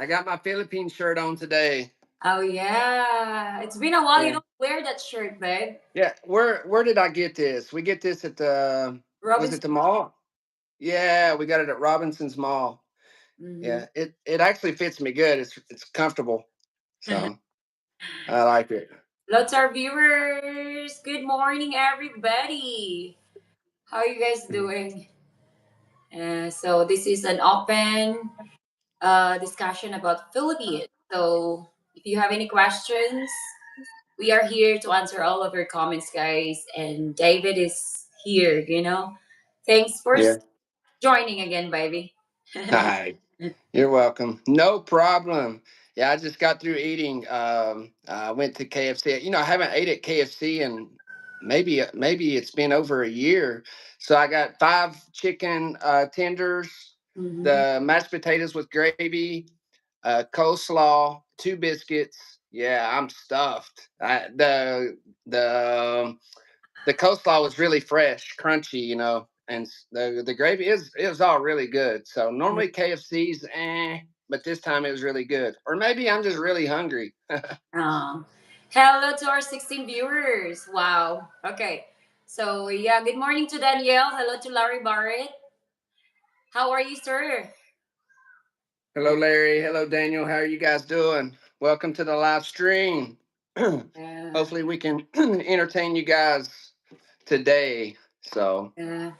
I got my Philippine shirt on today. Oh yeah, it's been a while. You Yeah. don't wear that shirt, babe. Yeah. Where did I get this? We get this at the was it Robinson. the mall? Yeah, we got it at Robinson's Mall. Hmm. Yeah, it actually fits me good. It's comfortable. So I like it. Lots of viewers. Good morning, everybody. How are you guys doing? So this is an open discussion about Philippines. So if you have any questions, we are here to answer all of your comments, guys. And David is here. Thanks for Yeah. joining again, baby. Hi. You're welcome. No problem. Yeah, I just got through eating. I went to KFC. I haven't ate at KFC in maybe it's been over a year. So I got five chicken tenders, Hmm. the mashed potatoes with gravy, coleslaw, two biscuits. Yeah, I'm stuffed. The coleslaw was really fresh, crunchy, and the gravy is all really good. So normally KFC's but this time it was really good. Or maybe I'm just really hungry. Uh, Hello to our 16 viewers. Wow. Okay. So, yeah, good morning to Danielle. Hello to Larry Barrett. How are you, sir? Hello, Larry. Hello, Daniel. How are you guys doing? Welcome to the live stream. Uh, Hopefully we can entertain you guys today. So uh,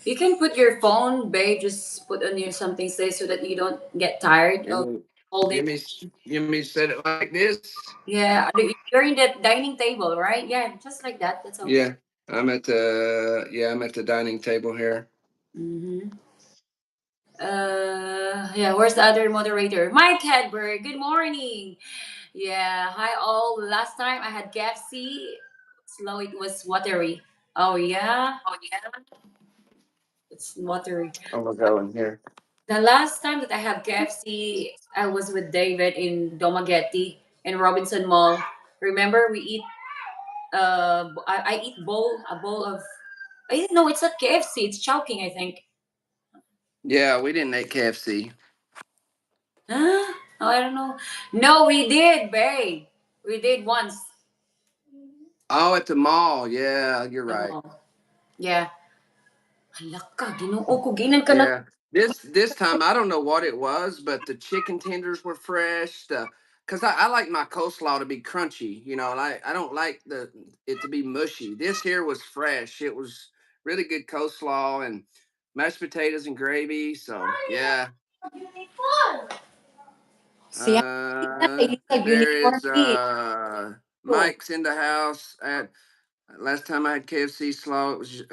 you can put your phone, babe, just put on your something say so that you don't get tired you of me holding. you me you me set it like this. Yeah, you're in the dining table, right? Yeah, just like that. That's okay. Yeah, I'm at the dining table here. Mm-hmm. Yeah, where's the other moderator? Mike Hedberg. Good morning. Yeah, hi all. Last time I had KFC, slow it was watery. Oh yeah, it's watery. I'm gonna go in here. The last time that I had KFC, I was with David in Domagetti in Robinson Mall. Remember we eat I eat a bowl of I didn't know it's not KFC, it's Chowking, I think. Yeah, we didn't eat KFC. Huh? Oh, I don't know. No, we did, babe. We did once. Oh, at the mall. Yeah, you're The right. mall. Yeah. Hala ka, ginoo ko, ginan ka na. Yeah. This time I don't know what it was, but the chicken tenders were fresh. Cause I like my coleslaw to be crunchy, and I don't like it to be mushy. This here was fresh. It was really good coleslaw and mashed potatoes and gravy. So yeah. Siya, There uniform is eh. Cool. Mike's in the house. Last time I had KFC slaw, it was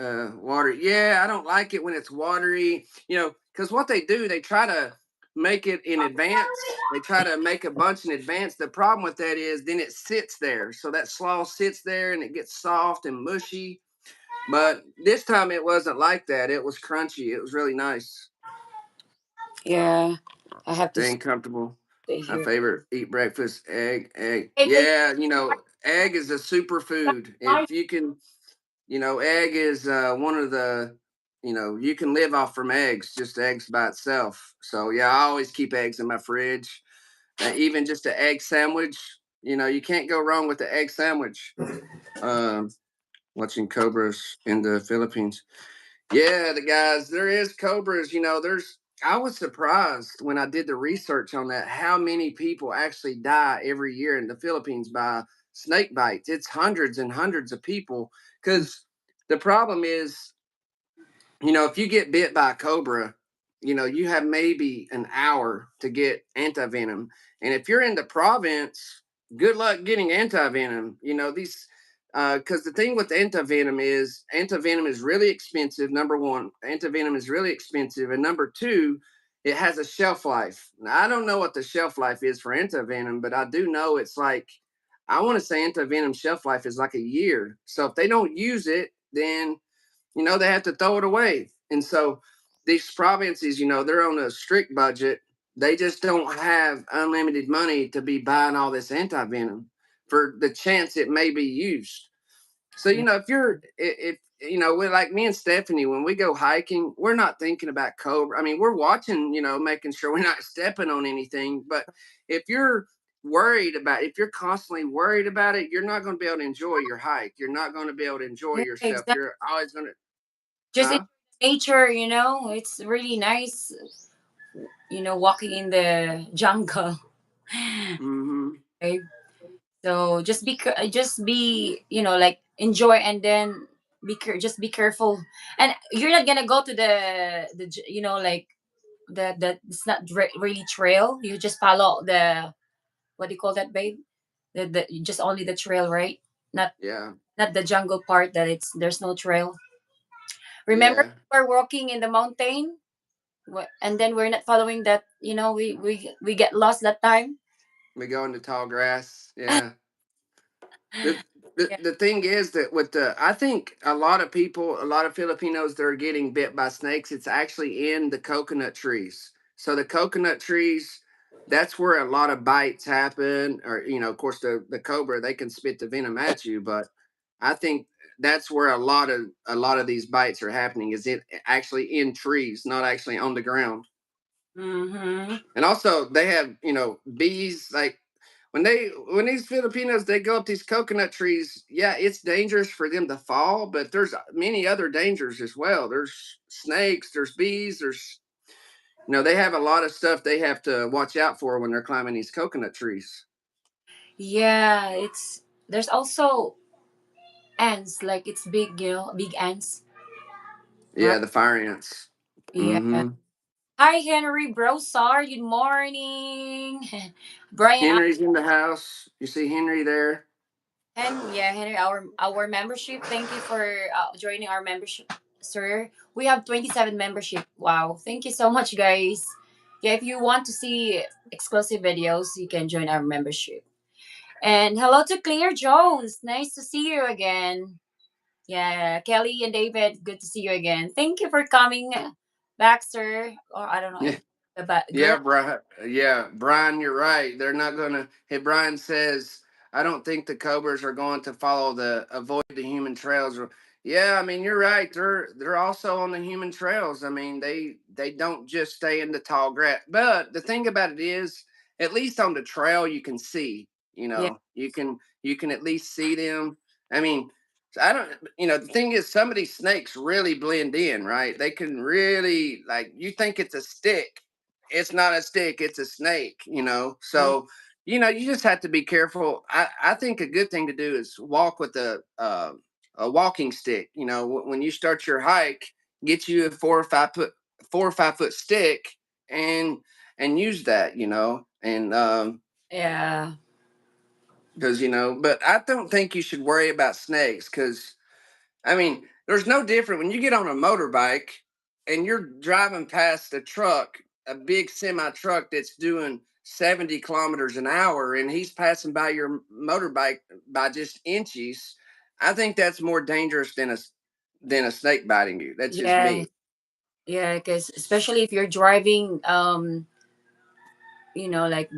watery. Yeah, I don't like it when it's watery, because what they do, they try to make it in advance. They try to make a bunch in advance. The problem with that is then it sits there. So that slaw sits there and it gets soft and mushy. But this time it wasn't like that. It was crunchy. It was really nice. Yeah, I have to Staying comfortable. stay My here. favorite, eat breakfast, egg. Hey, hey, Yeah, egg is a superfood. If you can, egg is one of the, you can live off from eggs, just eggs by itself. So yeah, I always keep eggs in my fridge. Even just an egg sandwich, you can't go wrong with the egg sandwich. Um, Watching cobras in the Philippines. Yeah, the guys, there is cobras. I was surprised when I did the research on that how many people actually die every year in the Philippines by snake bites. It's hundreds and hundreds of people because the problem is, if you get bit by a cobra, you have maybe an hour to get antivenom. And if you're in the province, good luck getting antivenom. These because the thing with antivenom is really expensive. Number one, antivenom is really expensive, and number two, it has a shelf life. Now, I don't know what the shelf life is for antivenom, but I do know it's like I want to say antivenom shelf life is like a year. So if they don't use it, then they have to throw it away. And so these provinces, they're on a strict budget. They just don't have unlimited money to be buying all this anti venom for the chance it may be used. So if we're like me and Stephanie, when we go hiking, we're not thinking about cobra. I mean, we're watching, making sure we're not stepping on anything. But if you're if you're constantly worried about it, you're not going to be able to enjoy your hike. You're not going to be able to enjoy Yeah, yourself. exactly. You're always going to, Just enjoy huh? nature, it's really nice, walking in the jungle. Mm-hmm. Okay? So just be, like enjoy, and then just be careful. And you're not gonna go to like the it's not really trail. You just follow the, what do you call that, babe? The just only the trail, right? Not Yeah. not the jungle part that there's no trail. Remember, Yeah. we're walking in the mountain, and then we're not following that. We get lost that time. We go into tall grass. Yeah. The, the Yeah. the thing is that I think a lot of people, a lot of Filipinos that are getting bit by snakes, it's actually in the coconut trees. So the coconut trees, that's where a lot of bites happen. Or of course, the cobra, they can spit the venom at you, but I think that's where a lot of these bites are happening. Is it actually in trees, not actually on the ground? Mm-hmm. And also they have, bees, like when these Filipinos, they go up these coconut trees, yeah, it's dangerous for them to fall, but there's many other dangers as well. There's snakes, there's bees, there's they have a lot of stuff they have to watch out for when they're climbing these coconut trees. Yeah, there's also ants, like it's big, big ants, right? Yeah, the fire ants. Yeah. Mm-hmm. Hi, Henry Brosar. Good morning. Brian Henry's in the house. You see Henry there? Yeah, Henry, our membership. Thank you for joining our membership, sir. We have 27 membership. Wow, thank you so much, guys. Yeah, if you want to see exclusive videos, you can join our membership. And hello to Claire Jones. Nice to see you again. Yeah, Kelly and David, good to see you again. Thank you for coming back, sir. Or I don't know if but Yeah, girl. Brian. Yeah, Brian, you're right. They're not gonna. Hey, Brian says, I don't think the Cobras are going to follow the avoid the human trails. Yeah, I mean, you're right. They're also on the human trails. I mean, they don't just stay in the tall grass. But the thing about it is, at least on the trail, you can see. Yeah, You can at least see them. I mean, I don't. The thing is, some of these snakes really blend in, right? They can really, like, you think it's a stick, it's not a stick, it's a snake. yeah, So you just have to be careful. I think a good thing to do is walk with a walking stick. When you start your hike, get you a 4 or 5 foot stick, and use that. And yeah, because but I don't think you should worry about snakes, because I mean, there's no different when you get on a motorbike and you're driving past a truck, a big semi truck that's doing 70 kilometers an hour, and he's passing by your motorbike by just inches. I think that's more dangerous than a snake biting you. That's just yeah, me. yeah. Because especially if you're driving, like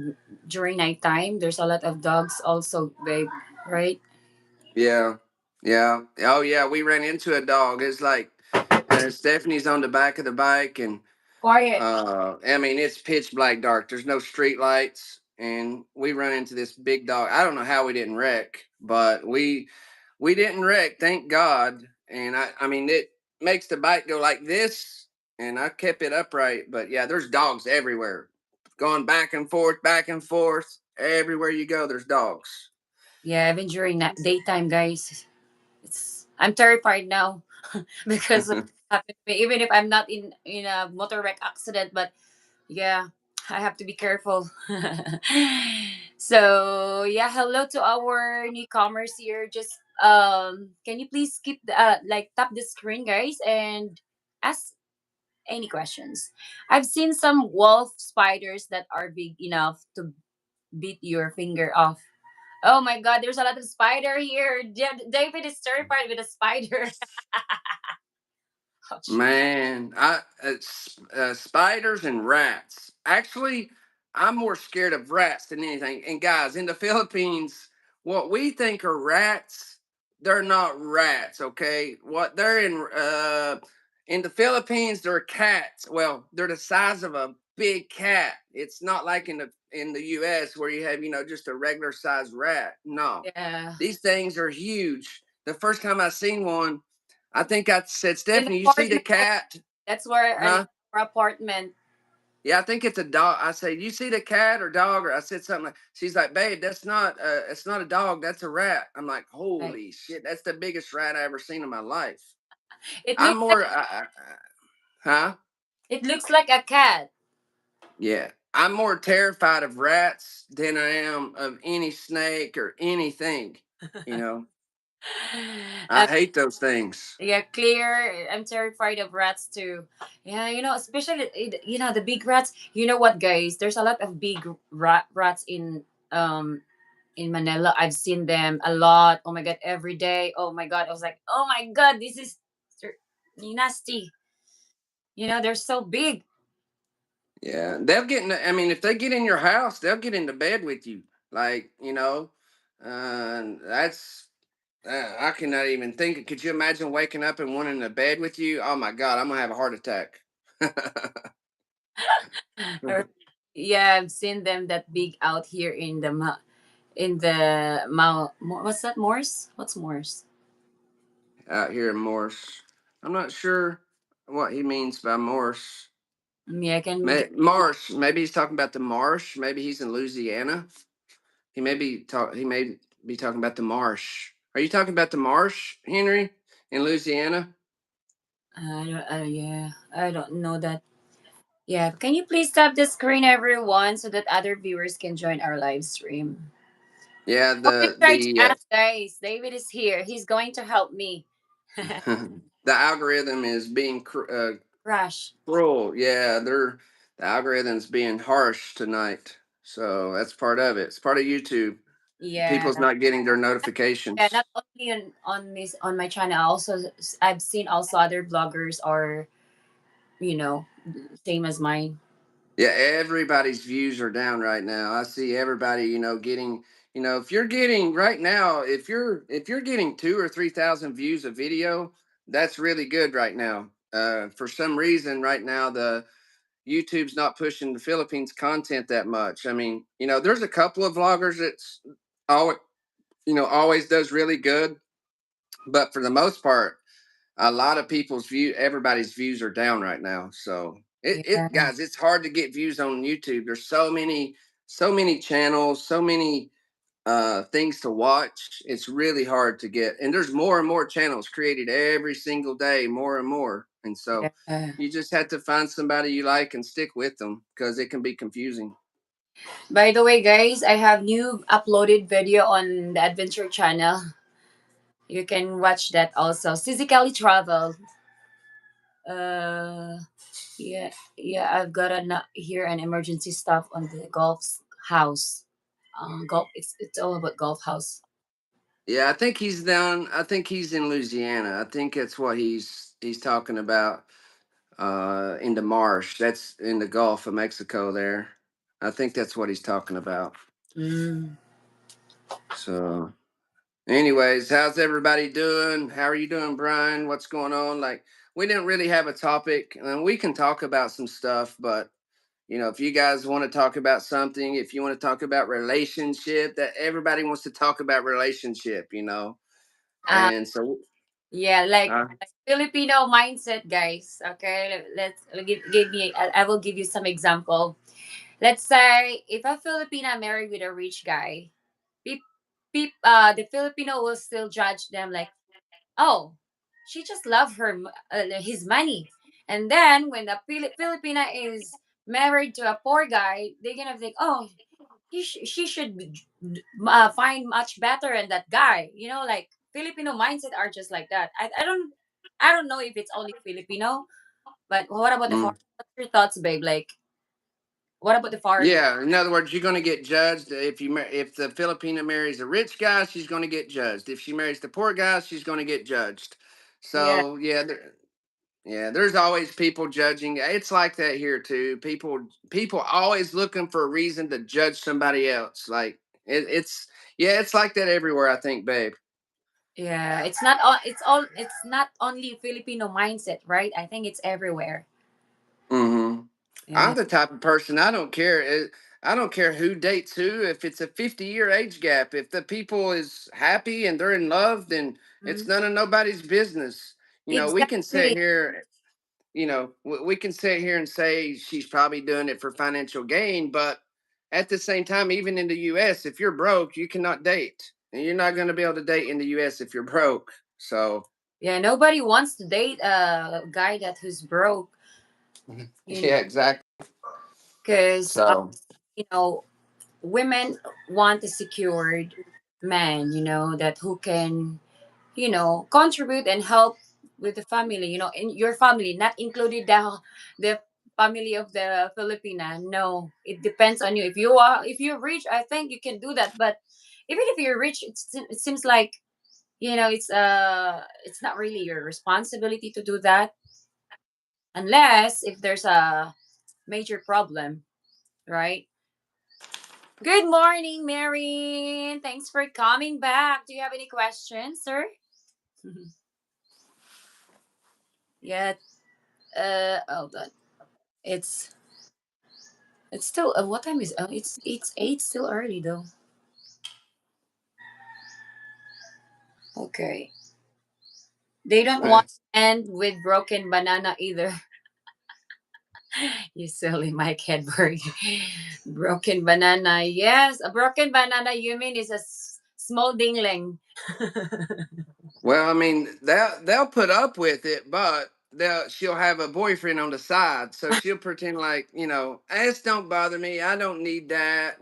during nighttime, there's a lot of dogs also, babe. Right? Yeah. Yeah. Oh yeah, we ran into a dog. It's like Stephanie's on the back of the bike, and Quiet. I mean, it's pitch black dark. There's no street lights, and we run into this big dog. I don't know how we didn't wreck, but we didn't wreck, thank God. And I mean, it makes the bike go like this, and I kept it upright. But yeah, there's dogs everywhere, going back and forth. Everywhere you go, there's dogs. Yeah, even during daytime, guys. I'm terrified now because of what happened to me. Even if I'm not in a motor wreck accident, but yeah, I have to be careful. So yeah, hello to our newcomers here. Just can you please keep like tap the screen, guys, and ask any questions. I've seen some wolf spiders that are big enough to beat your finger off. Oh my god, there's a lot of spider here. David is terrified with a spider. Ouch. Man, spiders and rats. Actually, I'm more scared of rats than anything. And guys, in the Philippines, what we think are rats, they're not rats. Okay, what they're in the Philippines, they're cats. Well, they're the size of a big cat. It's not like in the U.S. where you have just a regular sized rat. No, Yeah. these things are huge. The first time I seen one, I think I said, In the Stephanie, you see the apartment, cat? that's where an Huh? apartment. Yeah, I think it's a dog. I say, you see the cat or dog? Or I said something like, she's like, babe, that's not, it's not a dog. That's a rat. I'm like, Like, holy shit, that's the biggest rat I ever seen in my life. it I'm looks like more, huh? it looks like a cat. Yeah, I'm more terrified of rats than I am of any snake or anything. You know, I Uh, hate those things. yeah, clear. I'm terrified of rats too. Yeah, especially the big rats. You know what, guys? There's a lot of big rats in Manila. I've seen them a lot. Oh my god, every day. Oh my god, I was like, oh my god, this is nasty. They're so big. Yeah, they'll get in. I mean, if they get in your house, they'll get into bed with you. Like, that's I cannot even think. Could you imagine waking up and wanting to bed with you? Oh my God, I'm gonna have a heart attack. Or- yeah, I've seen them that big out here in the what's that, Morse? What's Morse? Out here in Morse, I'm not sure what he means by Morse. Yeah, I can get. Marsh. Maybe he's talking about the marsh. Maybe he's in Louisiana. He may be talking about the marsh. Are you talking about the marsh, Henry, in Louisiana? I don't, yeah, I don't know that. Yeah, can you please tap the screen, everyone, so that other viewers can join our live stream? Yeah, Oh, I'm trying to ask, guys. David is here. He's going to help me. the algorithm is being Rush. cruel. Yeah, the algorithm's being harsh tonight. So that's part of it. It's part of YouTube. Yeah. People's not getting their Yeah, notifications. not only on my channel. Also, I've seen also other bloggers are you know same as mine. Yeah, everybody's views are down right now. I see everybody, getting, if you're getting right now, if you're getting 2 or 3 thousand views a video, that's really good right now. For some reason, right now the YouTube's not pushing the Philippines content that much. I mean, there's a couple of vloggers that's always, always does really good, but for the most part, a lot of everybody's views are down right now. So it Yeah. guys, it's hard to get views on YouTube. There's so many channels, so many things to watch. It's really hard to get, and there's more and more channels created every single day, more and more. And so Yeah. you just have to find somebody you like and stick with them because it can be confusing. By the way, guys, I have new uploaded video on the Adventure channel. You can watch that also. Physically travel. Uh, yeah, yeah. I've got here an emergency stuff on the golf house. Golf. It's all about golf house. Yeah, I think he's down. I think he's in Louisiana. I think that's what he's talking about. In the marsh. That's in the Gulf of Mexico there. I think that's what he's talking about. Mm. So, anyways, how's everybody doing? How are you doing, Brian? What's going on? Like, we didn't really have a topic, and we can talk about some stuff, but if you guys want to talk about something, if you want to talk about relationship, that everybody wants to talk about relationship. Uh, And so, yeah, uh, like Filipino mindset, guys. Okay, give me. I will give you some example. Let's say if a Filipina married with a rich guy, the Filipino will still judge them like, oh, she just love his money. And then when the Filipina is married to a poor guy, they're gonna think, oh, she should find much better than that guy. Like Filipino mindset are just like that. I don't know if it's only Filipino, but what about the mm. foreign? What's your thoughts, babe? Like, what about the foreigner? Yeah, in other words, you're going to get judged if the Filipina marries a rich guy, she's going to get judged. If she marries the poor guy, she's going to get judged. Yeah. So yeah, there's always people judging. It's like that here too. People always looking for a reason to judge somebody else. Like it's yeah, it's like that everywhere. I think, babe. Yeah, it's not all. It's all. It's not only Filipino mindset, right? I think it's everywhere. Hmm. Yeah. I'm the type of person I don't care. I don't care who dates who. If it's a 50-year age gap, if the people is happy and they're in love, then it's Mhm. none of nobody's business. We can sit Exactly. here. We can sit here and say she's probably doing it for financial gain, but at the same time, even in the U.S., if you're broke, you cannot date, and you're not going to be able to date in the U.S. if you're broke. So, Yeah, nobody wants to date a guy that who's broke. You know, yeah, exactly. because So, you know, women want a secured man. That who can contribute and help with the family. In your family, not included the family of the Filipina. No, it depends on you. If you're rich, I think you can do that. But even if you're rich, it seems like it's not really your responsibility to do that unless if there's a major problem, right? Good morning, Mary. Thanks for coming back. Do you have any questions, sir? Yeah. Hold on. It's it's still what time is it's 8, still early though. Okay. They don't uh, want to end with broken banana either. You silly Mike Hedberg. Broken banana. Yes, a broken banana you mean is a small dingling. well, I mean, they'll put up with it, but she'll have a boyfriend on the side, so she'll pretend like this don't bother me. I don't need that.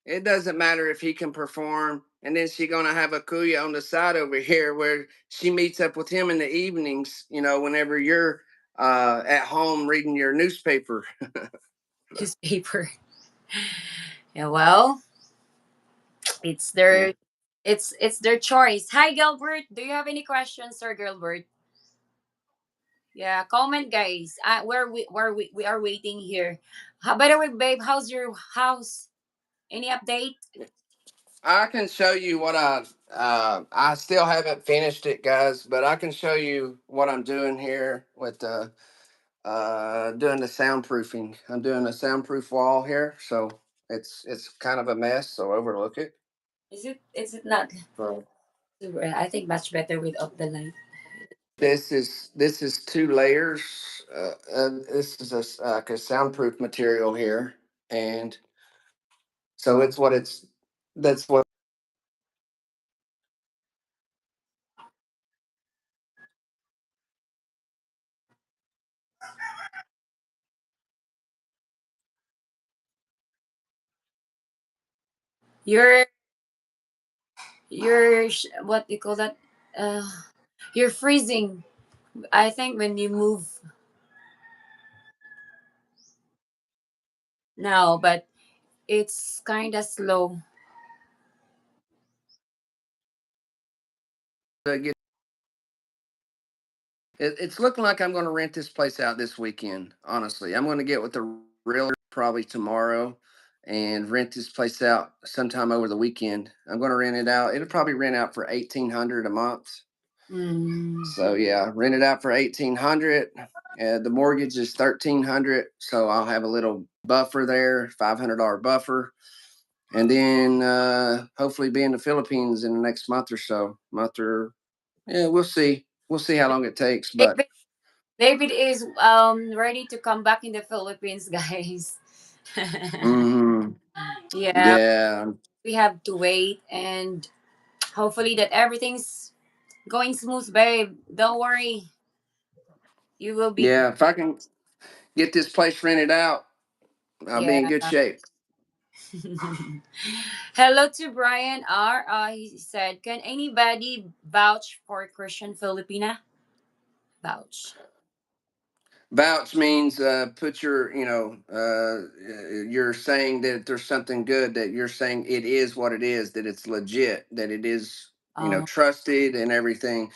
It doesn't matter if he can perform. And then she gonna have a kuya on the side over here where she meets up with him in the evenings. Whenever you're at home reading your newspaper. Newspaper. Yeah, well, it's Yeah. their it's their choice. Hi Gilbert. Do you have any questions, Sir Gilbert? Yeah, comment guys. We are waiting here. By the way, babe, how's your house? Any update? I can show you what I still haven't finished it, guys, but I can show you what I'm doing here with the doing the soundproofing. I'm doing a soundproof wall here, so it's kind of a mess, so overlook it. Is it not So super? I think much better without the light. this is 2 layers. This is like a soundproof material here, and so it's what it's that's what You're what do you call that? Uh, you're freezing. I think when you move now, but it's kind of slow. get. It's looking like I'm going to rent this place out this weekend. Honestly, I'm going to get with the realtor probably tomorrow and rent this place out sometime over the weekend. I'm going to rent it out. It'll probably rent out for 1,800 a month. Mm. So yeah, rent it out for 1,800. The mortgage is 1,300, so I'll have a little buffer there, $500 buffer, and then hopefully be in the Philippines in the next month or so. Yeah, we'll see. We'll see how long it takes, but. David, David is ready to come back in the Philippines, guys. Hmm. Yeah, Yeah, we have to wait and hopefully that everything's going smooth, babe. Don't worry, you will be. yeah. If I can get this place rented out, I'll be in Yeah. good shape. Hello to Brian R. He said, "Can anybody vouch for Christian Filipina?" Vouch. Vouch means put you're saying that there's something good, that you're saying it is what it is, that it's legit, that it is, Um. trusted and everything.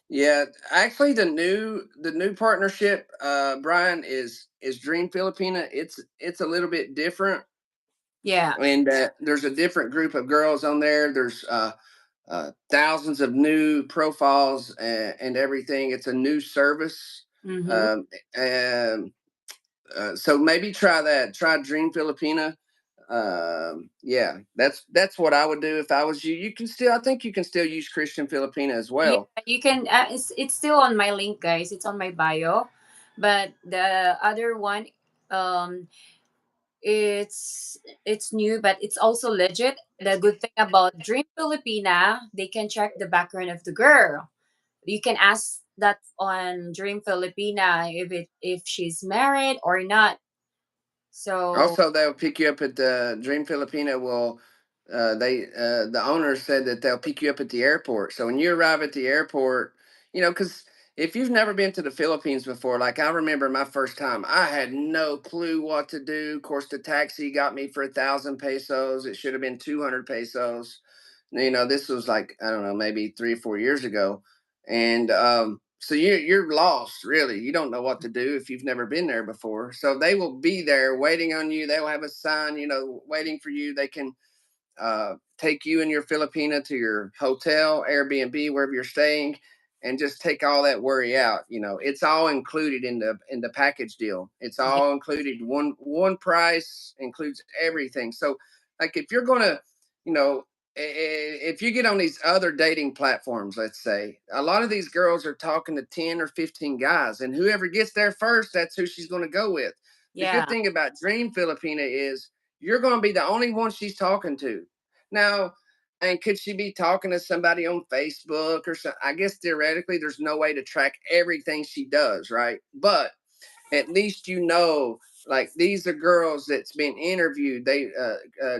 Yeah, actually the new partnership, Brian, is Dream Filipina. It's a little bit different, Yeah. and there's a different group of girls on there. There's thousands of new profiles and everything. It's a new service. Mm-hmm. Um, and so maybe try that. Try Dream Filipina. Yeah, that's what I would do if I was you. You can still, I think you can still use Christian Filipina as Yeah, well. you can. It's still on my link, guys. It's on my bio, but the other one, um, it's new, but it's also legit. The good thing about Dream Filipina, they can check the background of the girl. You can ask that on Dream Filipina if she's married or not. So Also, they'll pick you up at the Dream Filipina. Will they? The owner said that they'll pick you up at the airport. So when you arrive at the airport, because if you've never been to the Philippines before, like I remember my first time, I had no clue what to do. Of course, the taxi got me for 1,000 pesos. It should have been 200 pesos. This was like, I don't know, maybe 3 or 4 years ago, and so you're lost, really. You don't know what to do if you've never been there before. So they will be there waiting on you. They will have a sign, waiting for you. They can take you and your Filipina to your hotel, Airbnb, wherever you're staying, and just take all that worry out. It's all included in the package deal. It's yeah, all included. One price includes everything. So, like, if you're gonna, you know, if you get on these other dating platforms, let's say, a lot of these girls are talking to 10 or 15 guys, and whoever gets there first, that's who she's going to go with. The good yeah, thing about Dream Filipina is you're going to be the only one she's talking to. Now, and could she be talking to somebody on Facebook or something? I guess theoretically, there's no way to track everything she does, right? But at least like these are girls that's been interviewed. They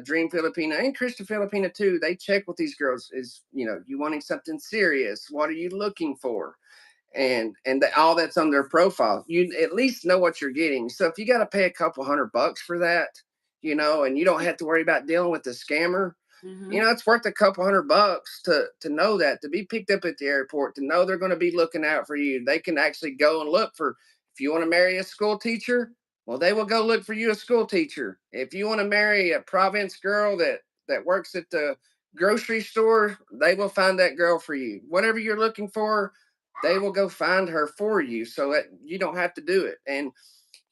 Dream Filipina and Krista Filipina too. They check with these girls. Is you wanting something serious? What are you looking for? And all that's on their profile. You at least know what you're getting. So if you got to pay a couple $100 for that, and you don't have to worry about dealing with the scammer, mm-hmm. it's worth a couple $100 to know that, to be picked up at the airport, to know they're going to be looking out for you. They can actually go and look for, if you want to marry a school teacher, well, they will go look for you a school teacher. If you want to marry a province girl that works at the grocery store, they will find that girl for you. Whatever you're looking for, they will go find her for you, so that you don't have to do it. And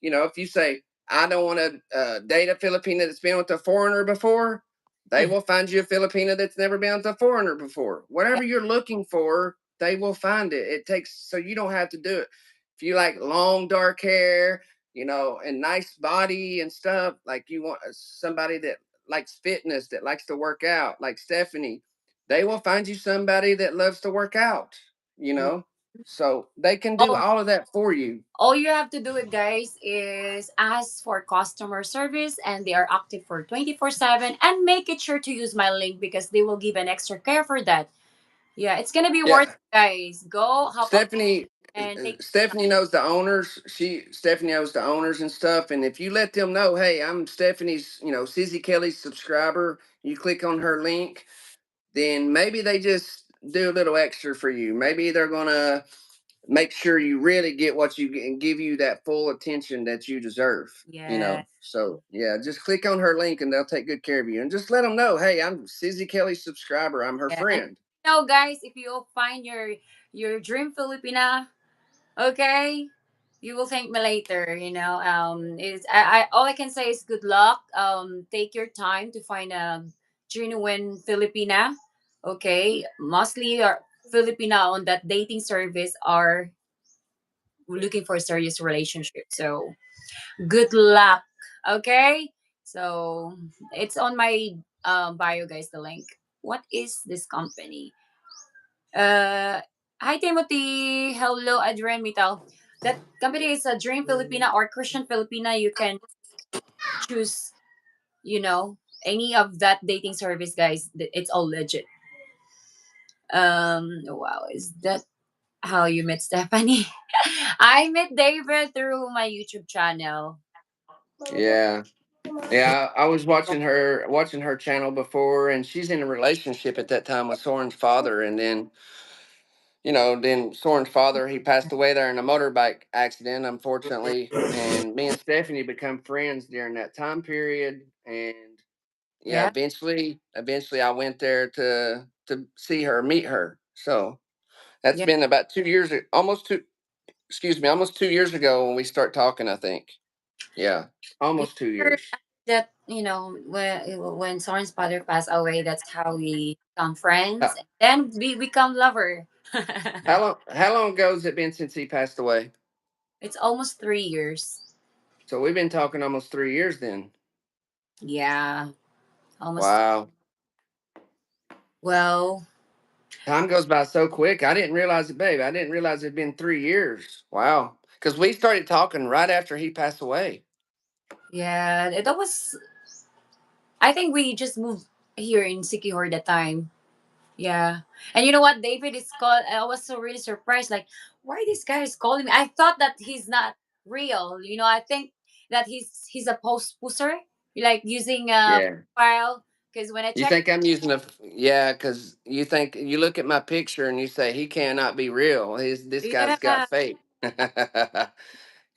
if you say, I don't want to date a Filipina that's been with a foreigner before, they will find you a Filipina that's never been with a foreigner before. Yeah, Whatever you're looking for, they will find it. It takes, so you don't have to do it. If you like long dark hair, and nice body and stuff, like you want somebody that likes fitness, that likes to work out, like Stephanie, they will find you somebody that loves to work out, you mm. know. So they can do Oh, all of that for you. all you have to do it, guys, is ask for customer service, and they are active for 24/7. And make it sure to use my link because they will give an extra care for that. Yeah, it's gonna be worth Yeah, it, guys. Go hop on Stephanie and take. Stephanie knows the owners. Stephanie knows the owners and stuff. And if you let them know, hey, I'm Stephanie's, Sizzy Kelly's subscriber, you click on her link, then maybe they just do a little extra for you. Maybe they're gonna make sure you really get what you get and give you that full attention that you deserve. Yeah, So yeah, just click on her link and they'll take good care of you. And just let them know, hey, I'm Sizzy Kelly's subscriber. I'm her yeah. And friend. guys, if you find your dream Filipina, okay, you will thank me later. Is I all I can say is good luck. Take your time to find a genuine Filipina. Okay, mostly our Filipina on that dating service are looking for a serious relationship. So good luck. Okay, so it's on my bio, guys. The link. What is this company? Uh, Hi Timothy. Hello, Adrian Mital. That company is a Dream Filipina or Christian Filipina. You can choose, you know, any of that dating service, guys. It's all legit. Wow, is that how you met Stephanie? I met David through my YouTube channel. Yeah. Yeah, I was watching her channel before, and she's in a relationship at that time with Soren's father, and then Soren's father, he passed away there in a motorbike accident, unfortunately, and me and Stephanie become friends during that time period, and yeah, Yeah. eventually I went there to see her, meet her. So that's Yeah. been about 2 years, almost two. Excuse me, almost 2 years ago when we start talking. I think. Yeah, Yeah, almost two sure, years. that when Soren's father passed away, that's how we become friends, How, and then we become lover. how long? How long ago has it been since he passed away? It's almost 3 years. So we've been talking almost 3 years then. Yeah, almost. Wow. Well, Time goes by so quick. I didn't realize it, babe. I didn't realize it'd been 3 years. Wow. Because we started talking right after he passed away. yeah, that was. I think we just moved here in Sikihor that time. Yeah. And you know what? David is called. I was so really surprised. Like, why this guy is calling me? I thought that he's not real. I think that he's a poster, like using a Yeah. file. Because when I You check, think I'm using yeah, because you think you look at my picture and you say he cannot be real. This guy's got yeah, fake.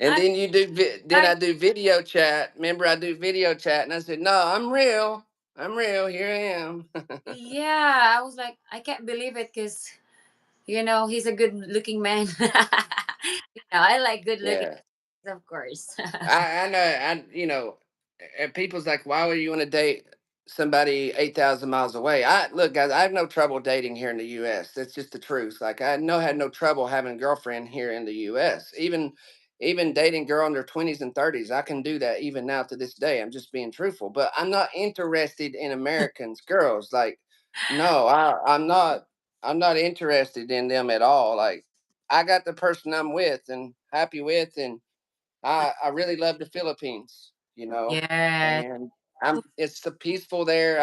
And I then then I like, do video chat. Remember, I do video chat, and I said, "No, I'm real. I'm real. Here I am." yeah, I was like, I can't believe it because he's a good looking man. I like good looking, Yeah. of course. I know. And people's like, why would you want to date somebody 8,000 miles away? I look, guys. I have no trouble dating here in the U.S. That's just the truth. Like had no trouble having a girlfriend here in the U.S. Even dating girl in their 20s and 30s, I can do that even now to this day. I'm just being truthful. But I'm not interested in Americans girls. Like, no, I'm not. I'm not interested in them at all. Like, I got the person I'm with and happy with, and I really love the Philippines, Yeah, and it's so peaceful there.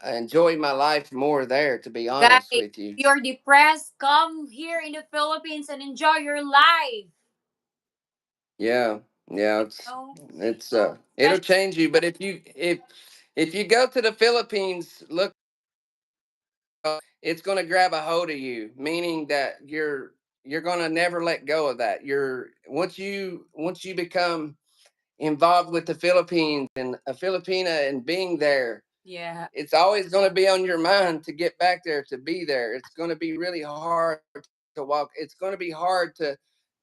I enjoy my life more there, to be guys, honest if with you. you're depressed, come here in the Philippines and enjoy your life. Yeah, yeah, Oh, it'll especially, change you. But if you go to the Philippines, look, it's going to grab a hold of you, meaning that you're going to never let go of that. You're once you become involved with the Philippines and a Filipina and being there, yeah, it's always going to be on your mind to get back there, to be there. It's going to be really hard to walk. It's going to be hard to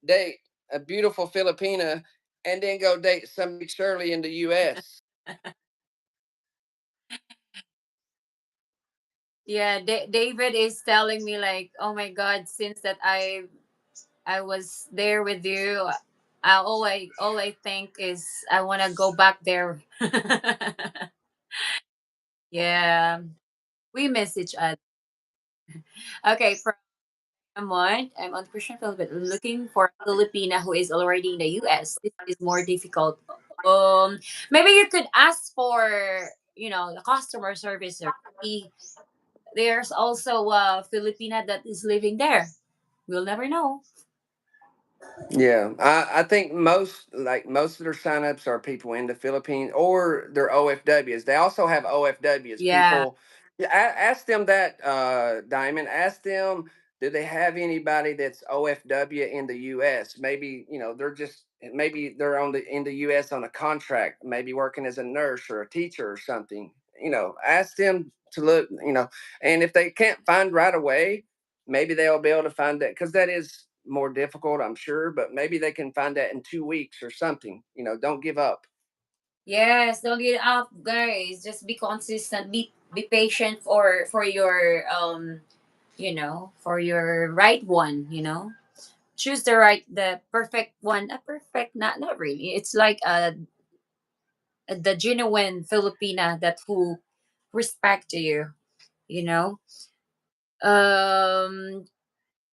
date a beautiful Filipina and then go date somebody Shirley in the US. yeah. David is telling me like, oh my God, since that I was there with you, all I think is I want to go back there. Yeah, we miss each other. Okay, from someone, I'm on Christian Philippine looking for a Filipina who is already in the US. This is more difficult. Um, Maybe you could ask for the customer service, or maybe there's also a Filipina that is living there. We'll never know. Yeah, I think most of their signups are people in the Philippines or they're OFWs. They also have OFWs. Yeah, People, yeah, ask them that, Diamond. Ask them, do they have anybody that's OFW in the U.S.? Maybe maybe they're in the U.S. on a contract, maybe working as a nurse or a teacher or something. Ask them to look. And if they can't find right away, maybe they'll be able to find that, because that is more difficult, I'm sure, but maybe they can find that in 2 weeks or something. Don't give up. yes, don't get up, guys. Just be consistent. Be patient for your for your right one. Choose the perfect one. A perfect, not really. It's like the genuine Filipina that who respect you. You know. Um,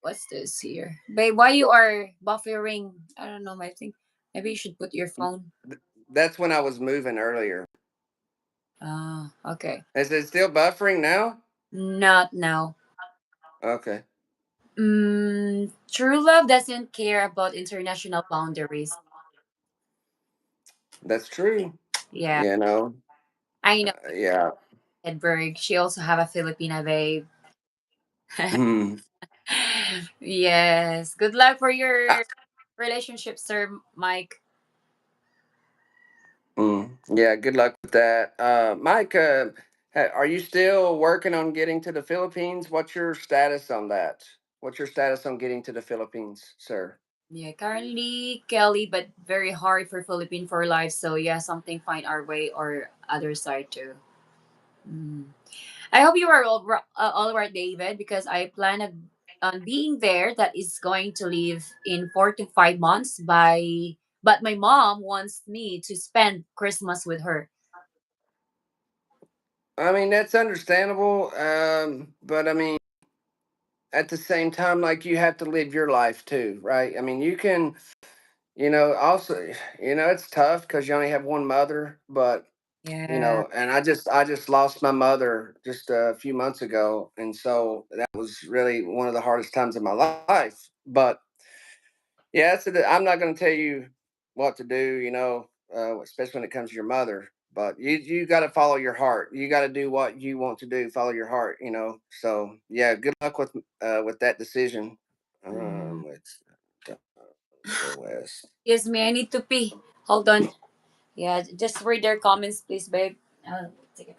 what's this here, babe? Why you are buffering? I don't know. I think maybe you should put your phone. That's when I was moving earlier. Oh, okay. Is it still buffering now? Not now. Okay. True love doesn't care about international boundaries. That's true. Yeah, You know, I know. yeah. Edberg. She also have a Filipina babe. Hmm. Yes. Good luck for Ah, your relationship, Sir Mike. yeah, good luck with that. Mike, Are you still working on getting to the Philippines? What's your status on that? What's your status on getting to the Philippines, sir? Yeah, currently Kelly, but very hard for Philippine for life. So yeah, something find our way or other side too. Mm. I hope you are all right, David, because I plan on being there. That is going to live in 4 to 5 months by. But my mom wants me to spend Christmas with her. I mean, that's understandable. But I mean, at the same time, like you have to live your life too, right? I mean, you can, also, it's tough because you only have one mother, but Yeah. and I just lost my mother just a few months ago, and so that was really one of the hardest times of my life. But yeah, I'm not going to tell you what to do, especially when it comes to your mother. But you got to follow your heart. You got to do what you want to do. Follow your heart. So yeah, good luck with that decision. Mm-hmm. Let's go west. Yes, me. I need to pee. Hold on. Yeah, just read their comments, please, babe. Take it.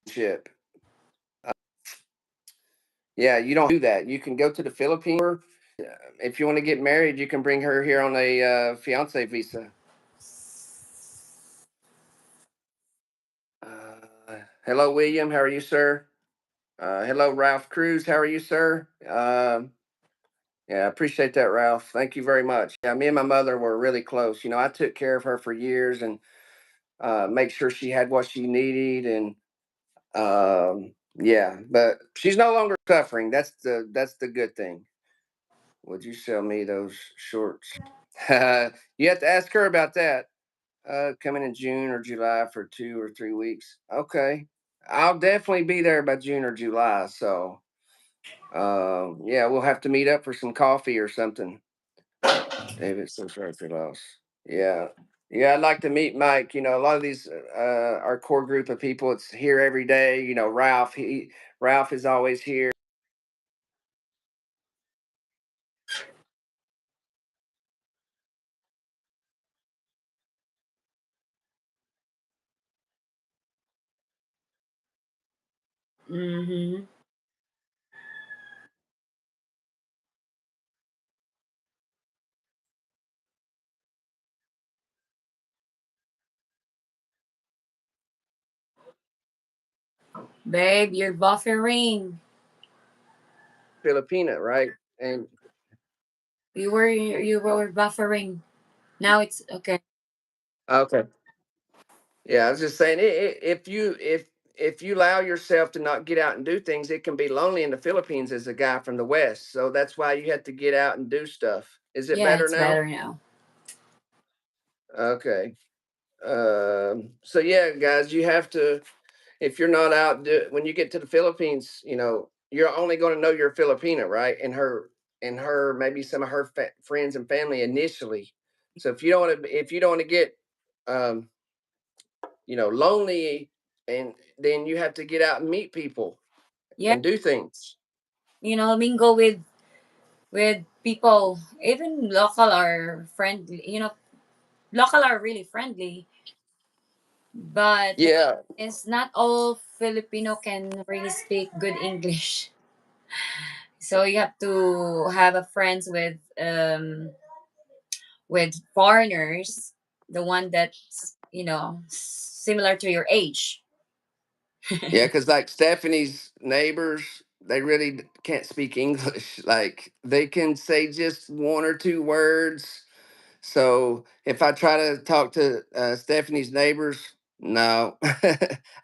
Ship. Yeah, you don't do that. You can go to the Philippines. If you want to get married, you can bring her here on a fiance visa. Hello, William. How are you, sir? Hello, Ralph Cruz. How are you, sir? Yeah, I appreciate that, Ralph. Thank you very much. Yeah, me and my mother were really close. I took care of her for years and make sure she had what she needed, and yeah, but she's no longer suffering. That's the good thing. Would you sell me those shorts? You have to ask her about that. Coming in June or July for 2 or 3 weeks. Okay, I'll definitely be there by June or July. So, yeah, we'll have to meet up for some coffee or something. David, so sorry for loss. Yeah, yeah, I'd like to meet Mike. A lot of these, our core group of people, it's here every day. Ralph is always here. Mm-hmm. Babe, you're buffering. Filipina, right? And You were buffering. Now it's okay. okay. Yeah, I was just saying, if you allow yourself to not get out and do things, it can be lonely in the Philippines as a guy from the West. So that's why you have to get out and do stuff. Is it Yeah, better it's now? better now. Okay. So yeah, guys, you have to. If you're not out, when you get to the Philippines, you're only going to know you're a Filipina, right? And her, maybe some of her friends and family initially. So if you don't want to get um, lonely, and then you have to get out and meet people Yeah, and do things. mingle with people. Even local are friendly. Local are really friendly, but the Yeah, thing is not all Filipino can really speak good English. So you have to have a friends with foreigners, the one that's similar to your age. yeah, because like Stephanie's neighbors, they really can't speak English. Like they can say just one or two words. So if I try to talk to Stephanie's neighbors, no.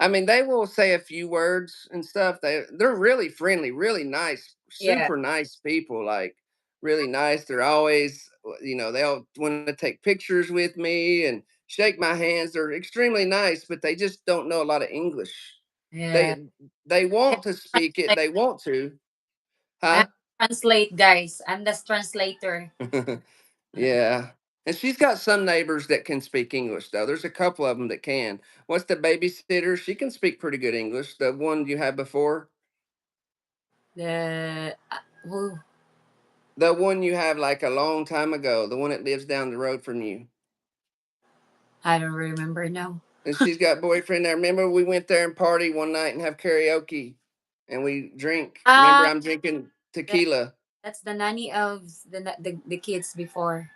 I mean, they will say a few words and stuff. They're really friendly, really nice, Yeah, super nice people. Like really nice. They're always, they'll want to take pictures with me and shake my hands. They're extremely nice, but they just don't know a lot of English. yeah. They I want to speak it. translate, They want to, I huh? translate, guys. I'm the translator. Yeah. And she's got some neighbors that can speak English, though. There's a couple of them that can. What's the babysitter? She can speak pretty good English. The one you had before. The Who? The one you have like a long time ago, the one that lives down the road from you. I don't remember now. And she's got boyfriend there. Remember we went there and party one night and have karaoke and we drink. Remember Ah, I'm drinking that, tequila. that's the nanny of the kids before.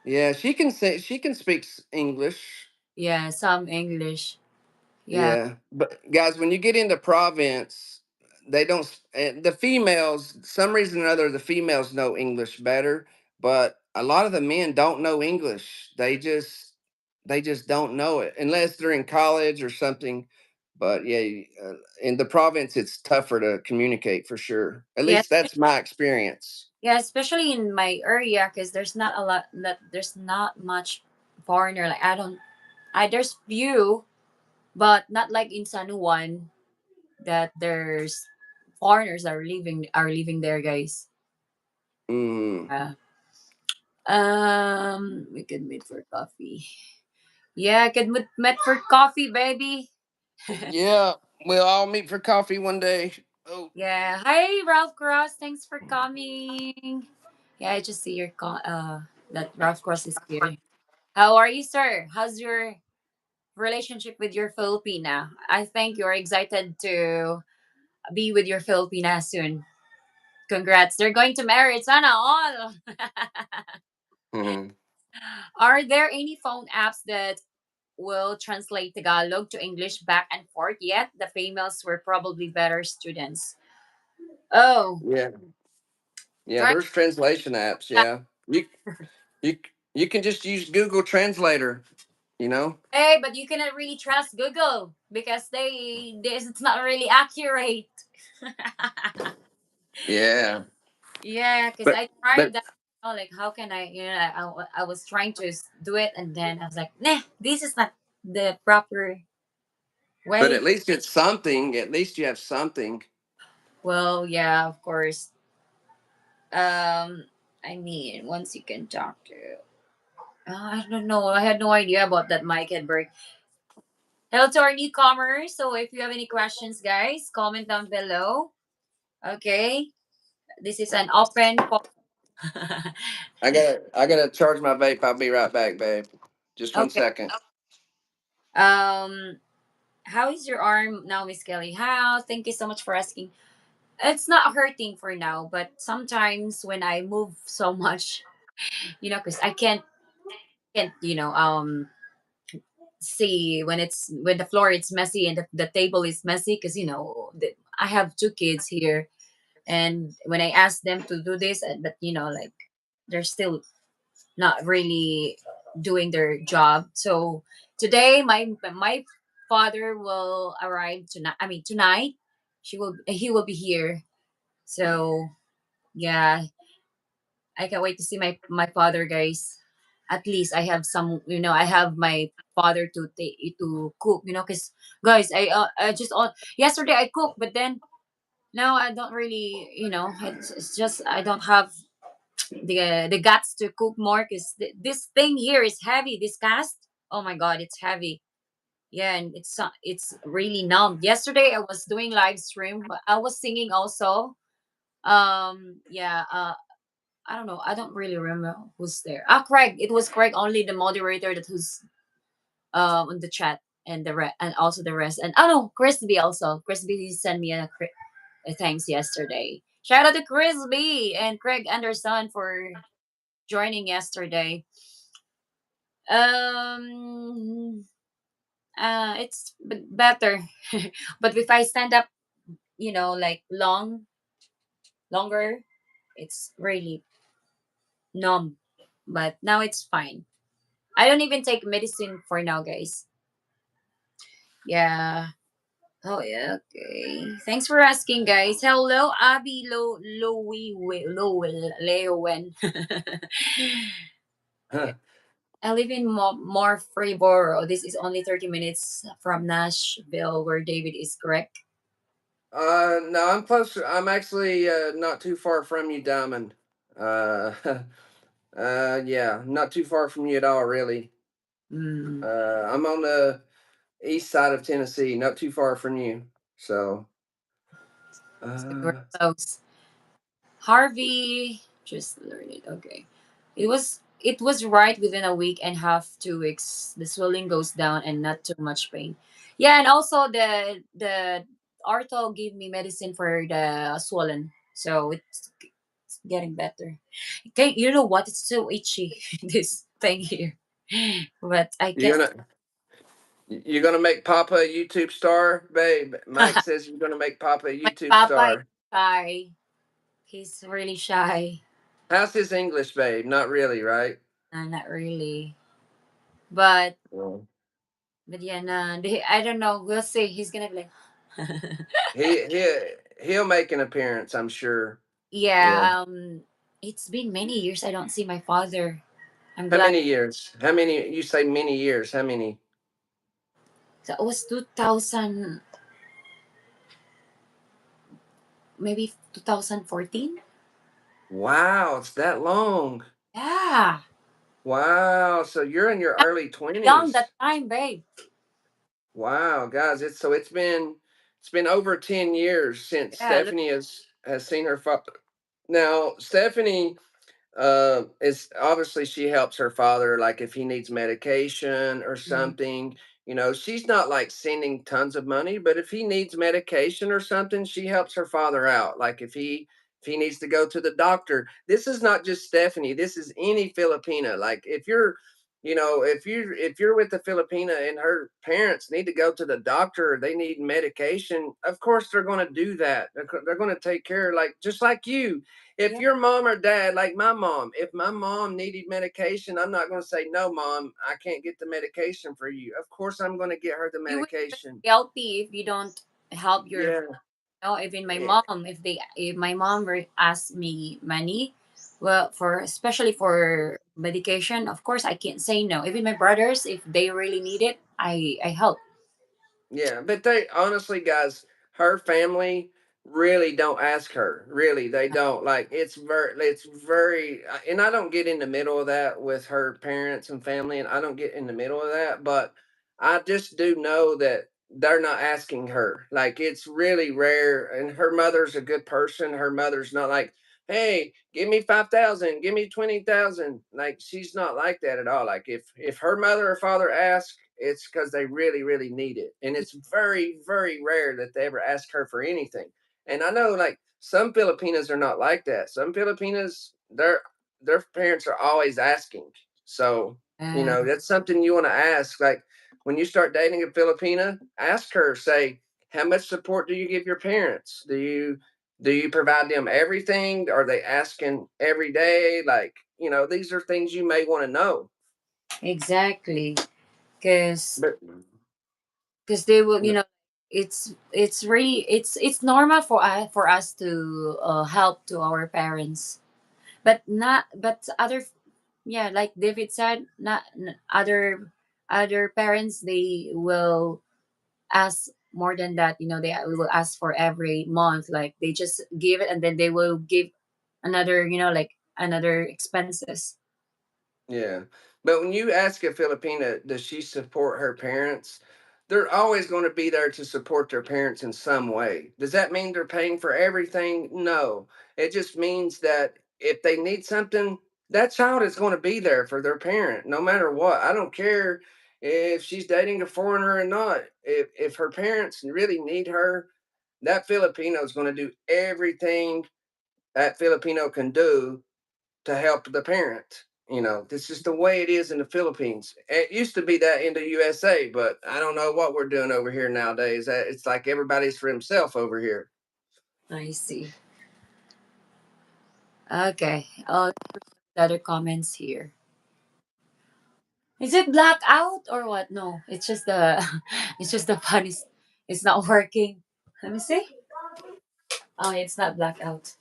Yeah, she can say she can speak English. Yeah, some English. Yeah. Yeah, but guys, when you get into province, they don't. The females, some reason or other, the females know English better, but a lot of the men don't know English. They just don't know it unless they're in college or something. But yeah, in the province, it's tougher to communicate for sure. At Yeah. least that's my experience. Yeah, especially in my area, because there's not a lot that there's not much foreigner. Like I don't, I there's few, but not like in San Juan that there's foreigners are living there, guys. Mm. Uh, we could meet for coffee. Yeah, I could meet for coffee, baby. Yeah, we'll all meet for coffee one day. Oh, Yeah. Hi, Ralph Cross. Thanks for coming. Yeah, I just see your that Ralph Cross is here. How are you, sir? How's your relationship with your Filipina? I think you're excited to be with your Filipina soon. Congrats. They're going to marry. Sana all. mhm. Are there any phone apps that will translate Tagalog to English back and forth yet? The females were probably better students. Oh, Yeah. Yeah, try there's translation apps. that. Yeah, you you can just use Google Translator. You know. Hey, but you cannot really trust Google because this it's not really accurate. Yeah, Yeah, because but I tried but that. Oh, like how can I? I was trying to do it, and then I was like, nah, this is not the proper but way. at least it's something. At least you have something. Well, yeah, of course. Um, I mean, once you can talk to, I don't know. I had no idea about that mic had break. Hello to our newcomers. So if you have any questions, guys, comment down below. Okay, this is an open for. I gotta charge my vape. I'll be right back, babe. Just one Okay. second. Um, how is your arm now, Miss Kelly? How? Thank you so much for asking. It's not hurting for now, but sometimes when I move so much, because I can't, see when the floor is messy and the table is messy, because I have two kids here, and when I ask them to do this, but like they're still not really doing their job. So today, my father will arrive tonight. I mean tonight, he will be here. So yeah, I can't wait to see my father, guys. At least I have I have my father to cook, because guys, I just on yesterday I cooked, but then now I don't really, it's just I don't have the guts to cook more because this thing here is heavy. This cast, oh my god, it's heavy. Yeah, and it's really numb. Yesterday I was doing live stream, but I was singing also. Yeah, I don't know. I don't really remember who's there. Ah, Craig. It was Craig, only the moderator that who's on the chat, and and also the rest. And oh no, Crispy also. Crispy sent me a thanks yesterday. Shout out to Crispy and Craig Anderson for joining yesterday. Um, it's better, but if I stand up, like longer, it's really numb. But now it's fine. I don't even take medicine for now, guys. Yeah. Oh yeah. Okay. Thanks for asking, guys. Hello, Abby Lowell Leowen. Huh. I live in more Freeborough. This is only 30 minutes from Nashville, where David is correct. No, I'm close. I'm actually not too far from you, Diamond. Uh, yeah, not too far from you at all, really. Mm, I'm on the east side of Tennessee, not too far from you. So, so we're uh, close. Harvey, just learn it. Okay. It was right within a week and half, 2 weeks. The swelling goes down and not too much pain. Yeah, and also the ortho gave me medicine for the swollen, so it's getting better. Okay, you know what? It's so itchy this thing here, but I You're can't. gonna you're gonna make Papa a YouTube star, babe. Mike says you're gonna make Papa a My YouTube papa is star. shy. He's really shy. How's his English, babe? Not really, right? Not really. But Well, yeah, nah, I don't know. We'll see. He's gonna be like, he'll make an appearance, I'm sure. Yeah. yeah. It's been many years I don't see my father. I'm How glad. many years? How many? You say many years. How many? That was 2000, maybe 2014. Wow, it's that long. Yeah, Wow. So you're in your I'm early young that 20s. time, babe. Wow, guys, it's been over 10 years since Yeah, look. Stephanie has seen her father. Now, Stephanie is obviously she helps her father like if he needs medication or Mm, something. She's not like sending tons of money, but if he needs medication or something, she helps her father out. Like if he needs to go to the doctor. This is not just Stephanie, this is any Filipina. Like if you're with the Filipina and her parents need to go to the doctor or they need medication, of course they're going to do that. They're going to take care, like just like you. If yeah, your mom or dad, like my mom, if my mom needed medication, I'm not going to say, no, mom, I can't get the medication for you. Of course, I'm going to get her the you will be medication. guilty if you don't help your. Yeah. Even my eh, mom, if my mom asks me money, well, for especially for medication, of course I can't say no. Even my brothers, if they really need it, I help. Yeah, but they honestly, guys, her family really don't ask her. Really, they don't. Like it's very, and I don't get in the middle of that with her parents and family, and I don't get in the middle of that. But I just do know that they're not asking her. Like it's really rare, and her mother's a good person. Her mother's not like, hey, give me 5,000, give me 20,000. Like she's not like that at all. Like if her mother or father asks, it's because they really, really need it. And it's very, very rare that they ever ask her for anything. And I know like some Filipinas are not like that. Some Filipinas, their parents are always asking. So, Uh, that's something you want to ask. Like when you start dating a Filipina, ask her, say, how much support do you give your parents? Do you provide them everything? Are they asking every day? Like, these are things you may want to know. exactly, because But they will, it's really it's normal for us to help to our parents, but not but other, yeah, like David said, not other parents, they will ask more than that. They will ask for every month, like they just give it and then they will give another, like another expenses. Yeah. But when you ask a Filipina, does she support her parents? They're always going to be there to support their parents in some way. Does that mean they're paying for everything? No. It just means that if they need something, that child is going to be there for their parent no matter what. I don't care if she's dating a foreigner or not. If her parents really need her, that Filipino is going to do everything that Filipino can do to help the parent. This is the way it is in the Philippines. It used to be that in the USA, but I don't know what we're doing over here nowadays. It's like everybody's for himself over here. I see. Okay, other comments here. Is it black out or what? No, it's just the it's just the fun is it's not working. Let me see. Oh, it's not black out.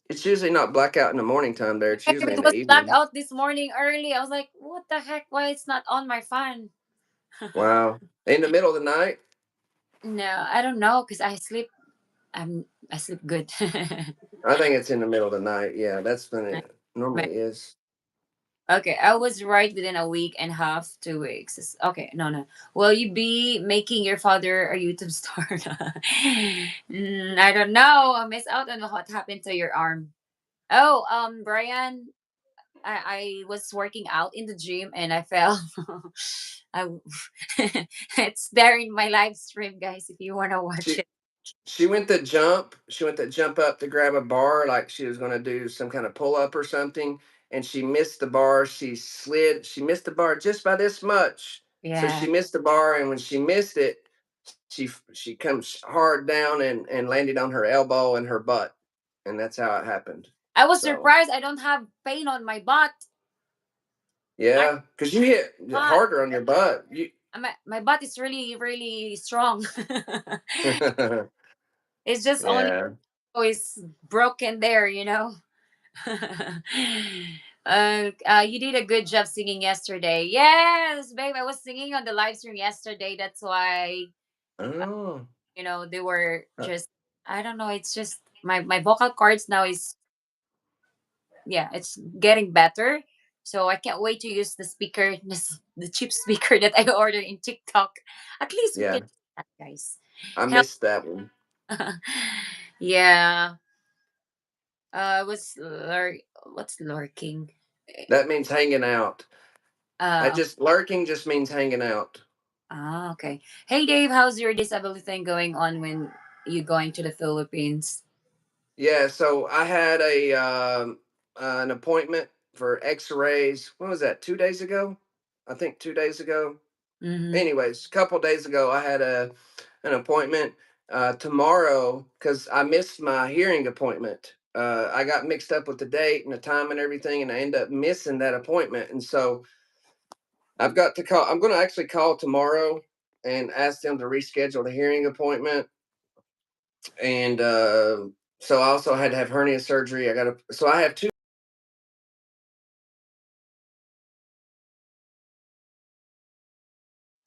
It's usually not blackout in the morning time there. It's usually It in the was black evening. out this morning early. I was like, what the heck? Why it's not on my fan? Wow. In the middle of the night, No, I don't know because I sleep good. I think it's in the middle of the night. Yeah, that's when Right. it normally is. Okay, I was right within a week and a half, 2 weeks. Okay, no, no. Will you be making your father a YouTube star? I don't know. I miss out on what happened to your arm. Oh, Brian, I was working out in the gym and I fell. I, it's there in my live stream, guys. If you wanna watch She it. she went to jump. She went to jump up to grab a bar, like she was going to do some kind of pull up or something, and she missed the bar. She slid. She missed the bar just by this much. So Yeah, she missed the bar, and when she missed it, she comes hard down and landed on her elbow and her butt, and that's how it happened. I was So surprised. I don't have pain on my butt. I yeah, because you hit butt. harder on your butt. You My butt is really really strong. It's just only yeah. always broken there, you know. You did a good job singing yesterday. Yes, babe. I was singing on the live stream yesterday. That's why Oh. they were just. I don't know. It's just my vocal cords now is, yeah, it's getting better. So I can't wait to use the speaker, the cheap speaker that I ordered in TikTok. At least we can Yeah, do that, guys. I Help. missed that one. Yeah. What's lurking? That means hanging out. I Uh, just lurking just means hanging out. okay. Hey, Dave, how's your disability thing going on when you going to the Philippines? Yeah, so I had a an appointment for X-rays. When was that? 2 days ago, I think 2 days ago. Mm-hmm. Anyways, a couple days ago, I had an appointment tomorrow because I missed my hearing appointment. I got mixed up with the date and the time and everything, and I ended up missing that appointment. And so I've got to call. I'm going to actually call tomorrow and ask them to reschedule the hearing appointment. And so I also had to have hernia surgery. I got to. So I have two.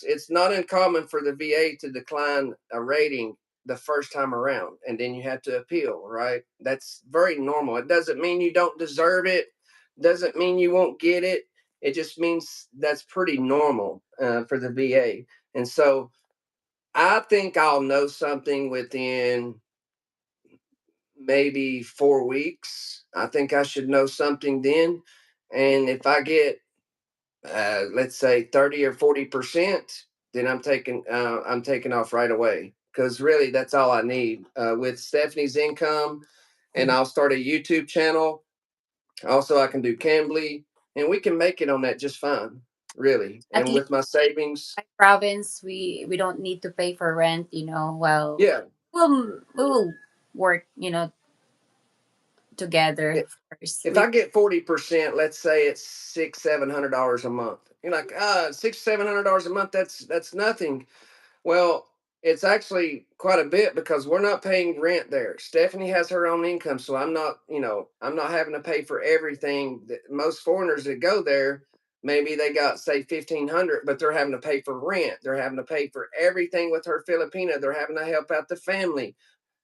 It's not uncommon for the VA to decline a rating the first time around, and then you have to appeal. Right? That's very normal. It doesn't mean you don't deserve it. Doesn't mean you won't get it. It just means that's pretty normal for the VA. And so I think I'll know something within maybe 4 weeks. I think I should know something then. And if I get, let's say 30 or 40%, then I'm taking off right away. Because really, that's all I need. With Stephanie's income, and Mm-hmm. I'll start a YouTube channel. Also, I can do Cambly, and we can make it on that just fine, really. At And least with my savings, my province, we don't need to pay for rent. Well, yeah, we will work, together first. if I get 40%, let's say it's $600-700 a month. You're like, $600-700 a month. That's nothing. Well, it's actually quite a bit because we're not paying rent there. Stephanie has her own income, so I'm not having to pay for everything. Most foreigners that go there, maybe they got say 1,500, but they're having to pay for rent. They're having to pay for everything with her Filipina. They're having to help out the family.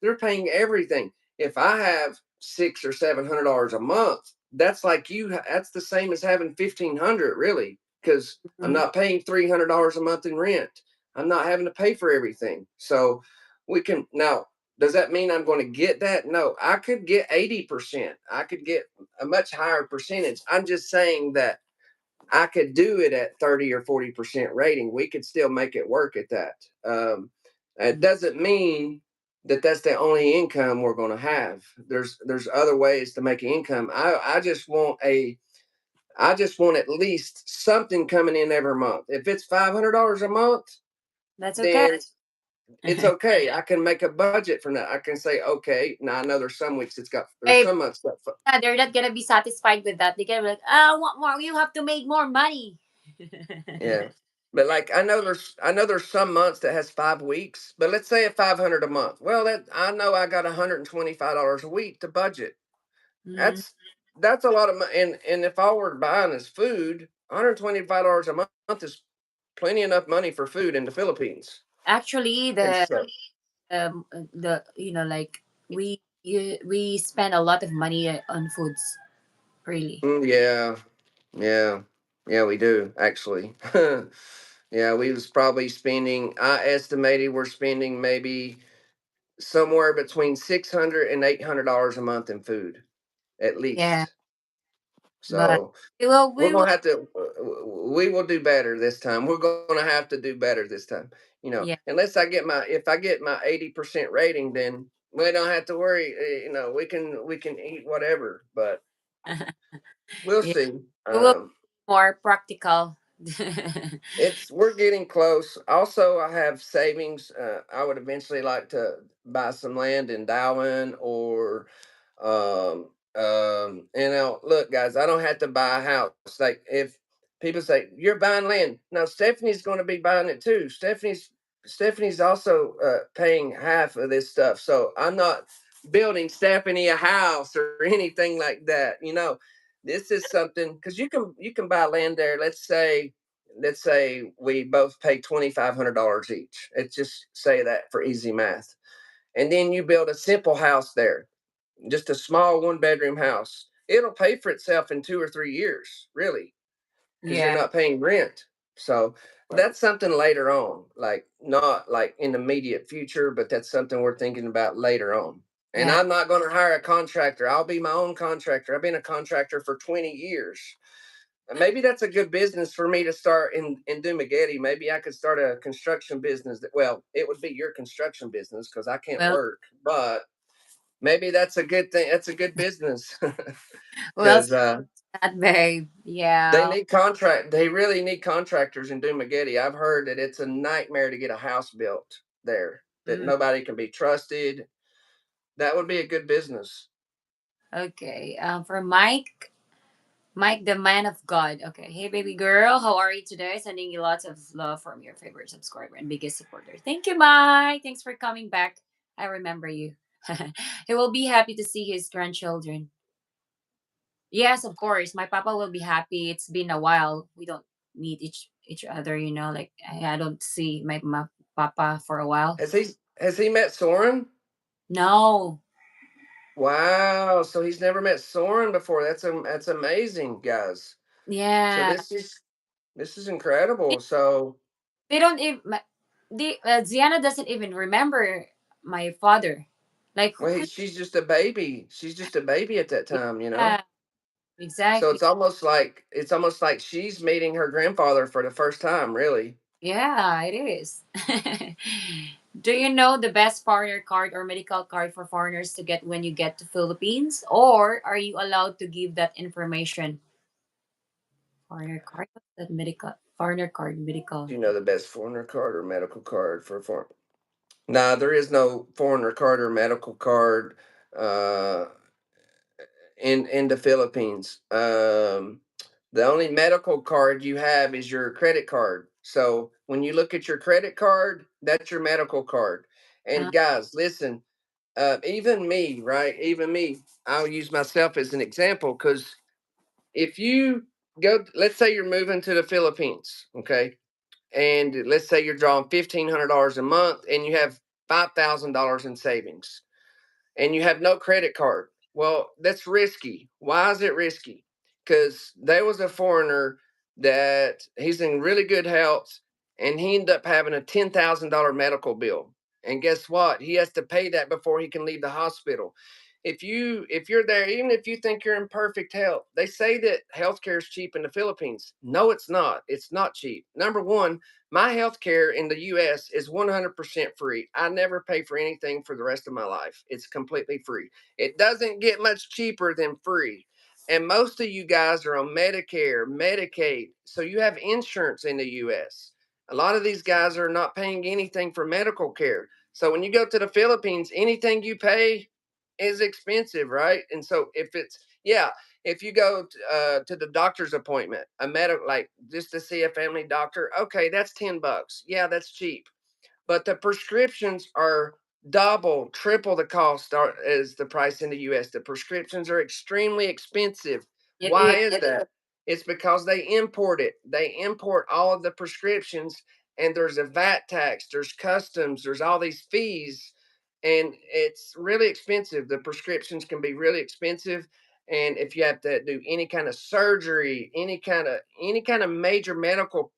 They're paying everything. If I have $600 or $700 a month, that's like you. That's the same as having 1,500, really, because I'm Mhm. not paying $300 a month in rent. I'm not having to pay for everything. So we can now. Does that mean I'm going to get that? No, I could get 80%. I could get a much higher percentage. I'm just saying that I could do it at 30 or 40% rating. We could still make it work at that. It doesn't mean that that's the only income we're going to have. There's other ways to make income. I just want at least something coming in every month. If it's $500 a month, That's okay. then it's okay. I can make a budget from that. I can say, okay, now I know there's Babe, some months that, yeah, they're not gonna be satisfied with that. They're gonna be like, I want more. You have to make more money. yeah. But like I know there's some months that has 5 weeks, but let's say at 500 a month. Well, that I know I got $125 a week to budget. Mm. That's a lot of money. And if all we're buying is food, $125 a month is plenty enough money for food in the Philippines. Actually, And so, the like we spend a lot of money on foods. Really. yeah, Yeah. Yeah, we do actually. Yeah, we was probably spending. I estimated we're spending maybe somewhere between $600 and $800 a month in food, at Yeah, least. but So we we're will. gonna have to. We will do better this time. We're gonna have to do better this time. Yeah. Unless if I get my 80% rating, then we don't have to worry. We can eat whatever, but we'll Yeah, see. we will be more practical. We're getting close. Also, I have savings. I would eventually like to buy some land in Darwin or look, guys, I don't have to buy a house. Like if people say you're buying land, no, Stephanie's going to be buying it too. Stephanie's also paying half of this stuff, so I'm not building Stephanie a house or anything like that. This is something because you can buy land there. Let's say we both pay $2,500 each. Let's just say that for easy math, and then you build a simple house there, just a small 1 bedroom house. It'll pay for itself in 2 or 3 years, really, because you're Yeah, not paying rent. So that's something later on, like not like in the immediate future, but that's something we're thinking about later on. And yeah. I'm not going to hire a contractor. I'll be my own contractor. I've been a contractor for 20 years. And maybe that's a good business for me to start in Dumagetti. Maybe I could start a construction business well, it would be your construction business because I can't Well, work, but maybe that's a good thing. That's a good business well, because that babe. they Yeah. need contract. They really need contractors in Dumagetti. I've heard that it's a nightmare to get a house built there. That Mm, nobody can be trusted. That would be a good business. okay. For Mike. Mike, the man of God. Okay. Hey, baby girl. How are you today? Sending you lots of love from your favorite subscriber and biggest supporter. Thank you, Mike. Thanks for coming back. I remember you. He will be happy to see his grandchildren. Yes, of course. My papa will be happy. It's been a while. We don't meet each other, Like I don't see my papa for a while. Has he met Soren? No. Wow. So he's never met Soren before. That's amazing, guys. So Yeah. this is incredible. So They don't even. Ziana doesn't even remember my father. Like well, who? she's just a baby. She's just a baby at that time. Yeah, So exactly. it's almost like she's meeting her grandfather for the first time, really. Yeah, it is. Do you know the best foreigner card or medical card for foreigners to get when you get to Philippines, or are you allowed to give that information? Foreigner card, what's that medical foreigner card medical? Do you know the best foreigner card or medical card for foreign? Nah, there is no foreigner card or medical card uh, in the Philippines. The only medical card you have is your credit card. So when you look at your credit card, that's your medical card. Uh, And guys, listen, even me, right? Even me, I'll use myself as an example because if you let's say you're moving to the Philippines, okay, and let's say you're drawing $1,500 a month, and you have $5,000 in savings, and you have no credit card. Well, that's risky. Why is it risky? Because there was a foreigner that he's in really good health, and he ended up having a $10,000 medical bill. And guess what? He has to pay that before he can leave the hospital. If you're there, even if you think you're in perfect health, they say that healthcare is cheap in the Philippines. No, it's not. It's not cheap. Number one, my healthcare in the US is 100% free. I never pay for anything for the rest of my life. It's completely free. It doesn't get much cheaper than free. And most of you guys are on Medicare, Medicaid. So you have insurance in the US. A lot of these guys are not paying anything for medical care. So when you go to the Philippines, anything you pay is expensive, right? And so if you go to the doctor's appointment, a medical like just to see a family doctor, okay, that's $10. Yeah, that's cheap. But the prescriptions are double, triple the cost as the price in the US. The prescriptions are extremely expensive. it Why is. is that? It's because they import it. They import all of the prescriptions, and there's a VAT tax, there's customs, there's all these fees, and it's really expensive. The prescriptions can be really expensive, And if you have to do any kind of surgery, any kind of major medical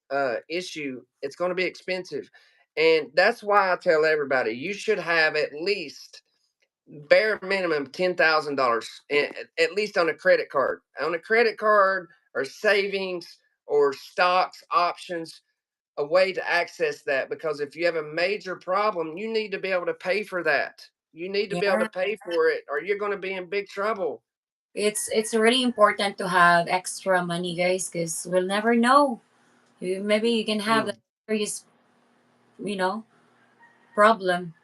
issue, it's going to be expensive. And that's why I tell everybody you should have at least bare minimum $10,000 at least on a credit card. On a credit card or savings or stocks options, a way to access that, because if you have a major problem, you need to be able to pay for that. You need to be able to Yeah. pay for it or you're going to be in big trouble. It's really important to have extra money, guys, because we'll never know. Maybe you can have a Mm. serious, you know, problem.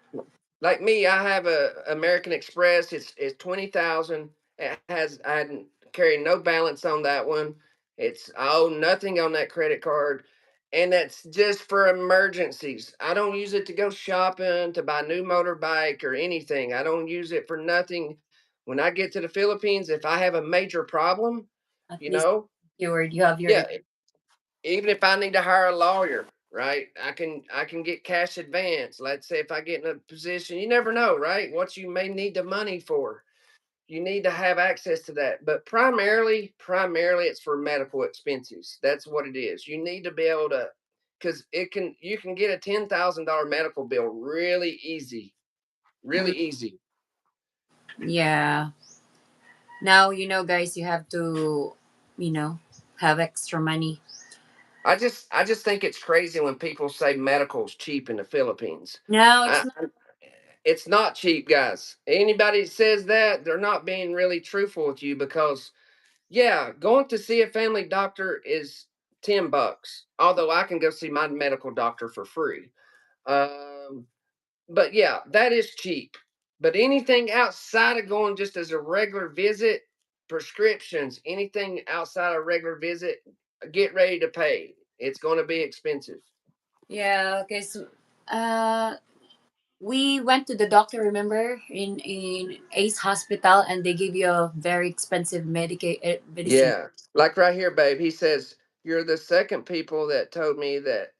Like me, I have a American Express. It's 20,000. It has I hadn't carry no balance on that one. I owe nothing on that credit card, and that's just for emergencies. I don't use it to go shopping, to buy a new motorbike or anything. I don't use it for nothing. When I get to the Philippines, if I have a major problem, At you least know, you have your. yeah, even if I need to hire a lawyer, right? I can get cash advance. Let's say if I get in a position, you never know, right? What you may need the money for. You need to have access to that. But primarily it's for medical expenses. That's what it is. You need to be able to, because you can get a $10,000 medical bill really easy. Mm, Really easy. yeah. Now guys, you have to, you know, have extra money. I just think it's crazy when people say medical's cheap in the Philippines. No, it's I, not. It's not cheap, guys. Anybody that says that, they're not being really truthful with you, because yeah, going to see a family doctor is $10. Although I can go see my medical doctor for free. Um, but yeah, that is cheap. But anything outside of going just as a regular visit, prescriptions, anything outside of regular visit, get ready to pay. It's going to be expensive. Yeah. Okay. So, we went to the doctor. Remember in Ace Hospital, and they give you a very expensive medicine. Yeah. Like right here, babe, he says, you're the second people that told me that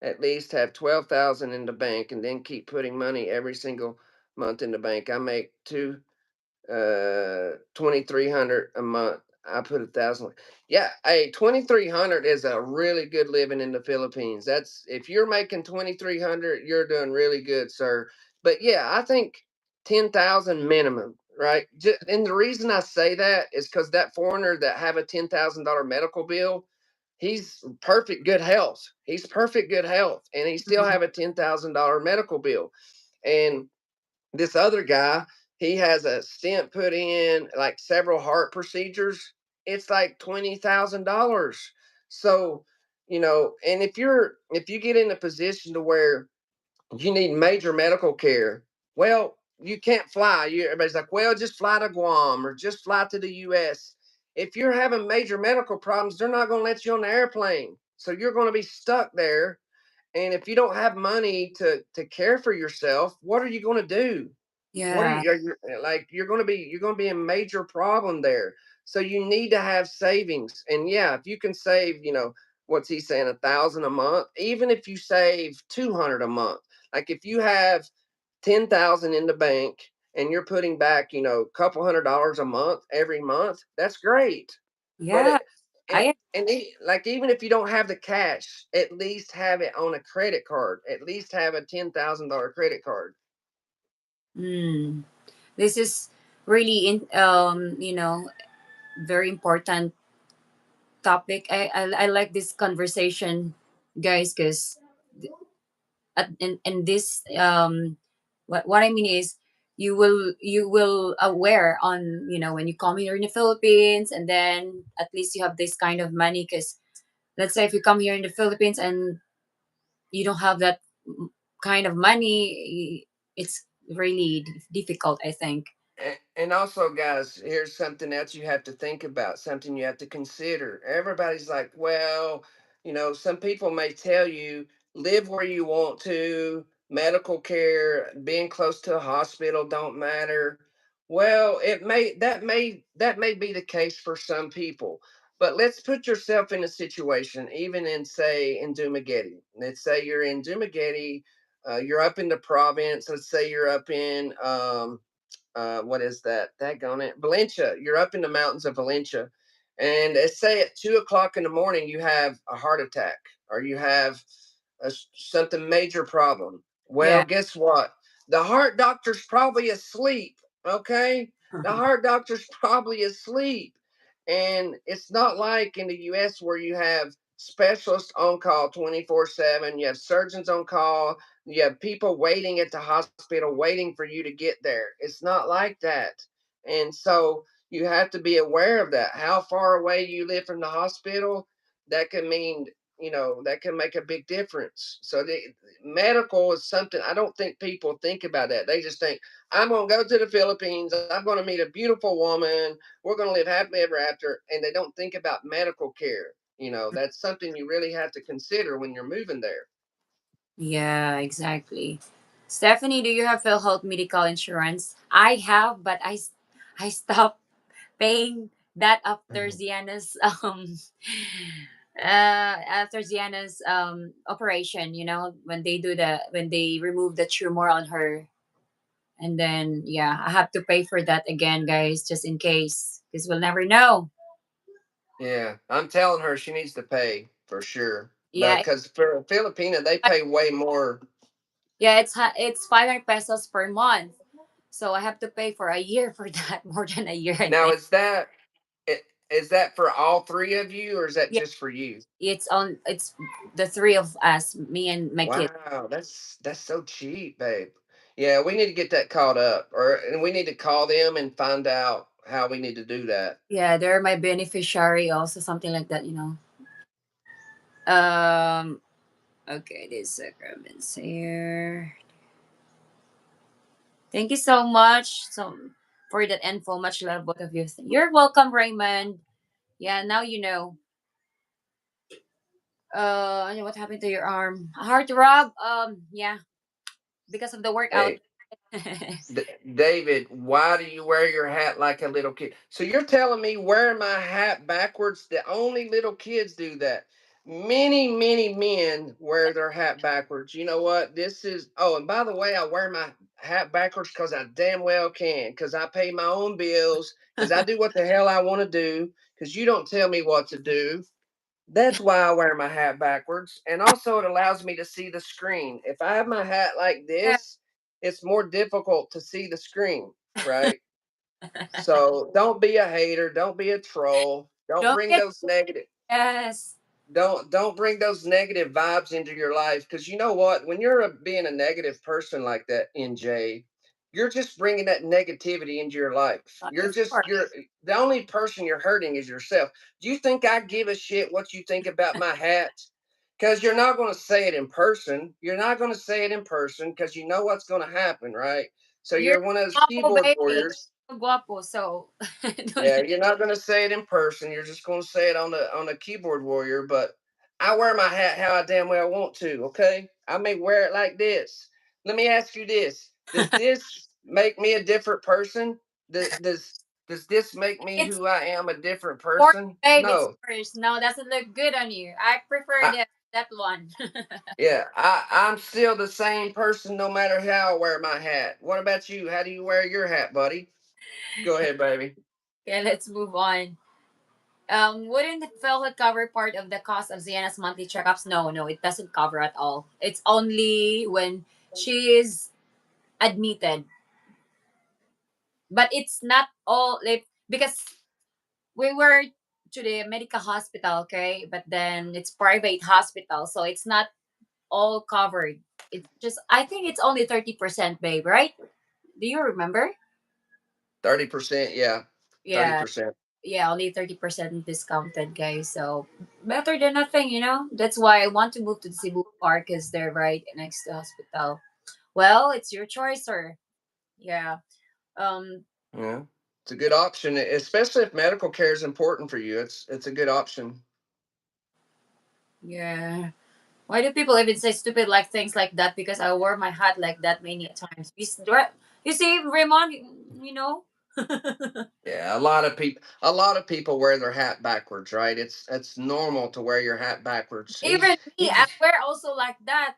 at least have 12,000 in the bank and then keep putting money every single month in the bank. I make 2,300 a month. I put 1,000. Yeah, hey, 2,300 is a really good living in the Philippines. That's if you're making 2,300, you're doing really good, sir. But yeah, I think 10,000 minimum, right? And the reason I say that is because that foreigner that have a $10,000 medical bill, he's perfect good health. He's perfect good health, and he still Mhm. have a $10,000 medical bill. And this other guy, he has a stent put in, like several heart procedures. It's like $20,000. So, and if you get in a position to where you need major medical care, well, you can't fly. Everybody's like, well, just fly to Guam or just fly to the US. If you're having major medical problems, they're not going to let you on the airplane. So you're going to be stuck there, and if you don't have money to care for yourself, what are you going to do? What are Yeah. you like? You're going to be a major problem there. So you need to have savings. And yeah, if you can save, what's he saying, 1,000 a month? Even if you save 200 a month, like if you have 10,000 in the bank and you're putting back, a couple $100 a month every month, that's great. But Yeah. I like even if you don't have the cash, at least have it on a credit card. At least have a $10,000 credit card. mm, this is really very important topic. I like this conversation, guys, because in this what I mean is you will aware on when you come here in the Philippines, and then at least you have this kind of money. Because let's say if you come here in the Philippines and you don't have that kind of money, it's really difficult, I think. And also, guys, here's something else you have to think about, something you have to consider. Everybody's like, well, some people may tell you, live where you want to, medical care, being close to a hospital don't matter. Well, that may be the case for some people. But let's put yourself in a situation, even in, say, in Dumaguete. Let's say you're in Dumaguete, you're up in the province. Let's say you're up in what is that? Daggone it, Valencia. You're up in the mountains of Valencia, and let's say at 2 o'clock in the morning you have a heart attack or you have something major problem. Well, Yeah. guess what? The heart doctor's probably asleep. Okay, the heart doctor's probably asleep, and it's not like in the U.S. where you have specialists on call 24/7. You have surgeons on call. You have people waiting at the hospital, waiting for you to get there. It's not like that. And so you have to be aware of that. How far away you live from the hospital, that can mean, that can make a big difference. So the medical is something I don't think people think about that. They just think, I'm going to go to the Philippines. I'm going to meet a beautiful woman. We're going to live happily ever after. And they don't think about medical care. That's something you really have to consider when you're moving there. Yeah, exactly. Stephanie, do you have full health medical insurance? I have, but I stopped paying that after Mhm. Ziana's operation, when they remove the tumor on her. And then yeah, I have to pay for that again, guys, just in case. Because we'll never know. Yeah, I'm telling her she needs to pay for sure. But Yeah, because for a Filipina, they pay way more. yeah, it's 500 pesos per month. So I have to pay for a year for that, more than a year, I Now, think. is that for all three of you, or is that Yeah, just for you? it's the three of us, me and my kid. Wow, that's so cheap, babe. Yeah, we need to get that caught up, and we need to call them and find out how we need to do that. Yeah, they're my beneficiary also, something like that. Um okay, these sacraments here. Thank you so much for that info. Much love, both of you. You're welcome, Raymond. Yeah, now you know. What happened to your arm? A heart rub? Yeah, because of the workout. Hey, David, why do you wear your hat like a little kid? So you're telling me wearing my hat backwards, the only little kids do that. Many, many men wear their hat backwards. You know what? Oh, and by the way, I wear my hat backwards because I damn well can, because I pay my own bills, because I do what the hell I want to do, because you don't tell me what to do. That's why I wear my hat backwards. And also, it allows me to see the screen. If I have my hat like Yeah. this, it's more difficult to see the screen, right? So don't be a hater. Don't be a troll. Don't Don't bring get those negative yes. don't bring those negative vibes into your life, because you know what, when you're being a negative person like that, NJ, you're just bringing that negativity into your life. Of course. You're the only person you're hurting is yourself. Do you think I give a shit what you think about my hat? Because you're not going to say it in person. You're not going to say it in person because you know what's going to happen, right? So You're you're one of those guapo, keyboard baby. warriors. So guapo, so don't Yeah, you're not going to say it in person. You're just going to say it on the keyboard warrior. But I wear my hat how I damn well want to. Okay, I may wear it like this. Let me ask you this: does this make me a different person? Does this make me it's who I am a different worse, person? babe. It's No. worse. No, doesn't look good on you. I prefer I, that one. yeah, I'm still the same person no matter how I wear my hat. What about you? How do you wear your hat, buddy? Go ahead, baby. Okay, let's move on. Wouldn't the velvet cover part of the cost of Sienna's monthly checkups? No, no, it doesn't cover at all. It's only when she is admitted, but it's not all like because we were to the medical hospital, okay, but then it's private hospital, so it's not all covered. It's just I think it's only 30%, babe. Right? Do you remember? 30%, yeah, thirty Yeah, percent. yeah, only 30% discounted, guys. So better than nothing. That's why I want to move to the Cebu Park because they're right next to the hospital. Well, it's your choice, sir. Yeah. Um. Yeah, it's a good option, especially if medical care is important for you. It's a good option. Yeah. Why do people even say stupid like things like that? Because I wore my hat like that many times. You see, Raymond. You know. Yeah, a lot of people wear their hat backwards, right? It's normal to wear your hat backwards. Even me, You I just wear also like that.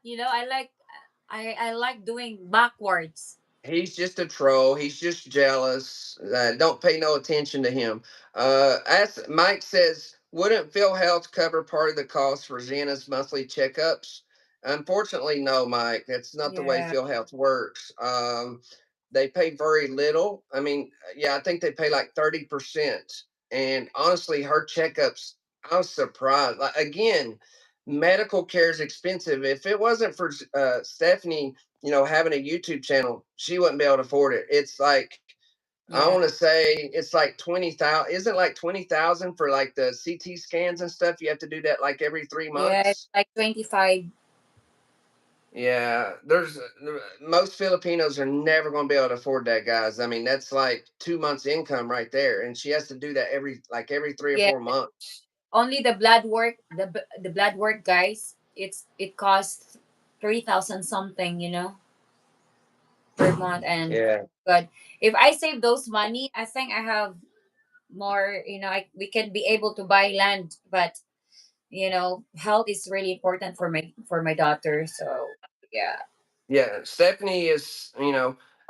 I like doing backwards. He's just a troll. He's just jealous. Don't pay no attention to him. As Mike says, wouldn't Phil Health cover part of the cost for Zenna's monthly checkups? Unfortunately, no, Mike. That's not the way Yeah, Phil Health works. They pay very little. I mean, yeah, I think they pay like 30%. And honestly, her checkups, I was surprised. Like, again, medical care is expensive. If it wasn't for Stephanie, having a YouTube channel, she wouldn't be able to afford it. It's like, I yeah, want to say it's like 20,000. Isn't like 20,000 for like the CT scans and stuff? You have to do that like every three yeah. It's months. like 25. Yeah, most Filipinos are never going to be able to afford that, guys. I mean, that's like 2 months income right there, and she has to do that every three or Yeah, 4 months. only the blood work, the blood work, guys. It costs 3,000 something, per month. And Yeah, but if I save those money, I think I have more. We can be able to buy land, but health is really important for my daughter. So yeah, yeah, Stephanie is,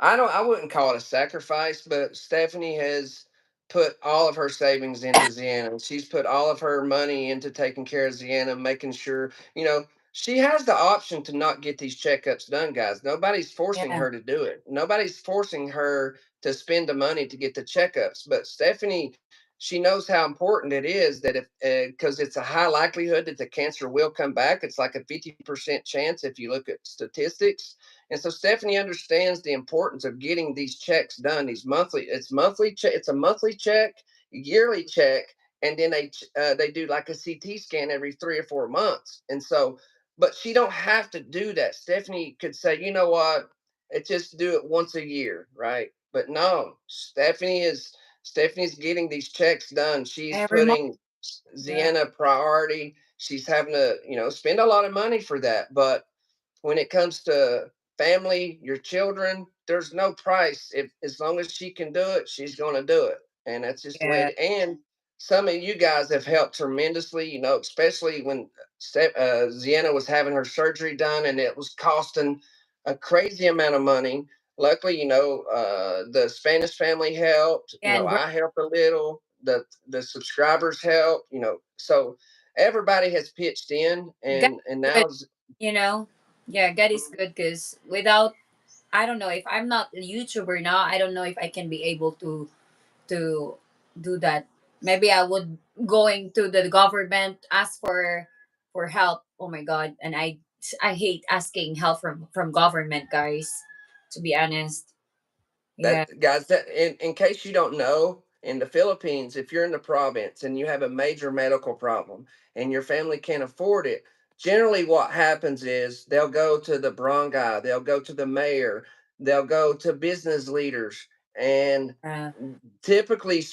I wouldn't call it a sacrifice, but Stephanie has put all of her savings into Ziana. She's put all of her money into taking care of Ziana, making sure, she has the option to not get these checkups done, guys. Nobody's forcing yeah, her to do it. Nobody's forcing her to spend the money to get the checkups. But Stephanie, she knows how important it is that if, because it's a high likelihood that the cancer will come back. It's like a 50% chance if you look at statistics. And so Stephanie understands the importance of getting these checks done. These monthly, it's monthly check, it's a monthly check, yearly check, and then they do like a CT scan every 3 or 4 months. And so, but she don't have to do that. Stephanie could say, you know what, it just do it once a year, right? But no, Stephanie's getting these checks done. She's every month. putting Yeah, Ziana priority. She's having to, spend a lot of money for that. But when it comes to family, your children, there's no price. If as long as she can do it, she's going to do it, and that's just the way. yeah, And some of you guys have helped tremendously. Especially when Ziana was having her surgery done, and it was costing a crazy amount of money. Luckily, the Spanish family helped. and I helped a little. The subscribers helped. So everybody has pitched in, God and is good. now You know, yeah, God is good because without, I don't know, if I'm not a YouTuber now, I don't know if I can be able to do that. Maybe I would going to the government ask for help. Oh my God, and I hate asking help from government, guys. To be honest, yeah, that guys, that in case you don't know, in the Philippines, if you're in the province and you have a major medical problem and your family can't afford it, generally what happens is they'll go to the barangay, they'll go to the mayor, they'll go to business leaders, and uh, typically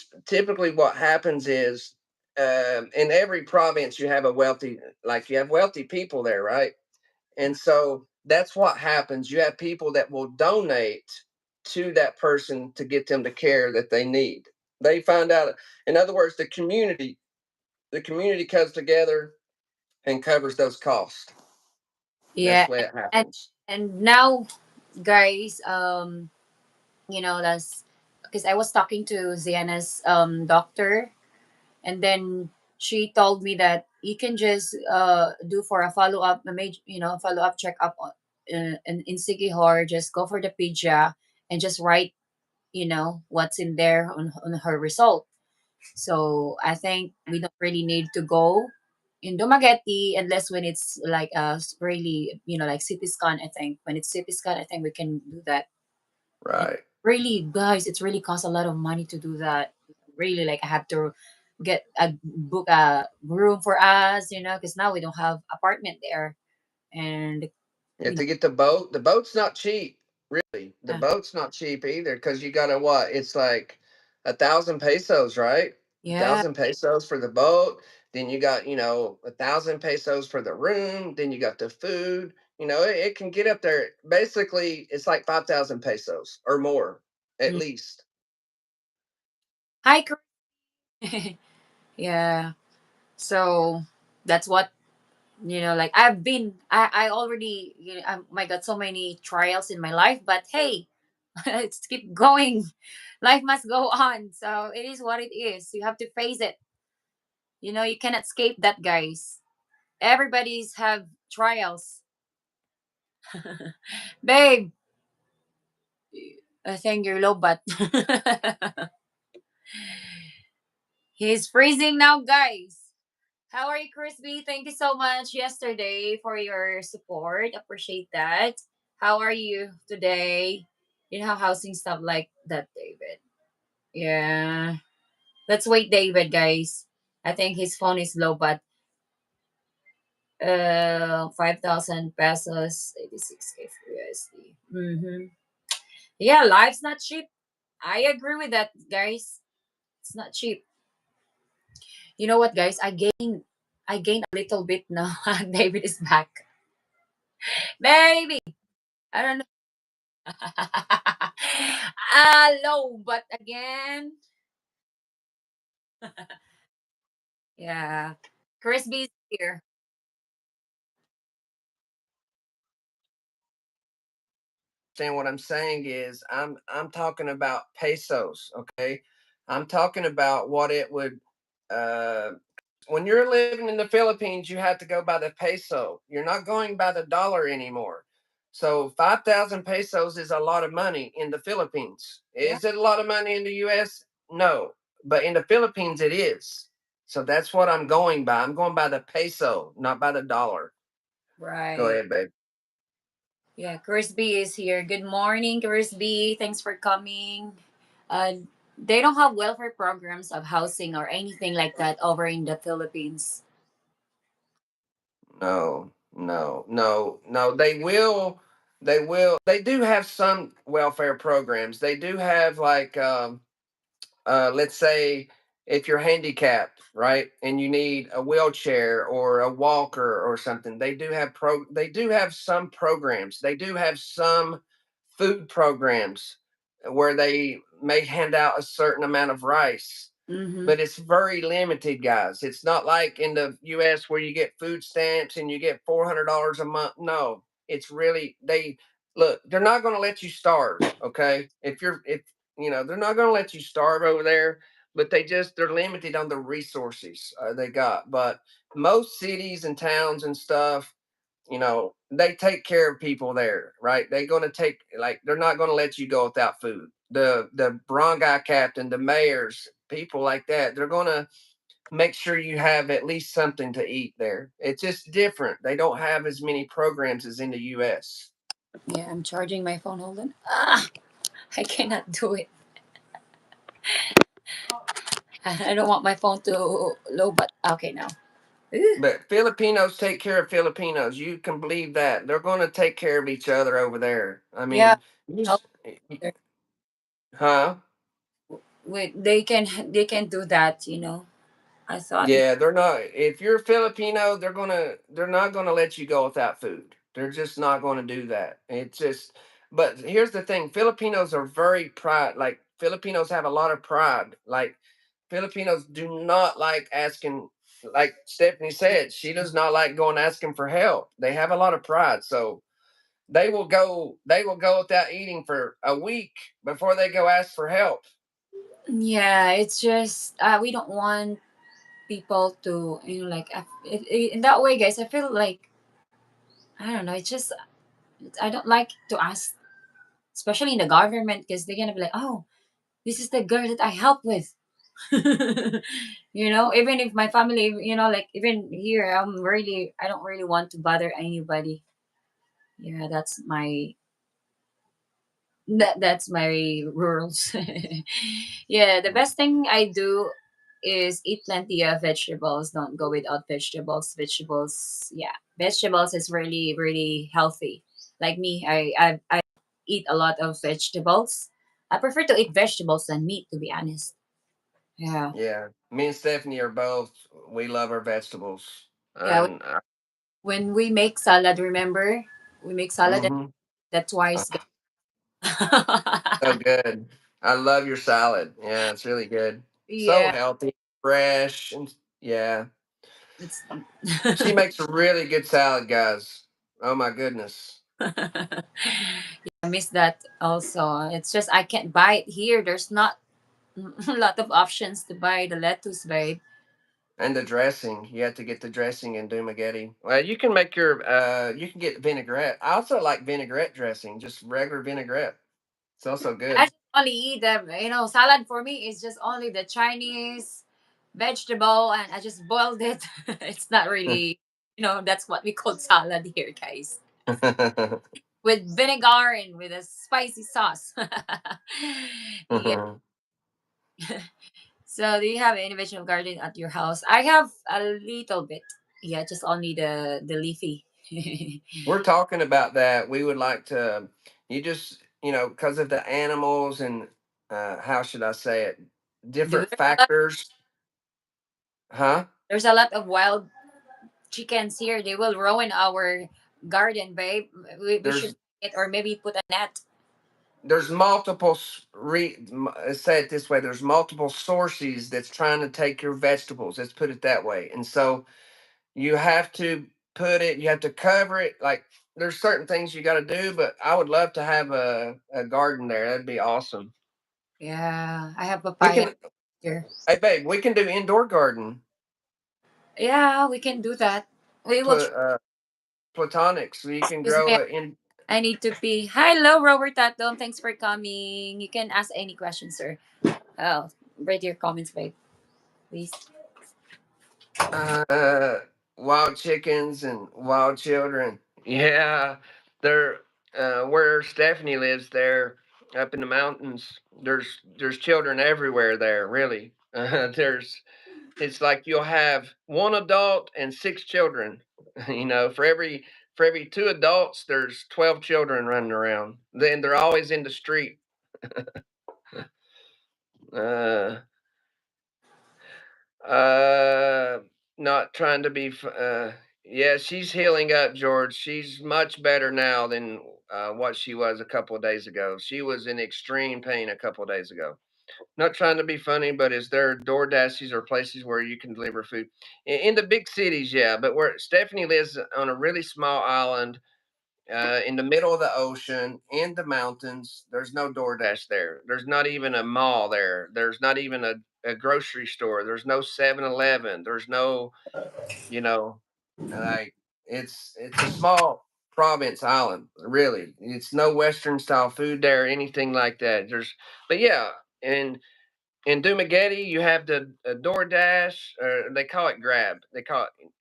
what happens is, in every province you have wealthy people there, right? And so that's what happens. You have people that will donate to that person to get them the care that they need. They find out, in other words, the community comes together and covers those costs. That's yeah, the way it and happens. and now, guys, that's because I was talking to Ziana's doctor, and then she told me that you can just do for a follow up, a major, follow up checkup in Sigihor. Just go for the pedia and just write, what's in there on her result. So I think we don't really need to go in Dumaguete unless when it's like really, like CT scan. I think when it's CT scan, I think we can do that. And Right. really, guys, it's really costs a lot of money to do that. Really, like I have to book a room for us, because now we don't have apartment there, and You have we to get the boat. The boat's not cheap, really. The uh, boat's not cheap either because you got to what? It's like 1,000 pesos, right? A yeah, thousand pesos for the boat. Then you got 1,000 pesos for the room. Then you got the food. It can get up there. Basically, it's like 5,000 pesos or more, at mm. least. Hi, yeah. So that's what like I already, oh my God, so many trials in my life, but hey, Let's keep going. Life must go on. So it is what it is. You have to face it. You cannot escape that, guys. Everybody's have trials. Babe, I think you're low, but he's freezing now, guys. How are you, Crispy? Thank you so much yesterday for your support. Appreciate that. How are you today? You know, housing stuff like that, David. Yeah. Let's wait, David, guys. I think his phone is low, but 5,000 pesos, 86K for USD. Mm-hmm. Yeah, life's not cheap. I agree with that, guys. It's not cheap. You know what, guys? I gained a little bit now. David is back. Baby, I don't know. Low, but again, yeah. Crispy's here. Saying what I'm saying is I'm talking about pesos, okay? I'm talking about what it would uh when you're living in the Philippines, you have to go by the peso. You're not going by the dollar anymore. So 5,000 pesos is a lot of money in the Philippines. Yeah, Is it a lot of money in the US? No. But in the Philippines it is. So that's what I'm going by. I'm going by the peso, not by the dollar. Go right. ahead, babe. Yeah, Crispy is here. Good morning, Crispy. Thanks for coming. Uh, they don't have welfare programs of housing or anything like that over in the Philippines. No, no, no, no. They do have some welfare programs. They do have like let's say if you're handicapped, right, and you need a wheelchair or a walker or something, they do have some programs. They do have some food programs where they may hand out a certain amount of rice, Mm-hmm. but it's very limited, guys. It's not like in the US where you get food stamps and you get $400 a month. No, it's really they look, they're not going to let you starve, okay? If they're not going to let you starve over there, but they're limited on the resources they got. But most cities and towns and stuff, they take care of people there, right? They're going to take, like, they're not going to let you go without food. The barangay captain, the mayors, people like that, they're going to make sure you have at least something to eat there. It's just different. They don't have as many programs as in the US. Yeah, I'm charging my phone. Hold on. I cannot do it. I don't want my phone to low, but okay now. Ooh, But Filipinos take care of Filipinos. You can believe that. They're going to take care of each other over there. I yeah, mean, help. huh? Wait, they can do that. I thought. Yeah, they're not. If you're Filipino, they're not gonna let you go without food. They're just not going to do that. It's just. But here's the thing: Filipinos are very pride. Like Filipinos have a lot of pride. Like Filipinos do not like asking. Like Stephanie said, she does not like going asking for help. They have a lot of pride, so They will go without eating for a week before they go ask for help. Yeah, it's just we don't want people to like in that way, guys. I feel like I don't know. It's just I don't like to ask, especially in the government, because they're gonna be like, "Oh, this is the girl that I help with." Even if my family, like even here, I don't really want to bother anybody. Yeah, that's my rules. Yeah, the best thing I do is eat plenty of vegetables. Don't go without vegetables. Vegetables, yeah, vegetables is really really healthy. Like me, I eat a lot of vegetables. I prefer to eat vegetables than meat, to be honest. Yeah, Yeah, me and Stephanie are both. We love our vegetables, yeah. and When we make salad, remember we make salad. mm-hmm. That's twice. So good. I love your salad. Yeah, it's really good. So Yeah, healthy, fresh, and yeah, it's she makes a really good salad, guys. Oh my goodness. yeah, miss that also. It's just I can't buy it here. There's not a lot of options to buy the lettuce, babe. And the dressing, you have to get the dressing in Dumagetti. Well, you can make you can get vinaigrette. I also like vinaigrette dressing, just regular vinaigrette. It's also I good. just only eat salad for me is just only the Chinese vegetable, and I just boiled it. It's not really, that's what we call salad here, guys, with vinegar and with a spicy sauce. Yeah. So, do you have any vegetable garden at your house? I have a little bit. Yeah, just only the leafy. We're talking about that. We would like to, you just, because of the animals and how should I say it, different There's a lot, factors, huh? there's a lot of wild chickens here. They will ruin our garden, babe. We should There's it or maybe put a net. there's multiple say it this way, there's multiple sources that's trying to take your vegetables. Let's put it that way. And so you have to you have to cover it. Like there's certain things you got to do, but I would love to have a garden there. That'd be awesome. Yeah, I have We papaya can, here. hey babe, we can do indoor garden. Yeah, we can do that. We will. Put platonics. So you can Excuse grow me. it in. I need to pee. Hello, Robert Tatum. Thanks for coming. You can ask any questions, sir. Oh, write your comments, babe, please. Uh, Wild chickens and wild children. Yeah, they're where Stephanie lives there up in the mountains. There's children everywhere there. Really, there's it's like you'll have one adult and six children. For every two adults, there's 12 children running around. Then they're always in the street. Uh, Uh, Not trying to be. Yeah, she's healing up, George. She's much better now than what she was a couple of days ago. She was in extreme pain a couple of days ago. Not trying to be funny, but is there door dashes or places where you can deliver food in the big cities? Yeah, but where Stephanie lives on a really small island in the middle of the ocean in the mountains. There's no DoorDash there. There's not even a mall there. There's not even a grocery store. There's no 7-Eleven. There's no, you know, like it's a small province island, really. It's no Western style food there, or anything like that. But yeah, and in Dumagetti, you have the DoorDash, or they call it Grab.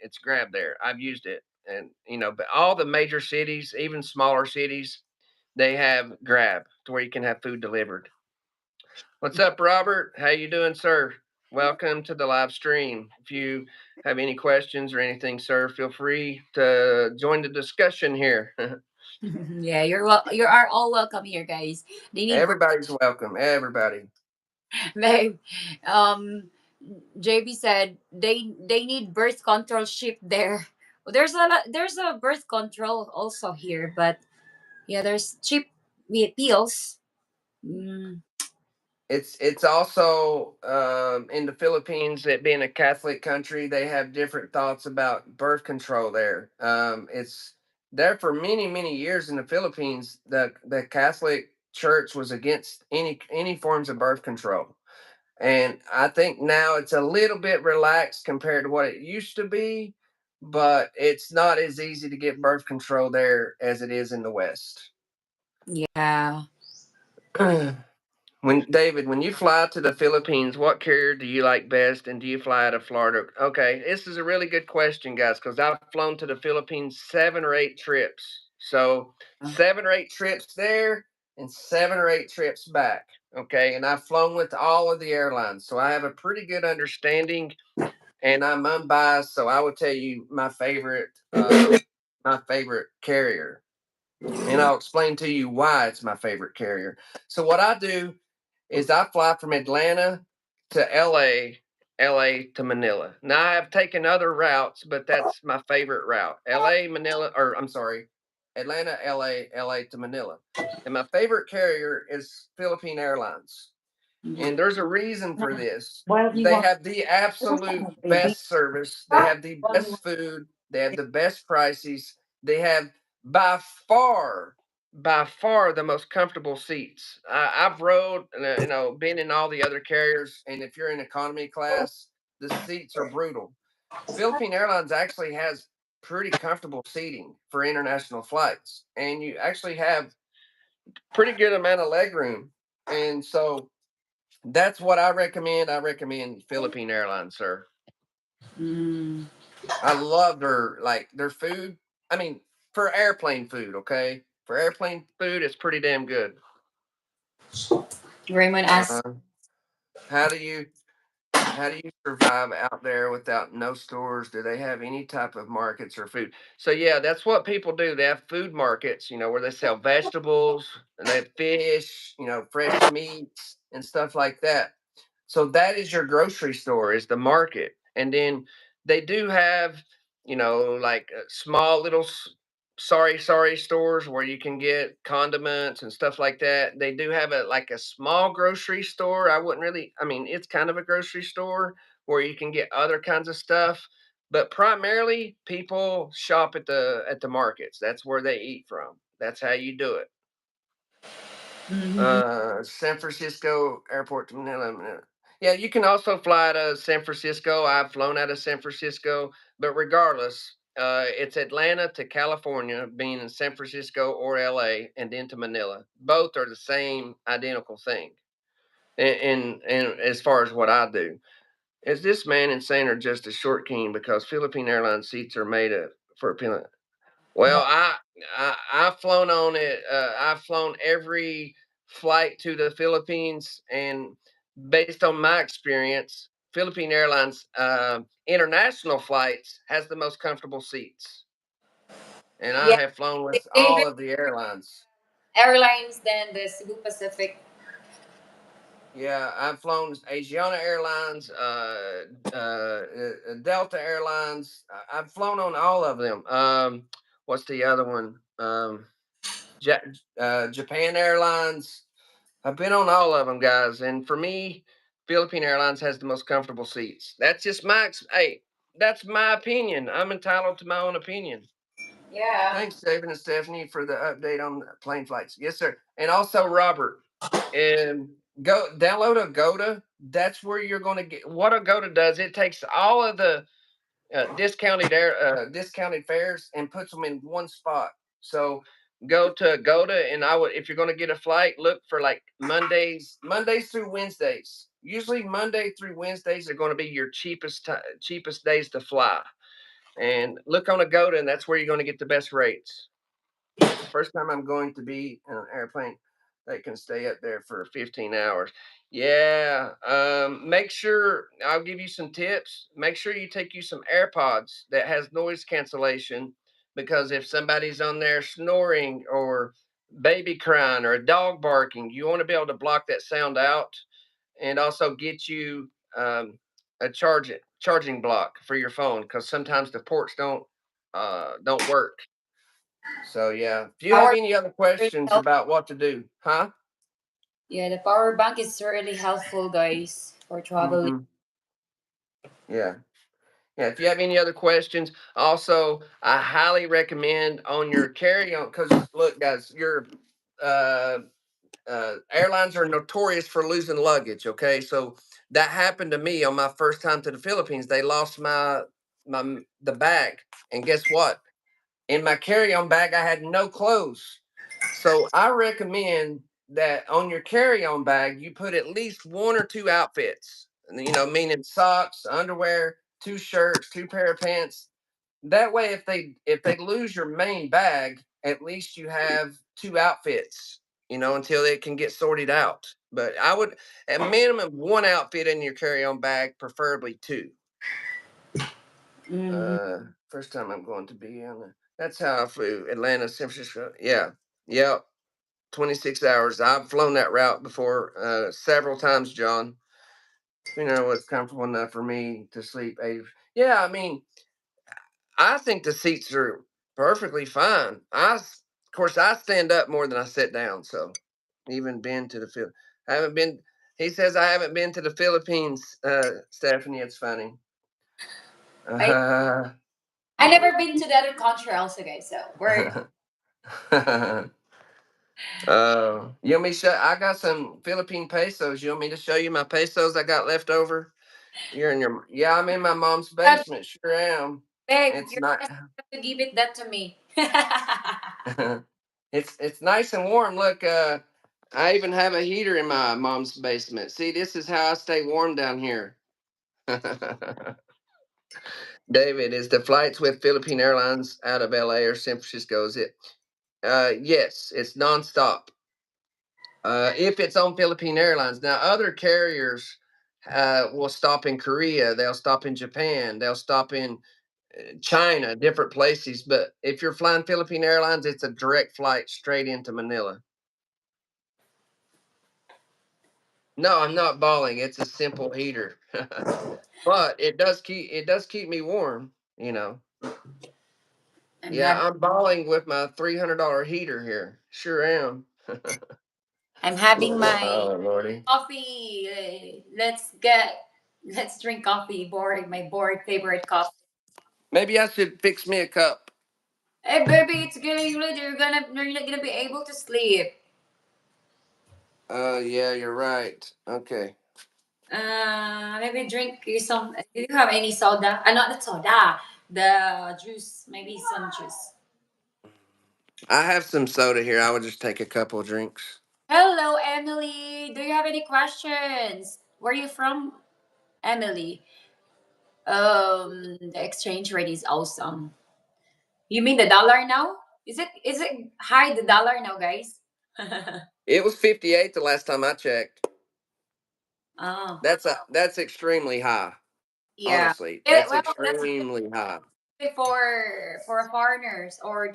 It's Grab there. I've used it, and but all the major cities, even smaller cities, they have Grab to where you can have food delivered. What's up, Robert? How you doing, sir? Welcome to the live stream. If you have any questions or anything, sir, feel free to join the discussion here. Yeah, you are all welcome here, guys. They need Everybody's welcome. Everybody. babe. Um, JB said they need birth control ship there. There's a birth control also here, but yeah, there's cheap pills. Mm, It's also in the Philippines. It being a Catholic country, they have different thoughts about birth control there. It's there for many years in the Philippines. The Catholic Church was against any forms of birth control, and I think now it's a little bit relaxed compared to what it used to be. But it's not as easy to get birth control there as it is in the West. yeah. When you fly to the Philippines, what carrier do you like best, and do you fly out of Florida? Okay, this is a really good question, guys, because I've flown to the Philippines 7 or 8 trips. So 7 or 8 trips there, and 7 or 8 trips back. Okay, and I've flown with all of the airlines, so I have a pretty good understanding, and I'm unbiased, so I would tell you my favorite carrier, and I'll explain to you why it's my favorite carrier. So what I do is I fly from Atlanta to LA, LA to Manila. Now I have taken other routes, but that's my favorite route. LA, Manila, or I'm sorry, Atlanta, LA, LA to Manila. And my favorite carrier is Philippine Airlines. And there's a reason for this. Why do you They want have the absolute baby? best service. They have the best food. They have the best prices. They have by far, by far the most comfortable seats. I've rode, been in all the other carriers, and if you're in economy class, the seats are brutal. Philippine Airlines actually has pretty comfortable seating for international flights, and you actually have pretty good amount of leg room. And so that's what I recommend. I recommend Philippine Airlines, sir. Mm. I love their food. I mean, for airplane food, okay? For airplane food, it's pretty damn good. Raymond asks, Uh, how do you how do you survive out there without no stores? Do they have any type of markets or food? So yeah, that's what people do. They have food markets, where they sell vegetables and they have fish, fresh meats and stuff like that. So that is your grocery store, is the market. And then they do have, like small little sorry stores where you can get condiments and stuff like that. They do have a small grocery store. I mean, it's kind of a grocery store where you can get other kinds of stuff, but primarily people shop at the markets. That's where they eat from. That's how you do it. mm-hmm. San Francisco Airport to Manila. Yeah, you can also fly to San Francisco. I've flown out of San Francisco, but regardless, it's Atlanta to California, being in San Francisco or LA, and then to Manila. Both are the same identical thing. And as far as what I do, is this man insane or just a short king? Because Philippine Airlines seats are made of for a well, I've flown on it. I've flown every flight to the Philippines, and based on my experience, Philippine Airlines international flights has the most comfortable seats, and I Yeah, have flown with they all of the airlines. airlines than the Cebu Pacific. Yeah, I've flown Asiana Airlines, Delta Airlines. I've flown on all of them. What's the other one? Ja- Japan Airlines. I've been on all of them, guys, and for me, Philippine Airlines has the most comfortable seats. That's just hey, that's my opinion. I'm entitled to my own opinion. Yeah. Thanks, David and Stephanie, for the update on plane flights. Yes, sir. And also, Robert, and go download Agoda. That's where you're going to get what Agoda does. It takes all of the discounted fares and puts them in one spot. So go to Agoda, and if you're going to get a flight, look for like Mondays through Wednesdays. Usually Monday through Wednesdays are going to be your cheapest days to fly. And look on Agoda, and that's where you're going to get the best rates. It's the first time I'm going to be in an airplane that can stay up there for 15 hours. Yeah. Make sure I'll give you some tips. Make sure you take you some AirPods that has noise cancellation, because if somebody's on there snoring or baby crying or a dog barking, you want to be able to block that sound out, and also get you a charging block for your phone, because sometimes the ports don't work. So yeah, if you have Power any other really questions help. about what to do, huh? Yeah, the power bank is really helpful, guys, for traveling. Mm-hmm. Yeah. Yeah. If you have any other questions, also I highly recommend on your carry-on, because look, guys, your uh, airlines are notorious for losing luggage. Okay, so that happened to me on my first time to the Philippines. They lost the bag, and guess what? In my carry-on bag, I had no clothes. So I recommend that on your carry-on bag, you put at least one or two outfits. Meaning socks, underwear, two shirts, two pair of pants. That way, if they lose your main bag, at least you have two outfits. Until it can get sorted out. But I would, at minimum, one outfit in your carry-on bag, preferably two. Mm-hmm. First time I'm going to be on the. That's how I flew Atlanta, San Francisco. Yeah, yeah, 26 hours. I've flown that route before, several times, John. It's comfortable enough for me to sleep. Yeah, I mean, I think the seats are perfectly fine. Of course, I stand up more than I sit down. So, even been to the Phil, I haven't been. He says I haven't been to the Philippines. Stephanie, it's funny. I Uh, I never been to the other country also, guys. So we're You want me to show? I got some Philippine pesos. You want me to show you my pesos I got left over? You're in your Yeah. I'm in my mom's Um, basement. Sure am. babe, It's you're not. gonna have to give it that to me. It's nice and warm. Look, I even have a heater in my mom's basement. See, this is how I stay warm down here. David, is the flights with Philippine Airlines out of LA or San Francisco? Is it? Yes, it's nonstop. If it's on Philippine Airlines. Now, other carriers will stop in Korea, they'll stop in Japan, they'll stop in China, different places. But if you're flying Philippine Airlines, it's a direct flight straight into Manila. No, I'm not bawling. It's a simple heater, but it does keep me warm. You know. I'm Yeah, having I'm bawling with my $300 heater here. Sure am. I'm having my Oh lordy. coffee. Let's drink coffee. My board favorite coffee. Maybe I should fix me a cup. Hey baby, it's getting late. You're not gonna be able to sleep. Yeah, you're right. Okay. Maybe drink you some. Do you have any soda? Not the soda. The juice. Maybe some juice. I have some soda here. I would just take a couple of drinks. Hello, Emily. Do you have any questions? Where are you from, Emily? The exchange rate is awesome. You mean the dollar now? Is it high the dollar now, guys? It was 58 the last time I checked. Oh, That's extremely high. yeah. Honestly, Yeah, that's well, that's extremely high. good for foreigners or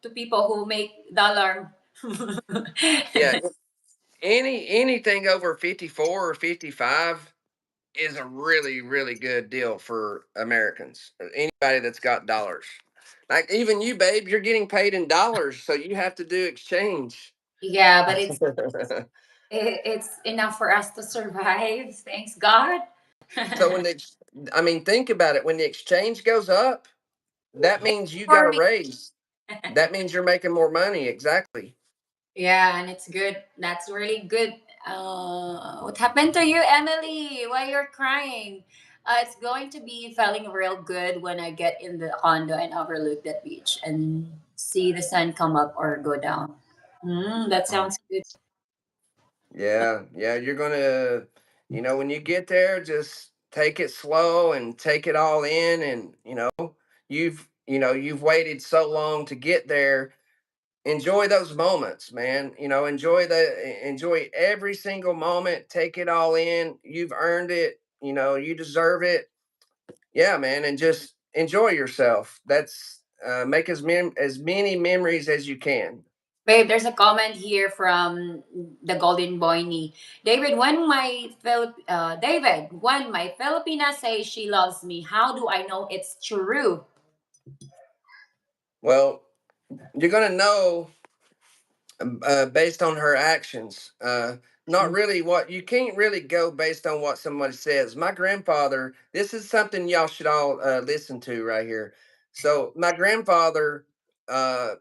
to people who make dollar. Yeah, anything over 54 or 55 is a really good deal for Americans. Anybody that's got dollars. Like even you, babe, you're getting paid in dollars, so you have to do exchange. Yeah, but it's enough for us to survive. Thanks God. So I mean, think about it. When the exchange goes up, that means you got For a me. raise. That means you're making more money. Exactly. Yeah, and it's good. That's really good. What happened to you, Emily? Why you're crying? It's going to be feeling real good when I get in the condo and overlook that beach and see the sun come up or go down. That sounds good. Yeah, you're gonna, when you get there, just take it slow and take it all in, and you've waited so long to get there. Enjoy those moments, man. Enjoy every single moment. Take it all in. You've earned it. You deserve it. Yeah, man, and just enjoy yourself. That's make as many memories as you can. Babe, there's a comment here from the Golden Boyni. David, when my Filipina says she loves me, how do I know it's true? Well, you're gonna know based on her actions. Not really what you can't really go based on what somebody says. My grandfather, this is something y'all should all listen to right here. So, my grandfather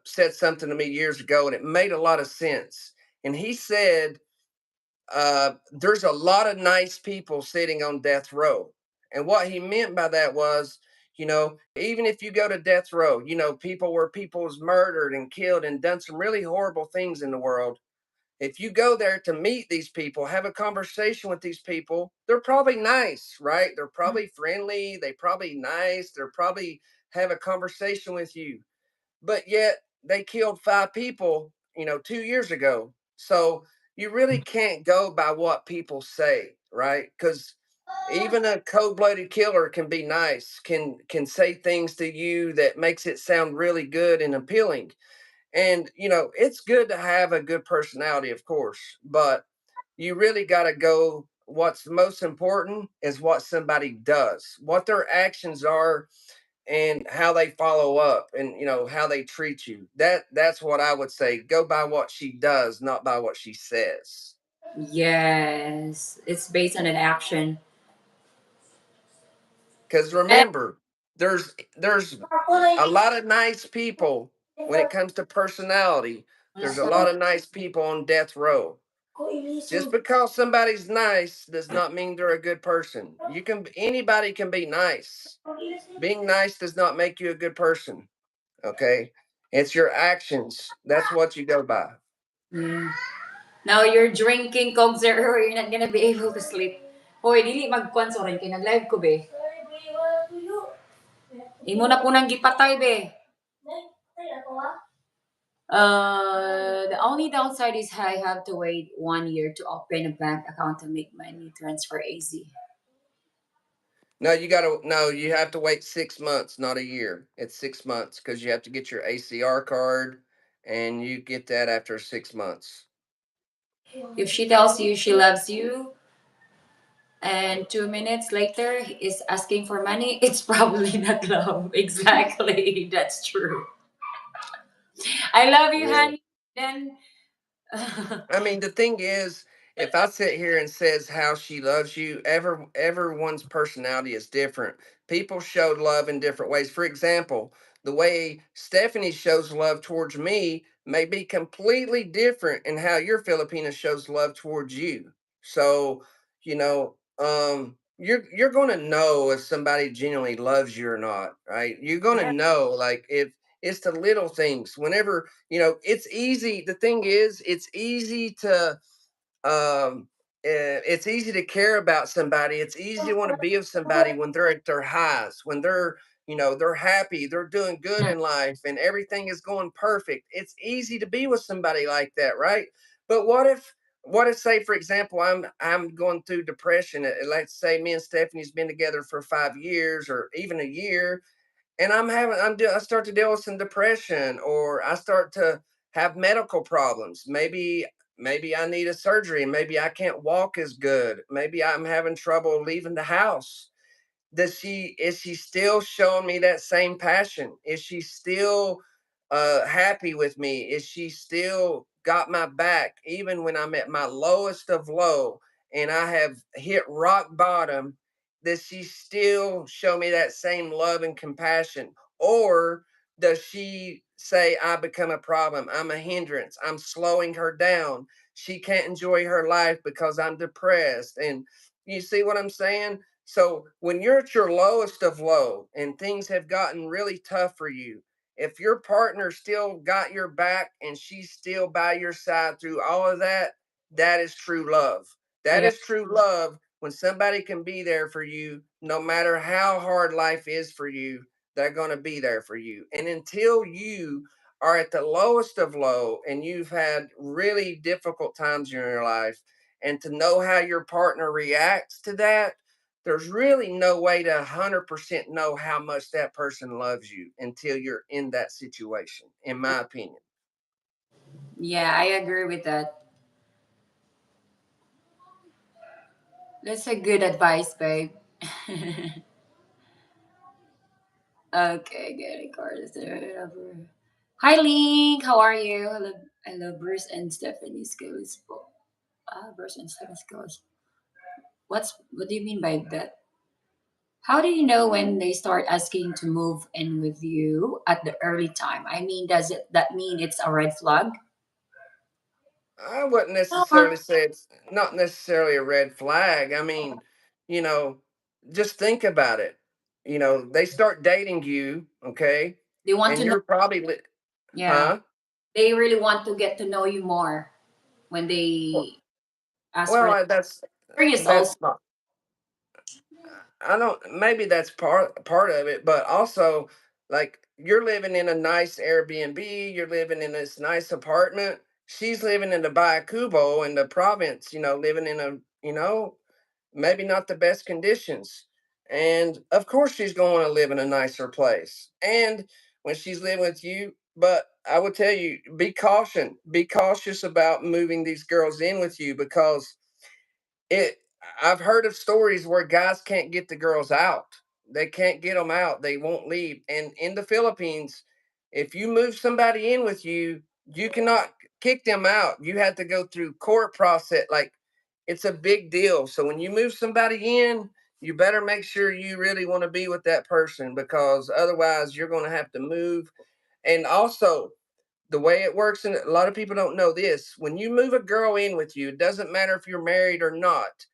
said something to me years ago, and it made a lot of sense. And he said, there's a lot of nice people sitting on death row. And what he meant by that was, even if you go to death row, people where people was murdered and killed and done some really horrible things in the world. If you go there to meet these people, have a conversation with these people, they're probably nice, right? They're probably friendly. They probably nice. They're probably have a conversation with you, but yet they killed 5 people, 2 years ago. So you really can't go by what people say, right? Because even a cold-blooded killer can be nice, can say things to you that makes it sound really good and appealing. And it's good to have a good personality, of course, but you really got to go. What's most important is what somebody does, what their actions are, and how they follow up, and how they treat you. That's what I would say. Go by what she does, not by what she says. Yes, it's based on an action. Because remember, there's a lot of nice people when it comes to personality, There's a lot of nice people on death row. Just because somebody's nice does not mean they're a good person. Anybody can be nice. Being nice does not make you a good person. Okay? It's your actions. That's what you go by. Mm. Now you're drinking Coke Zero, you're not gonna be able to sleep. Hoy, dili magkuan so rin kay nag-live ko be. Imo na po nang gipatay be. The only downside is I have to wait 1 year to open a bank account to make money transfer easy. No, you have to wait 6 months, not a year. It's 6 months because you have to get your ACR card and you get that after 6 months. If she tells you she loves you and 2 minutes later is asking for money, it's probably not love. Exactly. That's true. I love you, Yeah. honey. Then I mean, the thing is, if I sit here and says how she loves you, everyone's personality is different. People show love in different ways. For example, the way Stephanie shows love towards me may be completely different in how your Filipina shows love towards you. So, you're gonna know if somebody genuinely loves you or not, right? You're gonna yeah, know, like, if it's the little things. Whenever it's easy. The thing is, um it's easy to care about somebody. It's easy to want to be with somebody when they're at their highs, when they're happy, they're doing good in life and everything is going perfect. It's easy to be with somebody like that, right? But what if, say, for example, I'm going through depression. Let's say me and Stephanie's been together for 5 years or even a year, and I start to deal with some depression, or I start to have medical problems. Maybe I need a surgery. Maybe I can't walk as good. Maybe I'm having trouble leaving the house. Is she still showing me that same passion? Is she still happy with me? Is she still got my back even when I'm at my lowest of low and I have hit rock bottom? Does she still show me that same love and compassion? Or does she say I become a problem? I'm a hindrance. I'm slowing her down. She can't enjoy her life because I'm depressed. And you see what I'm saying? So when you're at your lowest of low and things have gotten really tough for you, if your partner still got your back and she's still by your side through all of that, that is true love. That yeah, is true love when somebody can be there for you no matter how hard life is for you. They're going to be there for you. And until you are at the lowest of low and you've had really difficult times in your life, and to know how your partner reacts to that, there's really no way to 100% know how much that person loves you until you're in that situation, in my opinion. yeah, I agree with that. That's a good advice, babe. Okay, get a card. Hi, Link. How are you? I love Bruce and Stephanie's skills. Bruce and Stephanie's skills. What do you mean by that? How do you know when they start asking to move in with you at the early time? I mean, does it that mean it's a red flag? I wouldn't Uh, necessarily say it's not necessarily a red flag. I mean, you know, just think about it. They start dating you, okay? they want And to know. you're probably, Yeah, huh? they really want to get to know you more when Well, they ask for well, that. Curious also. that's not, I don't, maybe that's part of it, but also, like, you're living in a nice Airbnb, you're living in this nice apartment. She's living in the Bayacubo in the province, living in maybe not the best conditions. And of course she's going to live in a nicer place. And when she's living with you, but I would tell you, be cautious about moving these girls in with you, because it I've heard of stories where guys can't get the girls out. They can't get them out. They won't leave. And in the Philippines, if you move somebody in with you, you cannot kick them out. You have to go through court process. Like, it's a big deal. So when you move somebody in, you better make sure you really want to be with that person, because otherwise you're going to have to move. And also, the way it works, and a lot of people don't know this, when you move a girl in with you, it doesn't matter if you're married or not.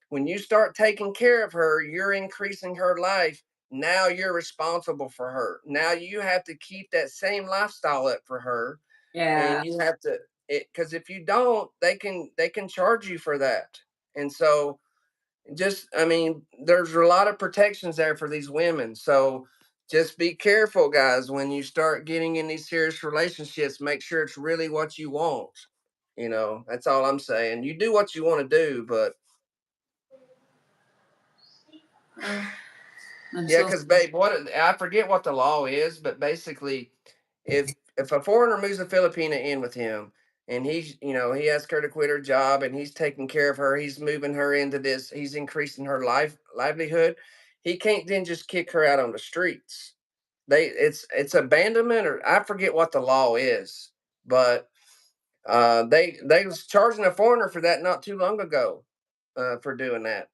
When you start taking care of her, you're increasing her life. Now you're responsible for her. Now you have to keep that same lifestyle up for her, Yeah. and you have to, because if you don't, they can charge you for that. And so, just, I mean, there's a lot of protections there for these women. So just be careful, guys, when you start getting in these serious relationships. Make sure it's really what you want. That's all I'm saying. You do what you want to do, but Uh, I'm yeah, so because babe, I forget what the law is, but basically, if a foreigner moves a Filipina in with him, and he asks her to quit her job, and he's taking care of her, he's moving her into this, he's increasing her livelihood. He can't then just kick her out on the streets. It's abandonment, or I forget what the law is, but they was charging a foreigner for that not too long ago, for doing that.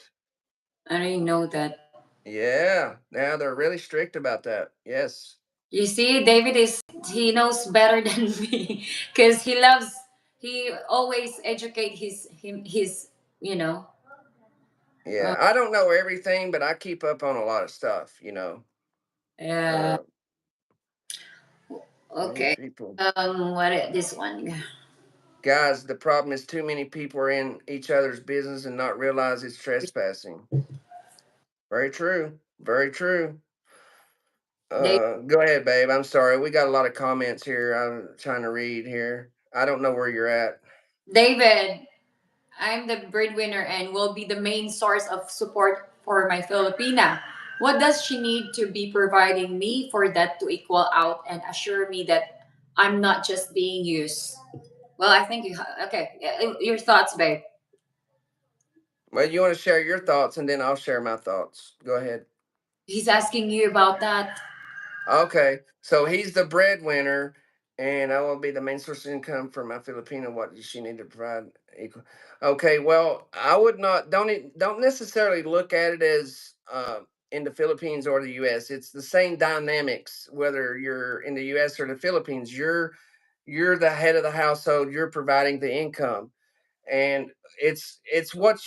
I didn't know that. Yeah, now they're really strict about that. Yes. You see, David is he knows better than me because he always educate his you know. Uh, Yeah, I don't know everything, but I keep up on a lot of stuff. uh, Uh, these okay. people, This one? guys, the problem is too many people are in each other's business and not realize it's trespassing. Very true. Very true. Dave, Go ahead, babe. I'm sorry. We got a lot of comments here. I'm trying to read here. I don't know where you're at. David, I'm the breadwinner and will be the main source of support for my Filipina. What does she need to be providing me for that to equal out and assure me that I'm not just being used? Well, I think okay. Your thoughts, babe. Well, you want to share your thoughts, and then I'll share my thoughts. Go ahead. He's asking you about that. Okay, so he's the breadwinner, and I will be the main source of income for my Filipino. What does she need to provide? Equal. Okay, well, I would not don't necessarily look at it as in the Philippines or the U.S. It's the same dynamics whether you're in the U.S. or the Philippines. You're the head of the household. You're providing the income, and it's what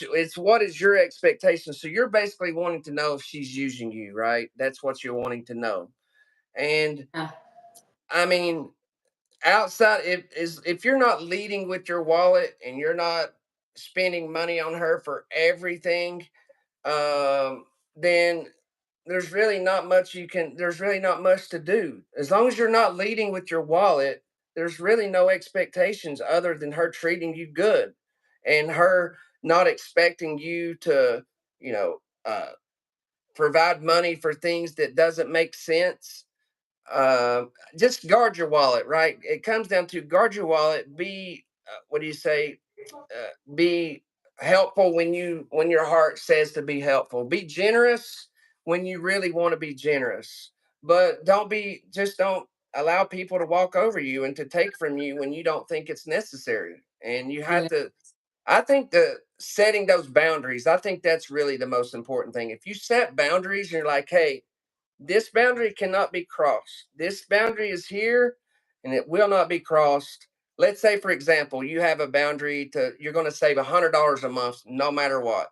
is your expectation. So you're basically wanting to know if she's using you, right? That's what you're wanting to know. And Yeah. I mean, outside if you're not leading with your wallet and you're not spending money on her for everything, then there's really not much to do. As long as you're not leading with your wallet, there's really no expectations other than her treating you good, and her not expecting you to, you know, provide money for things that doesn't make sense. uh, just guard your wallet, right? It comes down to guard your wallet. Be what do you say? Be helpful when your heart says to be helpful. Be generous when you really want to be generous, but don't allow people to walk over you and to take from you when you don't think it's necessary. And you have Yeah. to. I think the setting those boundaries. I think that's really the most important thing. If you set boundaries, you're like, hey, this boundary cannot be crossed. This boundary is here and it will not be crossed. Let's say, for example, you have a boundary you're going to save $100 a month no matter what.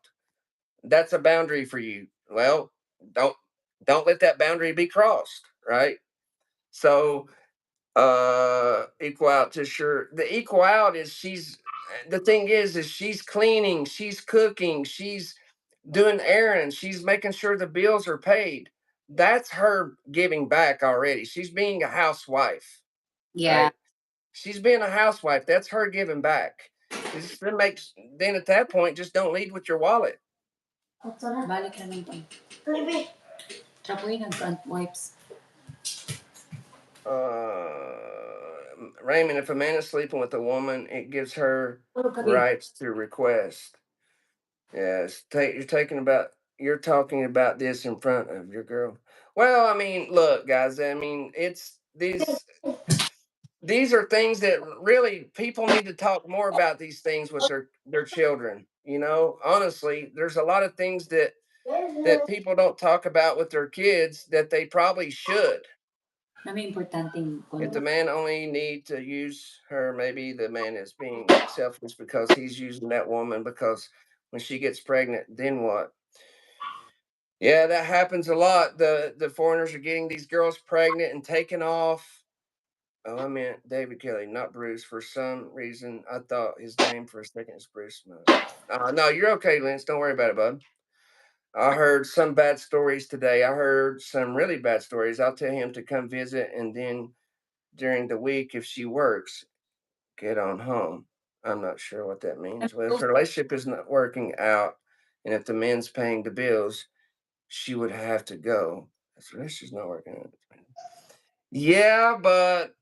That's a boundary for you. Well, don't don't let that boundary be crossed, right? So equal out to sure. The equal out is the thing is she's cleaning, she's cooking, she's doing errands, she's making sure the bills are paid. That's her giving back already. She's being a housewife, Yeah. right? She's being a housewife. That's her giving back. Then at that point, just don't lead with your wallet. Balik namin to. Trapuin ang front wipes. Raymond, if a man is sleeping with a woman, it gives her Tulog ka, babe. rights to request. Yes, you're talking about this in front of your girl. Well, I mean, look, guys. I mean, it's these are things that really people need to talk more about these things with their children. Honestly, there's a lot of things that people don't talk about with their kids that they probably should. Kami importanteng If kuno. the man only need to use her, maybe the man is being selfish because he's using that woman because when she gets pregnant, then what? Yeah, that happens a lot. The foreigners are getting these girls pregnant and taking off. Oh, I meant David Kelly, not Bruce. For some reason, I thought his name for a second is Bruce. No, no, you're okay, Lance. Don't worry about it, bud. I heard some bad stories today. I heard some really bad stories. I'll tell him to come visit, and then during the week, if she works, get on home. I'm not sure what that I'm means. Well, if so her relationship is not working out, and if the man's paying the bills, she would have to go. This relationship's not working out. Yeah, but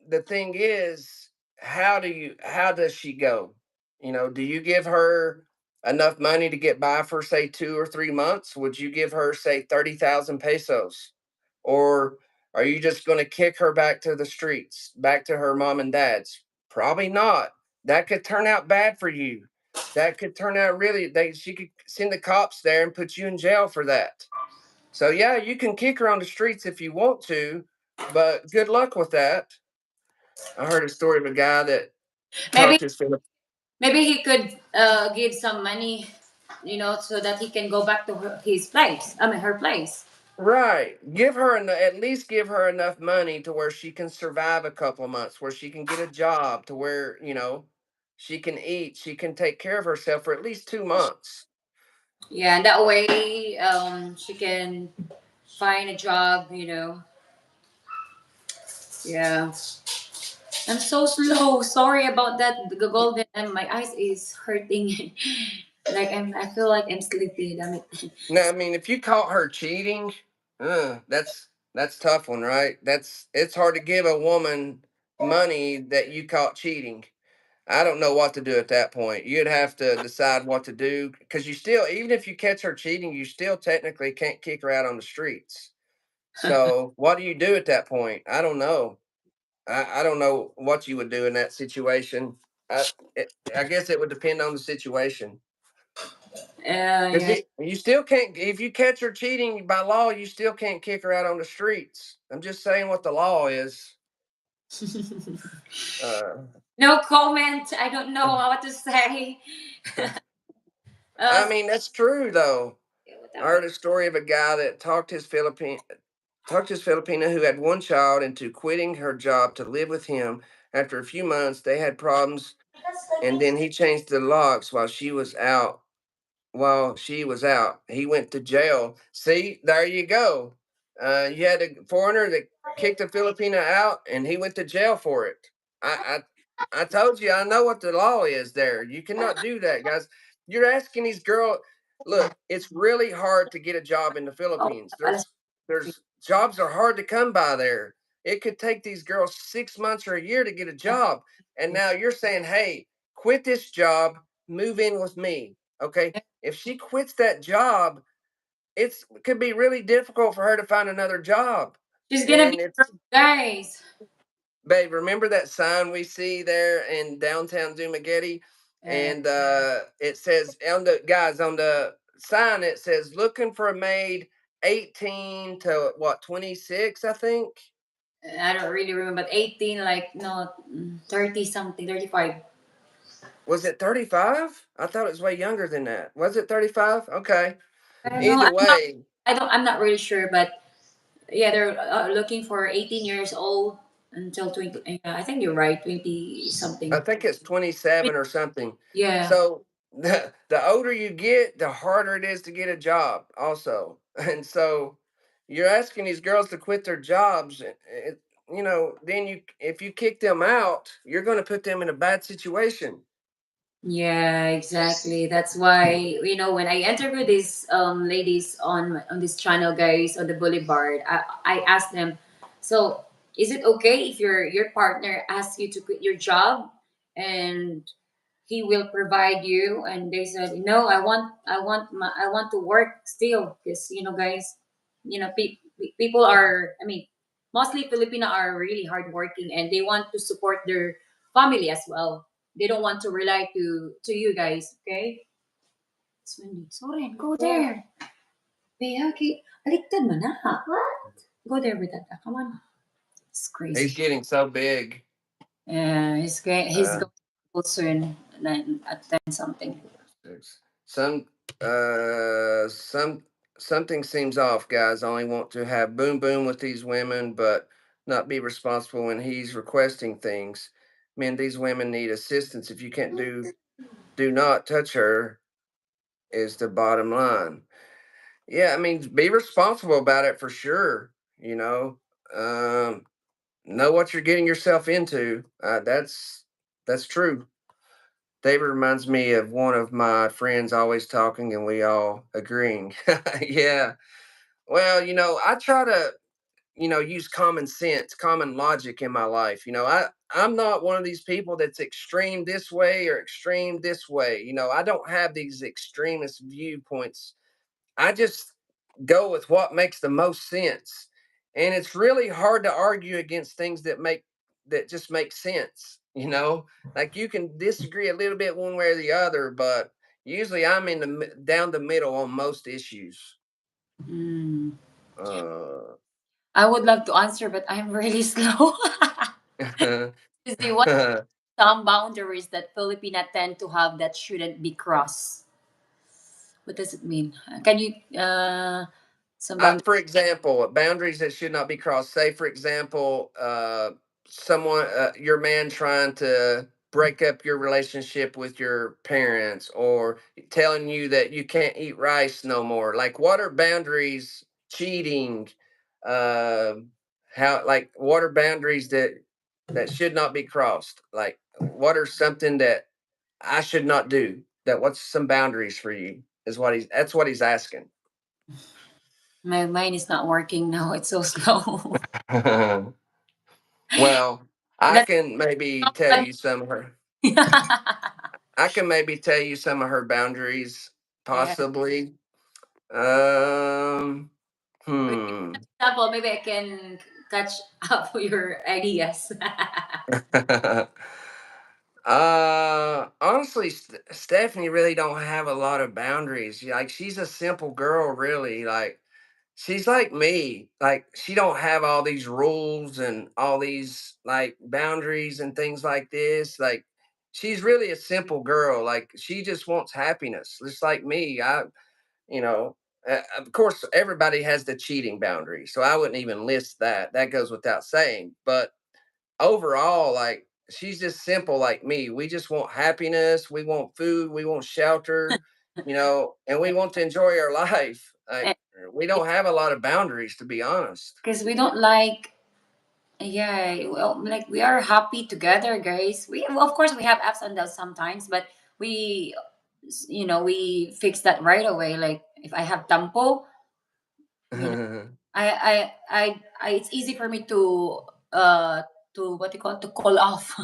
the thing is, how does she go? Do you give her enough money to get by for say 2 or 3 months? Would you give her say 30,000 pesos? Or are you just going to kick her back to the streets, back to her mom and dad's? Probably not. That could turn out bad for you. That could turn out really she could send the cops there and put you in jail for that. So yeah, you can kick her on the streets if you want to, but good luck with that. I heard a story of a guy that maybe talked to his Filip. maybe he could give some money, so that he can go back to his place. I mean, her place. Right. At least give her enough money to where she can survive a couple of months, where she can get a job, to where, she can eat, she can take care of herself for at least 2 months. Yeah, and that way, she can find a job. Yeah. I'm so slow. Sorry about that, the golden. And my eyes is hurting. Like I feel like I'm sleepy. Damn it. Now, I mean, if you caught her cheating, that's tough one, right? It's hard to give a woman money that you caught cheating. I don't know what to do at that point. You'd have to decide what to do because you still, even if you catch her cheating, you still technically can't kick her out on the streets. So, what do you do at that point? I don't know. I don't know what you would do in that situation. I guess it would depend on the situation. Because Yeah. you still can't, if you catch her cheating by law, you still can't kick her out on the streets. I'm just saying what the law is. Uh, No comment. I don't know what to say. I Uh, mean, that's true though. I whatever. heard a story of a guy that talked his Filipina who had one child into quitting her job to live with him. After a few months, they had problems, and then he changed the locks while she was out. He went to jail. See, there you go. You had a foreigner that kicked a Filipina out, and he went to jail for it. I told you, I know what the law is there. You cannot do that, guys. You're asking these girls. Look, it's really hard to get a job in the Oh, Philippines. alas- There's jobs are hard to come by there. It could take these girls 6 months or a year to get a job. And now you're saying, hey, quit this job, move in with me. Okay, if she quits that job, it could be really difficult for her to find another job. She's gonna be And broke, it's, guys. babe, remember that sign we see there in downtown Dumaguete? Uh, And it says on the sign, it says looking for a maid 18 to what, 26, I think. I don't really remember, but 18, like no, 30 something, 35. Was it 35? I thought it was way younger than that. Was it 35? Okay. I don't know. Either way, I'm not really sure, but yeah, they're looking for 18 years old until 20. Yeah, I think you're right, 20 I something. think it's 27 or something. Yeah. So the older you get, the harder it is to get a job, also. And so you're asking these girls to quit their jobs. Then if you kick them out, you're going to put them in a bad situation. Yeah, exactly. That's why when I interview these ladies on this channel, guys, on the Boulevard, I asked them, so is it okay if your partner asks you to quit your job and he will provide you? And they said, no, I want to work still, because guys, people are, I mean, mostly Filipino are really hardworking and they want to support their family as well. They don't want to rely to you guys. Okay, Swindy, Soren, go there. Bea, okay, baliktad mo na. What? Go there with that. Come on. It's He's crazy. getting so big. Yeah, he's Uh, going to soon at 10 something. Six. Some something seems off. Guys only want to have boom boom with these women, but not be responsible when he's requesting things. Man, these women need assistance. If you can't do not touch her is the bottom line. Yeah, I mean, be responsible about it for sure. You um, know what you're getting yourself into. That's true. David reminds me of one of my friends always talking and we all agreeing. Yeah. Well, I try to, use common sense, common logic in my life. I'm not one of these people that's extreme this way or extreme this way. I don't have these extremist viewpoints. I just go with what makes the most sense. And it's really hard to argue against things that just make sense, Like you can disagree a little bit one way or the other, but usually I'm in down the middle on most issues. Mm. Uh I would love to answer, but I'm really slow. Is the what some boundaries that Filipina tend to have that shouldn't be crossed? What does it mean? Can you some boundaries? For example, boundaries that should not be crossed. Say, for example, your man trying to break up your relationship with your parents, or telling you that you can't eat rice no more. Like, what are boundaries? Cheating. Uh, what are boundaries that should not be crossed? Like, what are something that I should not do? What's some boundaries for you? That's what he's asking. My mind is not working now. It's so slow. Well, I That's can maybe tell you some of her. I can maybe tell you some of her boundaries, yeah. possibly. Um, Maybe, hmm. example, maybe I can catch up your ideas. Honestly, Stephanie really don't have a lot of boundaries. Like, she's a simple girl, really. Like, she's like me. Like, she don't have all these rules and all these like boundaries and things like this. Like, she's really a simple girl. Like, she just wants happiness, just like me. You know, of course, everybody has the cheating boundary, so I wouldn't even list that. That goes without saying. But overall, like, she's just simple like me. We just want happiness. We want food. We want shelter. And we want to enjoy our life. Like, we don't have a lot of boundaries, to be honest. Because we don't like, yeah, well, like we are happy together, guys. We, well, of course, we have ups and downs sometimes, but we, we fix that right away. Like if I have tampo, you know, it's easy for me to what you call it, to call off.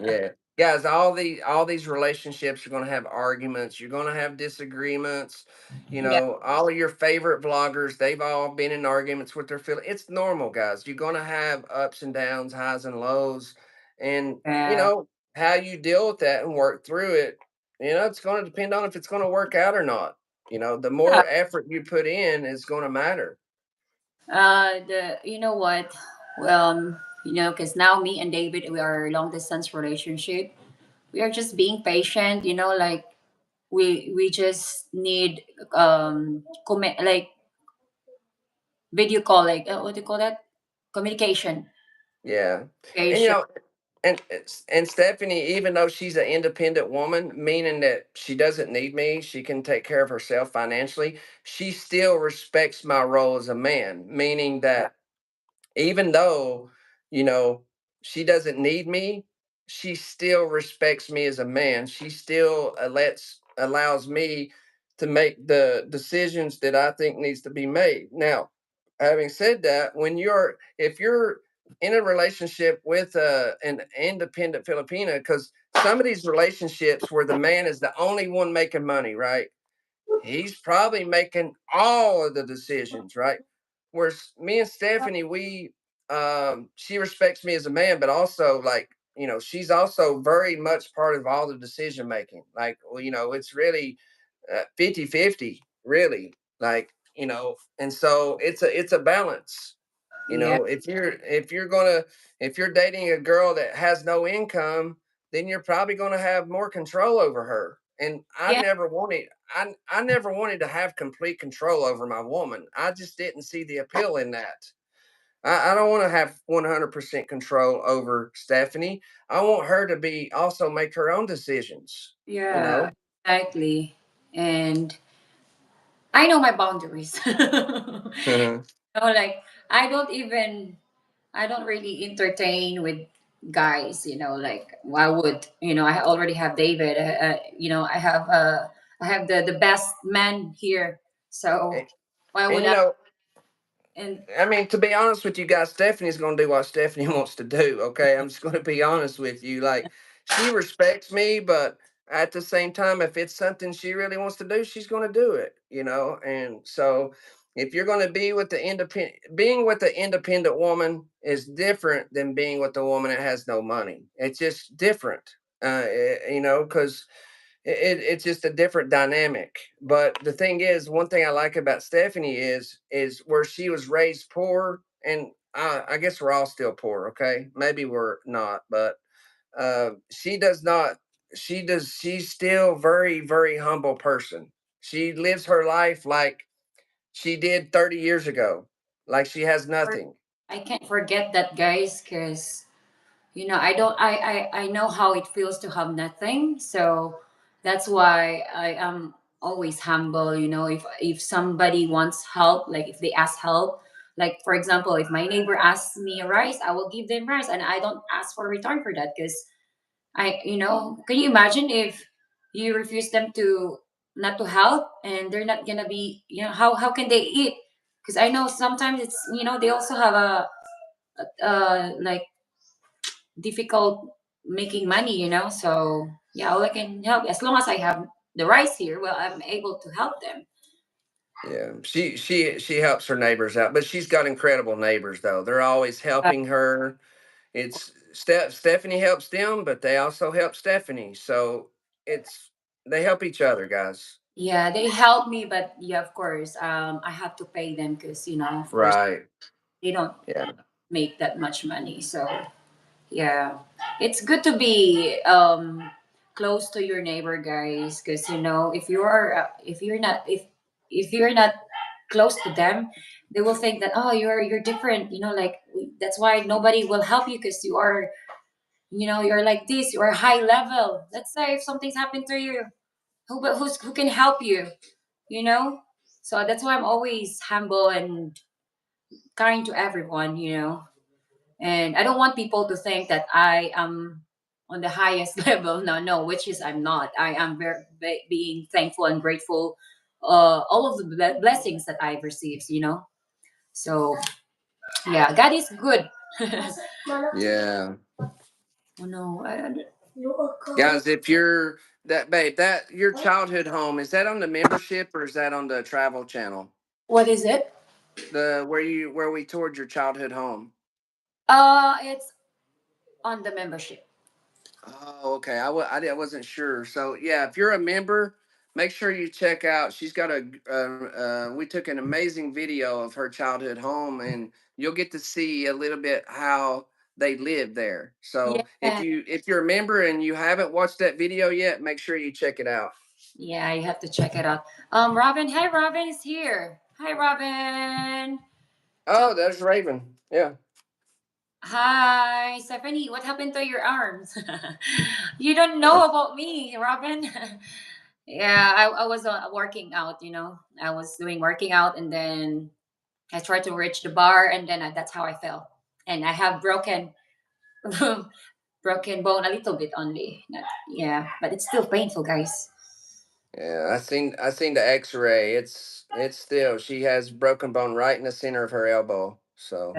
Yeah. Guys, all these relationships are going to have arguments. You're going to have disagreements. Yeah. All of your favorite vloggers, they've all been in arguments with their feelings. It's normal, guys. You're going to have ups and downs, highs and lows. And, Yeah. how you deal with that and work through it, it's going to depend on if it's going to work out or not. The Yeah. more effort you put in is going to matter. The you know what? Well, because now me and David, we are long distance relationship. We are just being patient. Like we just need like video call, like what do you call that? Communication. Yeah. And Communication. and Stephanie, even though she's an independent woman, meaning that she doesn't need me, she can take care of herself financially. She still respects my role as a man, meaning that even though, you know, she doesn't need me, she still respects me as a man. She still allows me to make the decisions that I think needs to be made. Now, having said that, if you're in a relationship with an independent Filipina, because some of these relationships where the man is the only one making money, right? He's probably making all of the decisions, right? Whereas me and Stephanie, she respects me as a man, but also, like, she's also very much part of all the decision making. Like, well, it's really 50-50, really. Like, and so it's a balance. You Yeah. know, if you're dating a girl that has no income, then you're probably gonna have more control over her. And Yeah. I never wanted to have complete control over my woman. I just didn't see the appeal in that. I don't want to have 100% control over Stephanie. I want her to be also make her own decisions, you Yeah. know? Exactly. And I know my boundaries. Like I don't even I don't really entertain with guys, like I would, I already have David, I have the best man here. So and, why and would you I? know, And I mean, to be honest with you guys, Stephanie's going to do what Stephanie wants to do. Okay. I'm just going to be honest with you. Like, she respects me, but at the same time, if it's something she really wants to do, she's going to do it, you know? And so if you're going to be with being with the independent woman is different than being with the woman that has no money. It's just different, you know, because it's just a different dynamic. But the thing is, one thing I like about Stephanie is where she was raised poor, and I guess we're all still poor. Okay, maybe we're not, but she does not. She does. She's still very humble person. She lives her life like she did 30 years ago, like she has nothing. I can't forget that, guys, because I don't I know how it feels to have nothing. So that's why I am always humble. If somebody wants help, like if they ask help, like for example, if my neighbor asks me a rice, I will give them rice, and I don't ask for a return for that. Because can you imagine if you refuse them to not to help, and they're not gonna be, how can they eat? Because I know sometimes it's, they also have like difficult making money, so yeah, all I can help, as long as I have the rice here, well, I'm able to help them. Yeah, she helps her neighbors out, but she's got incredible neighbors though. They're always uh, helping her. It's Stephanie helps them, but they also help Stephanie. So it's they help each other, guys. yeah, they help me, but yeah, of course, I have to pay them because, of course, Right. they don't Yeah. make that much money. So yeah, it's good to be close to your neighbor, guys, because if you're not close to them, they will think that, oh, you're different. Like that's why nobody will help you, because you're like this. You're high level. Let's say if something's happened to you, who can help you? You know. So that's why I'm always humble and kind to everyone. And I don't want people to think that I am on the highest level. No, no, which is I'm not. I am being thankful and grateful, all of the blessings that I've received. So yeah, God is good. Yeah. Oh no, Guys, if you're that babe, that your childhood home, is that on the membership or is that on the travel channel? what is it? The where we toured your childhood home. It's on the membership. Oh, okay. I wasn't sure. So yeah, if you're a member, make sure you check out. She's got we took an amazing video of her childhood home, and you'll get to see a little bit how they live there. So Yeah, if you're a member and you haven't watched that video yet, make sure you check it out. yeah, you have to check it out. Robin, hi, Robin is here. Hi, Robin. Oh, there's Raven. Yeah. Hi, Stephanie. What happened to your arms? You don't know about me, Robin. Yeah, I was working out. I was doing working out, and then I tried to reach the bar, and then that's how I fell. And I have broken broken bone a little bit only. Yeah, but it's still painful, guys. Yeah, I seen the X-ray. It's still she has broken bone right in the center of her elbow. So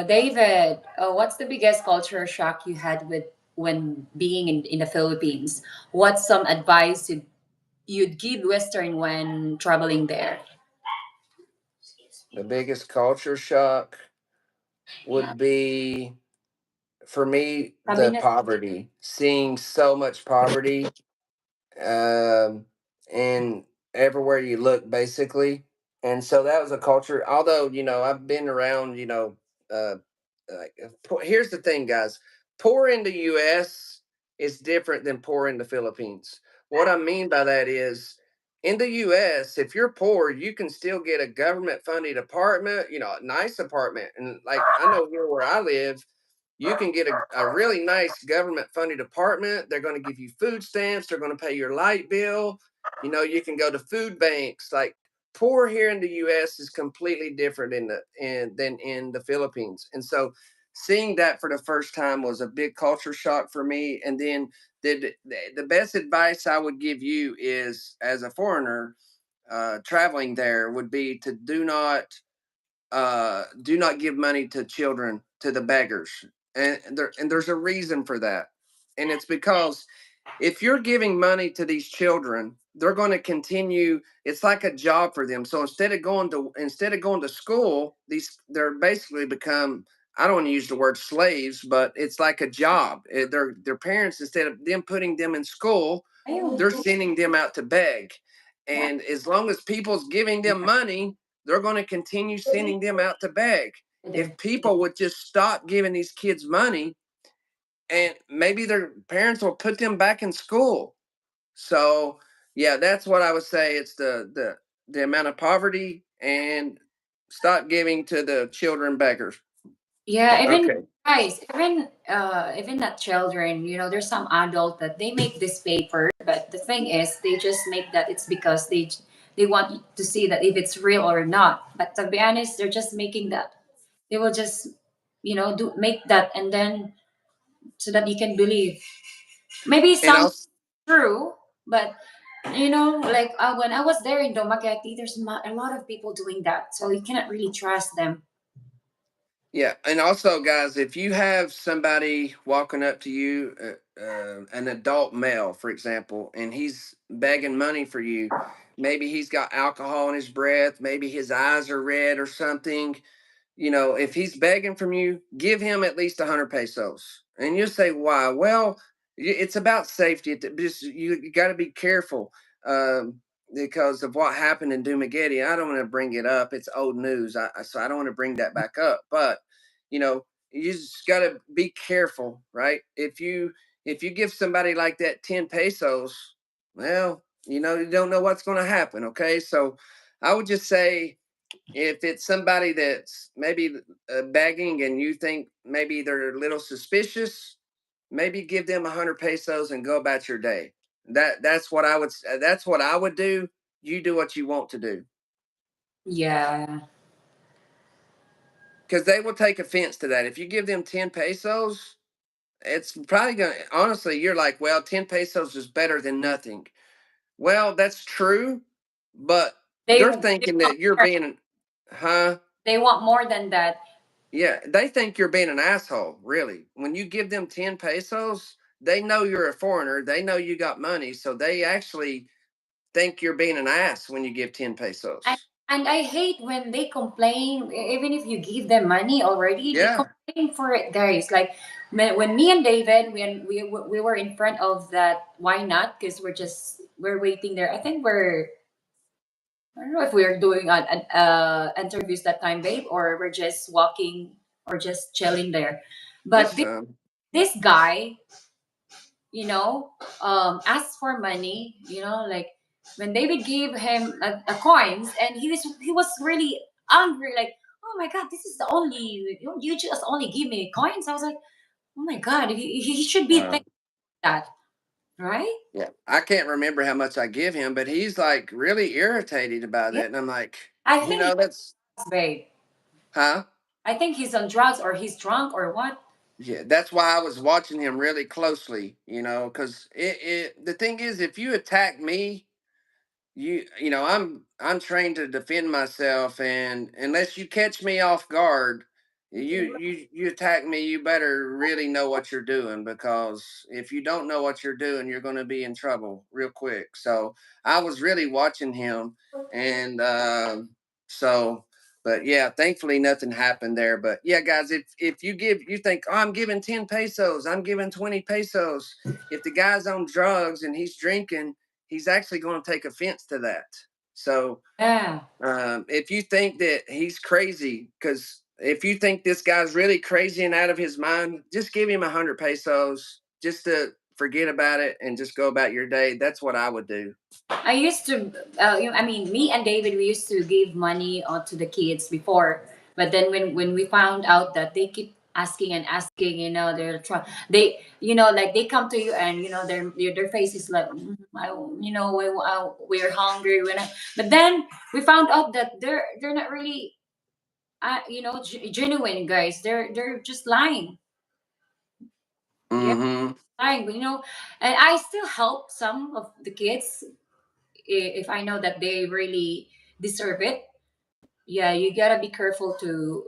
David, what's the biggest culture shock you had with when being in the Philippines? What's some advice you'd give Western when traveling there? the biggest culture shock would be for me the Cabinet. poverty, seeing so much poverty, um, and everywhere you look, basically. And so that was a culture. Although I've been around, uh, here's the thing, guys. Poor in the U.S. is different than poor in the Philippines. What I mean by that is, in the U.S., if you're poor, you can still get a government funded apartment, a nice apartment. And like I know here where I live, you can get a really nice government funded apartment. They're going to give you food stamps. They're going to pay your light bill. You can go to food banks. Like, poor here in the U.S. is completely different than in the Philippines. And so seeing that for the first time was a big culture shock for me. And then the best advice I would give you is, as a foreigner traveling there, would be to do not give money to children, to the beggars. And there's a reason for that. And it's because if you're giving money to these children, they're going to continue. It's like a job for them. So instead of going to school, they're basically become, I don't want to use the word slaves, but it's like a job. Their parents, instead of them putting them in school, they're sending them out to beg. And as long as people's giving them money, they're going to continue sending them out to beg. If people would just stop giving these kids money, and maybe their parents will put them back in school. So yeah, that's what I would say. It's the amount of poverty, and stop giving to the children beggars. Yeah, even Okay. guys, even not children, there's some adult that they make this paper, but the thing is they just make that it's because they want to see that if it's real or not. But to be honest, they're just making that. They will just do make that, and then so that you can believe. Maybe And some also, true, but like when I was there in Dumaguete, there's a lot of people doing that, so you cannot really trust them. yeah, and also, guys, if you have somebody walking up to you, an adult male, for example, and he's begging money for you, maybe he's got alcohol in his breath, maybe his eyes are red or something. If he's begging from you, give him at least 100 pesos. And you say, why? Well, it's about safety. Just you got to be careful, because of what happened in Dumaguete. I don't want to bring it up. It's old news. So I don't want to bring that back up. But you just got to be careful, right? If you give somebody like that 10 pesos, well, you don't know what's going to happen. Okay, so I would just say, if it's somebody that's maybe begging, and you think maybe they're a little suspicious, maybe give them 100 pesos and go about your day. That's what I would do. You do what you want to do, Yeah, because they will take offense to that. If you give them 10 pesos, it's probably gonna, honestly, you're like, well, 10 pesos is better than nothing. Well, that's true, but they they're they thinking want that you're more. being, huh? They want more than that. Yeah, they think you're being an asshole, really. When you give them 10 pesos, they know you're a foreigner. They know you got money. So they actually think you're being an ass when you give 10 And, pesos. and I hate when they complain, even if you give them money already, they Yeah. complain for it, guys. Like when me and David, when we were in front of that, why not? Because we're waiting there. I think I don't know if we're doing interviews that time, babe, or we're just walking or just chilling there. But This this guy, asked for money, like when David gave him a coins, and he was really angry, like, oh my god, this is the only you just only give me coins. I was like, oh my god, he should be uh, thankful for that, right? yeah. I can't remember how much I give him, but he's like really irritated about Yeah, it. And I'm like, I think that's, he's babe. huh? I think he's on drugs or he's drunk or what. Yeah, that's why I was watching him really closely, because the thing is, if you attack me, I'm trained to defend myself, and unless you catch me off guard, you attack me, you better really know what you're doing, because if you don't know what you're doing, you're going to be in trouble real quick. So I was really watching him. And so but yeah, thankfully nothing happened there. But yeah, guys, if you think, oh, I'm giving 10 pesos, I'm giving 20 pesos, if the guy's on drugs and he's drinking, he's actually going to take offense to that. So Yeah. if you think that he's crazy, because if you think this guy's really crazy and out of his mind, just give him 100 pesos just to forget about it and just go about your day. That's what I would do. I used to, I mean, me and David, we used to give money to the kids before, but then when we found out that they keep asking and asking, they're trying, like they come to you and their face is like, we're hungry, but then we found out that they're not really, genuine guys. They're just lying. Yeah, Mm-hmm. lying, and I still help some of the kids if I know that they really deserve it. Yeah, you gotta be careful to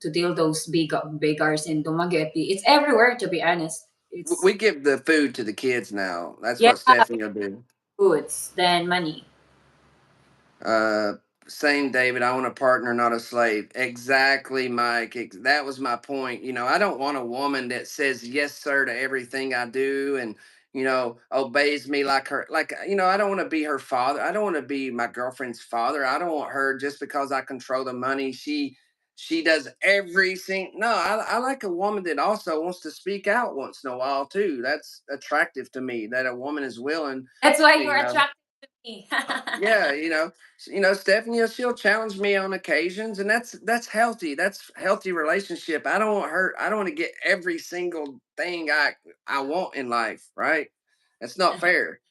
to deal those beggars in Dumaguete. It's everywhere, to be honest. It's We give the food to the kids now. That's yeah, what Stephanie will do. goods than money. Uh, Same, David. I want a partner, not a slave. Exactly, Mike. That was my point. I don't want a woman that says yes, sir, to everything I do, and obeys me like her. Like, I don't want to be her father. I don't want to be my girlfriend's father. I don't want her just because I control the money. She does everything. No, I like a woman that also wants to speak out once in a while too. That's attractive to me. That a woman is willing That's why to, you're attracted to me. yeah, Stephanie, she'll challenge me on occasions, and that's healthy. That's healthy relationship. I don't want her. I don't want to get every single thing I want in life. Right? That's not fair.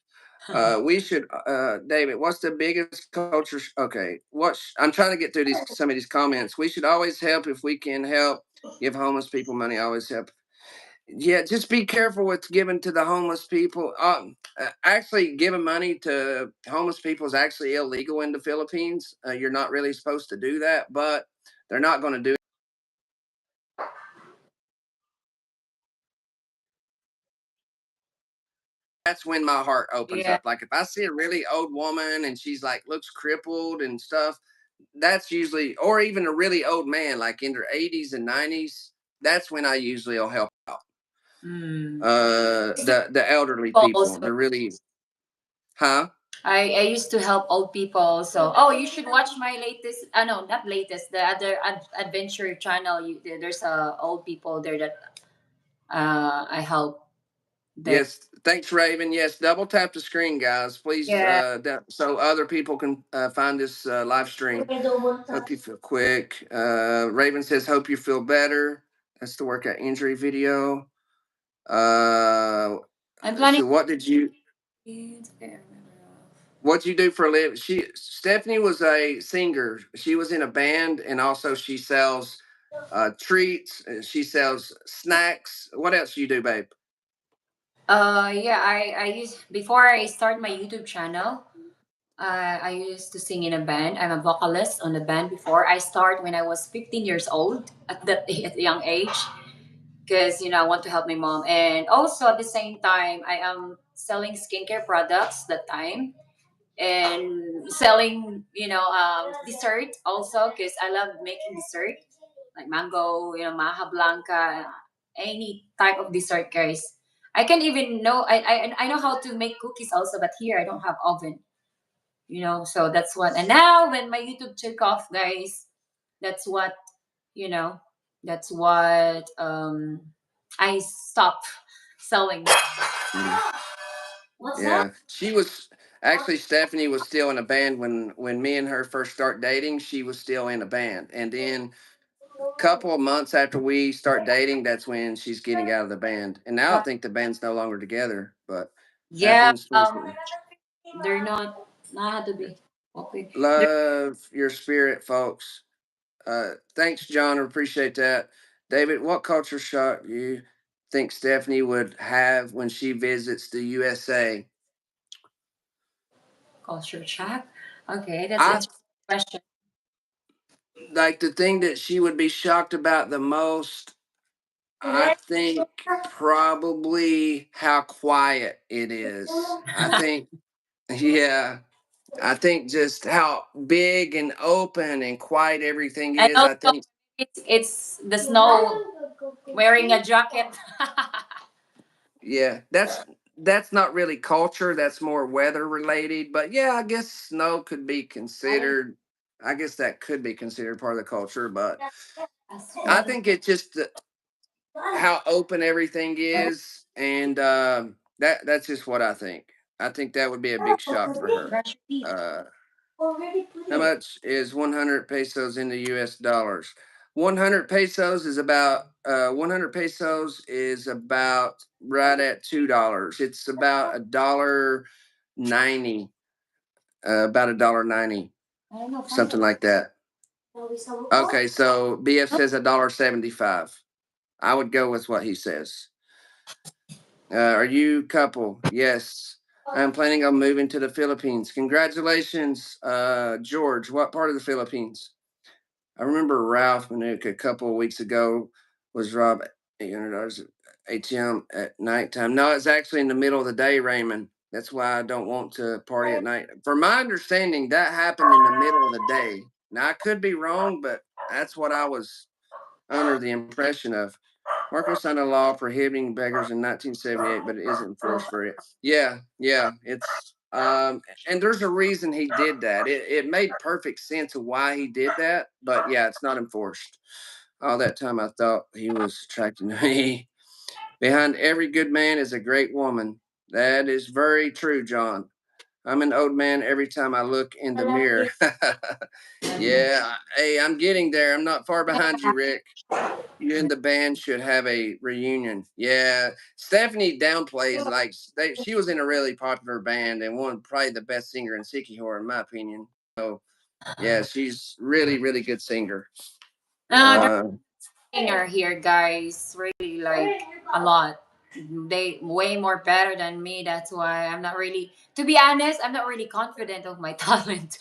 We should, David. What's the biggest culture? Okay, I'm trying to get through these some of these comments. We should always help if we can help. Give homeless people money. Always help. Yeah, just be careful with giving to the homeless people. Actually, giving money to homeless people is actually illegal in the Philippines. You're not really supposed to do that, but they're not going to do. That's when my heart opens Yeah. up. Like if I see a really old woman and she's like looks crippled and stuff, that's usually, or even a really old man like in their 80s and 90s. That's when I usually will help out. Mm. The elderly people. Also, They're really, huh? I used to help old people. So, oh, you should watch my latest. No, not latest. The other adventure channel. There's old people there that I help. There. Yes, thanks, Raven. Yes, double tap the screen, guys, please, Yeah. so other people can find this live stream. Hope you feel quick. Raven says, "Hope you feel better." That's the workout injury video. I'm planning. So what you do for a living? Stephanie was a singer. She was in a band, and also she sells treats. She sells snacks. What else do you do, babe? Yeah, I used before I start my YouTube channel. I used to sing in a band. I'm a vocalist on the band before. I start when I was 15 years old at that at a young age because I want to help my mom, and also at the same time I am selling skincare products that time and selling dessert also because I love making dessert like mango, maja blanca, any type of dessert, guys. I can even know I know how to make cookies also, but here I don't have oven, so that's what. And now when my YouTube took off, guys, that's what you know that's what I stopped selling. Mhm. What's that? Yeah, she was actually Stephanie was still in a band when me and her first start dating. She was still in a band, and then a couple of months after we start dating, that's when she's getting out of the band. And now I think the band's no longer together, but Yeah, happens. Recently. they're not to be okay. Love your spirit, folks. Thanks, John. I appreciate that. David, what culture shock do you think Stephanie would have when she visits the USA? Culture shock. Okay, that's I interesting question. like the thing that she would be shocked about the most. I think probably how quiet it is. I think, yeah, I think just how big and open and quiet everything And is. I also, think, it's the snow wearing a jacket. yeah, that's that's not really culture. That's more weather related. But yeah, I guess snow could be considered. I guess that could be considered part of the culture. But I think it just how open everything is, and that's just what I think. I think that would be a big shock for her. Brush your teeth. Uh, Already put how it. much is 100 pesos in the U.S. dollars? 100 pesos is about 100 pesos is about right at $2. It's about $1.90, about $1.90, I don't know, find something it. like that. Okay, so BF says $1.75. I would go with what he says. Are you couple? Yes. I'm planning on moving to the Philippines. Congratulations, George. What part of the Philippines? I remember Ralph Manuka a couple of weeks ago was robbed $800 at ATM at nighttime. No, it's actually in the middle of the day, Raymond. That's why I don't want to party at night. From my understanding, that happened in the middle of the day. Now I could be wrong, but that's what I was under the impression of. Marco signed a law prohibiting beggars in 1978, but it isn't enforced for it. Yeah, yeah, it's and there's a reason he did that. It made perfect sense of why he did that, but yeah, it's not enforced. All that time I thought he was attracted to me. Behind every good man is a great woman. That is very true, John. I'm an old man every time I look in the mirror. Yeah, hey, I'm getting there. I'm not far behind you, Rick. You and the band should have a reunion. Yeah, Stephanie downplays like she was in a really popular band and one probably the best singer in Sikihor in my opinion. So yeah, she's really good singer. There's Uh, a singer here, guys. Really like a lot. They way more better than me. That's why I'm not really, to be honest, I'm not really confident of my talent.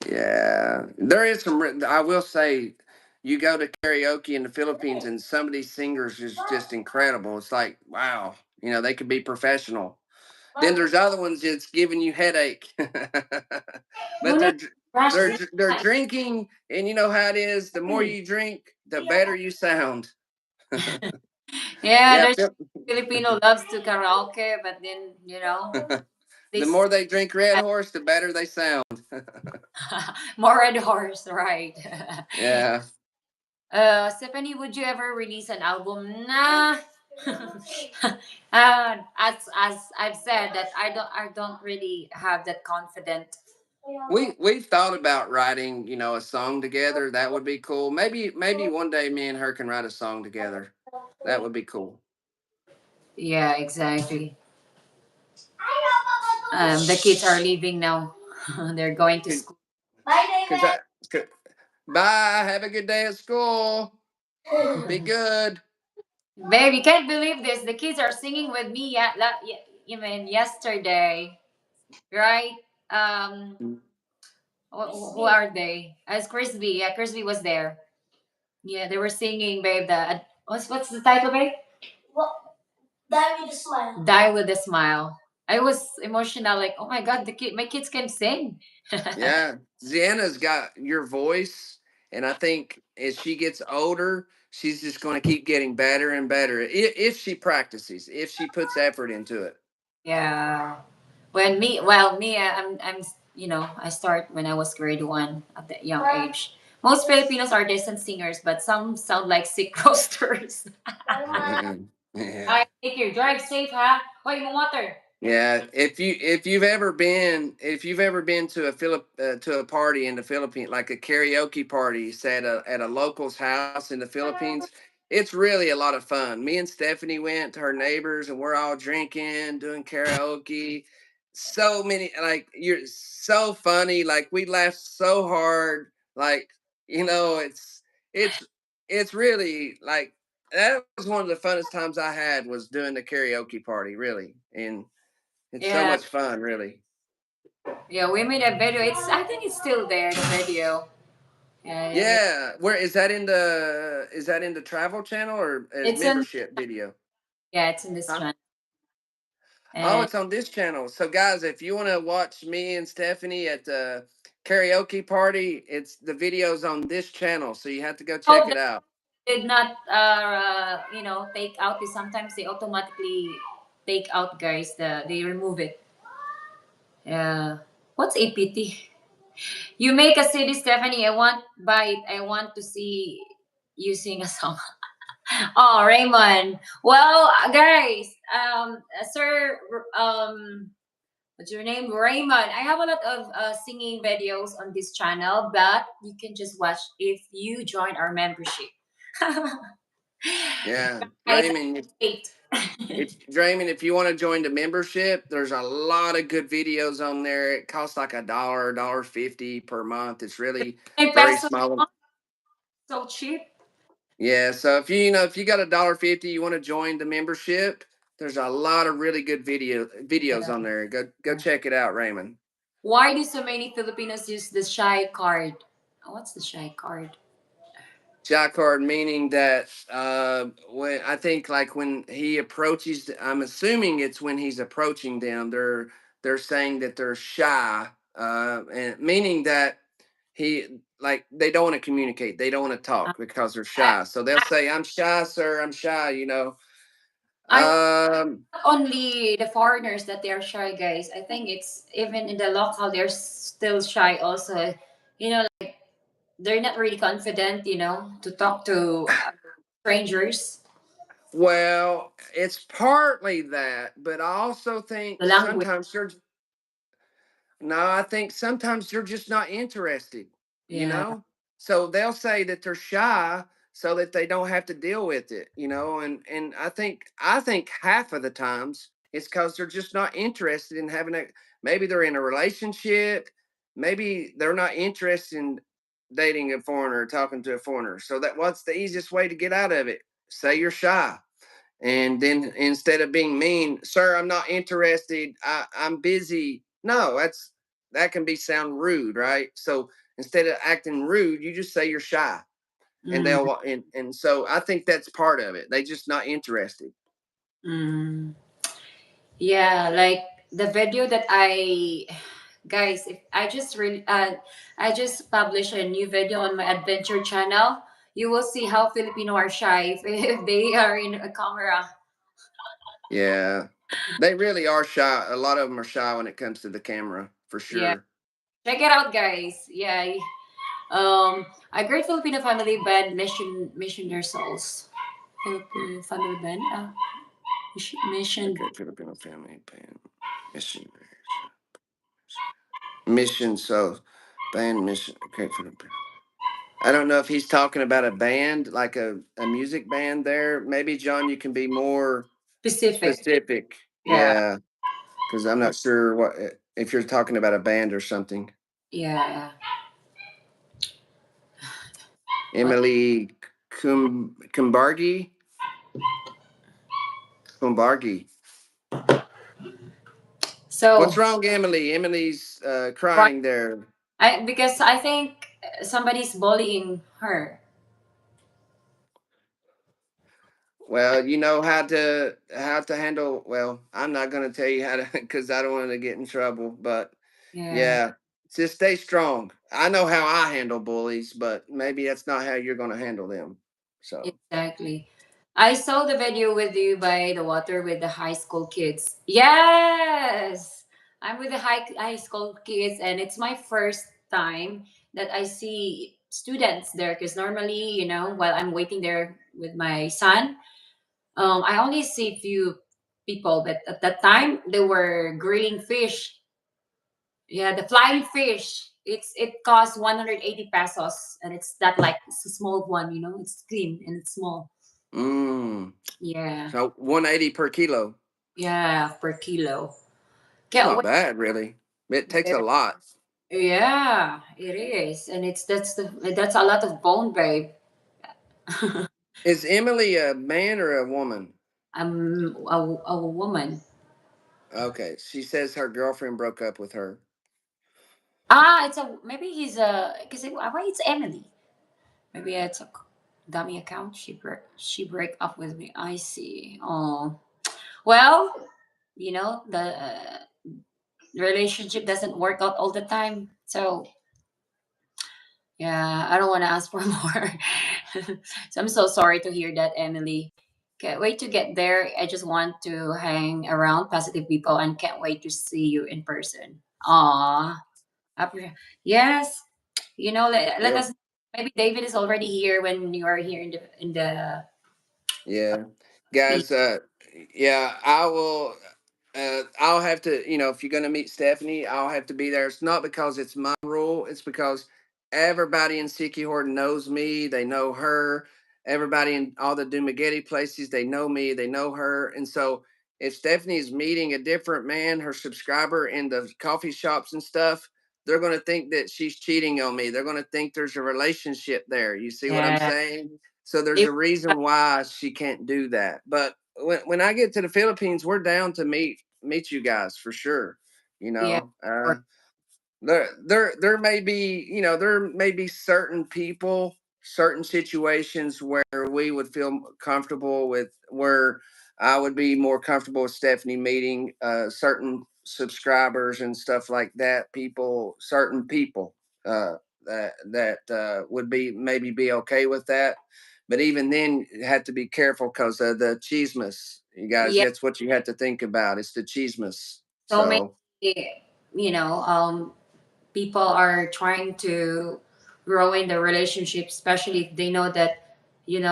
yeah, there is some. I will say, you go to karaoke in the Philippines and some of these singers is just incredible. It's like wow, they could be professional. Then there's other ones that's giving you headache, You but need to brush they're this. they're drinking, and you know how it is. The more you drink, the better you sound. Yeah, Yeah, there's Filipino loves to karaoke, but then the this more they drink Red Horse, the better they sound. more red horse, right? Yeah, Stephanie, would you ever release an album? Nah. As I've said that I don't really have that confident. we've thought about writing, a song together. That would be cool. Maybe one day me and her can write a song together. That would be cool. Yeah, exactly. The kids are leaving now. They're going to school. Bye, Cause I, bye. Have a good day at school. Be David. good. Babe, you can't believe this. The kids are singing with me. Even yesterday, right? Um, who are they? As Crispy. Yeah, Crispy was there. Yeah, they were singing, babe. What's the title, babe? What? Die with a smile. Die with a smile. I was emotional, like, oh my god, my kids can sing. Yeah, Zenna's got your voice, and I think as she gets older, she's just going to keep getting better and better if she practices, if she puts effort into it. Yeah. Well, me, I start when I was grade one at that young age. Most Filipinos are decent singers, but some sound like sick roasters. Yeah. I take your drive safe, huh? Wait, mo water. Yeah, if you've ever been to to a party in the Philippines, like a karaoke party, say at a local's house in the Philippines, it's really a lot of fun. Me and Stephanie went to her neighbors, and we're all drinking, doing karaoke. So many, like you're so funny. Like we laughed so hard. Like it's it's really like that was one of the funnest times I had was doing the karaoke party, really, and it's so Yeah, much fun, really. yeah. We made a video. I think it's still there. The video. Yeah, Yeah, where is that in the travel channel or a it's in. membership video? Yeah, it's in this Huh? channel. Oh, And it's on this channel. So, guys, if you want to watch me and Stephanie at the karaoke party, it's the videos on this channel. So you have to go check hope it that out. did not take out this. Sometimes they automatically. take out, guys. They remove it. Yeah. What's APT? You make a CD, Stephanie. I want buy it. I want to see you sing a song. Oh, Raymond. Well, guys, sir, what's your name? Raymond. I have a lot of singing videos on this channel, but you can just watch if you join our membership. Yeah, Guys, Raymond. wait. If Draymond, if you want to join the membership, there's a lot of good videos on there. It costs like a dollar 50 per month. It's really Hey, very pesos, small. so cheap. Yeah, so if if you got a $1.50, you want to join the membership, there's a lot of really good videos Yeah. on there. Go check it out, Raymond. Why do so many Filipinos use the shy card? What's the shy card? Shot card meaning that when I think like when he approaches, I'm assuming it's when he's approaching them. They're saying that they're shy, and meaning that he like they don't want to communicate. They don't want to Uh, talk because they're I, shy. So they'll say, "I'm shy, sir. I'm shy." I Um, not only the foreigners that they are shy, guys. I think it's even in the local they're still shy. Also, you know, they're not really confident. To talk to strangers. well, it's partly that, but I also The think language. sometimes they're No, I think sometimes they're just not interested, you Yeah. know? So they'll say that they're shy so that they don't have to deal with it, and I think half of the times it's because they're just not interested in having a maybe they're in a relationship, maybe they're not interested in dating a foreigner or talking to a foreigner. So that what's the easiest way to get out of it? Say you're shy. And then instead of being mean, sir, I'm not interested. I'm busy. No, that can be sound rude, right? So instead of acting rude, you just say you're shy, and Mm, so I think that's part of it. They just not interested. mm. Yeah, like the video that guys, if I just published a new video on my adventure channel. You will see how Filipino are shy if they are in a camera. Yeah, they really are shy. A lot of them are shy when it comes to the camera, for Yeah, sure. check it out, guys. Yeah, a great Filipino family band, mission their souls. Filipino family band, mission. Okay, Filipino family band missionaries mission so band mission. Okay, Filipino. I don't know if he's talking about a band, like a music band there. Maybe, John, you can be more Specific. specific. Yeah, Yeah, because I'm not sure if you're talking about a band or something. yeah. What? Emily Kumbargi? Kumbargi. So, What's wrong, Emily? Emily's right, crying there. because I think somebody's bullying her. Well, you know how to handle. Well, I'm not going to tell you how to because I don't want to get in trouble. But Yeah, yeah, just stay strong. I know how I handle bullies, but maybe that's not how you're going to handle them. So, exactly. I saw the video with you by the water with the high school kids. Yes, I'm with the high school kids, and it's my first time that I see students there. Because normally, while I'm waiting there with my son, I only see few people. But at that time, they were grilling fish. Yeah, the flying fish. It costs 180 pesos, and it's that like it's a small one. It's clean and it's small. mm, Yeah, so 180 per kilo. yeah, per kilo. It's Can't not wait. bad, really. It takes a There. lot. Yeah, it is, and that's a lot of bone, babe. Is Emily a man or a woman? I'm a woman. Okay, she says her girlfriend broke up with her. It's a maybe he's a because why it's Emily. Maybe it's a dummy account. She break up with me. I see. Oh well, the relationship doesn't work out all the time. So yeah, I don't want to ask for more. So I'm so sorry to hear that, Emily. Can't wait to get there. I just want to hang around positive people and can't wait to see you in person. Aw. Yes. Let Yep. us, maybe David is already here when you are here in the Yeah, meet. guys. Yeah, I will. I'll have to. If you're gonna meet Stephanie, I'll have to be there. It's not because it's my rule. It's because everybody in Sikihor knows me. They know her. Everybody in all the Dumagetti places, they know me. They know her. And so, if Stephanie's meeting a different man, her subscriber in the coffee shops and stuff, they're gonna think that she's cheating on me. They're gonna think there's a relationship there. You see what I'm Yeah. saying? So there's They- a reason why she can't do that. But when I get to the Philippines, we're down to meet you guys for sure. You Yeah. know, there may be certain people, certain situations where we would feel comfortable with, where I would be more comfortable with Stephanie meeting certain subscribers and stuff like that. Certain people that would be maybe be okay with that. But even then, you have to be careful because of the chismes. You guys, Yeah. that's what you have to think about. It's the chismes. So many, So you know, um, people are trying to grow in the relationship, especially if they know that you're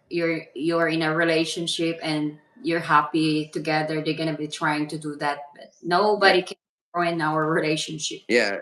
in a relationship and you're happy together. They're gonna be trying to do that, but yeah. nobody can grow in our relationship. Yeah.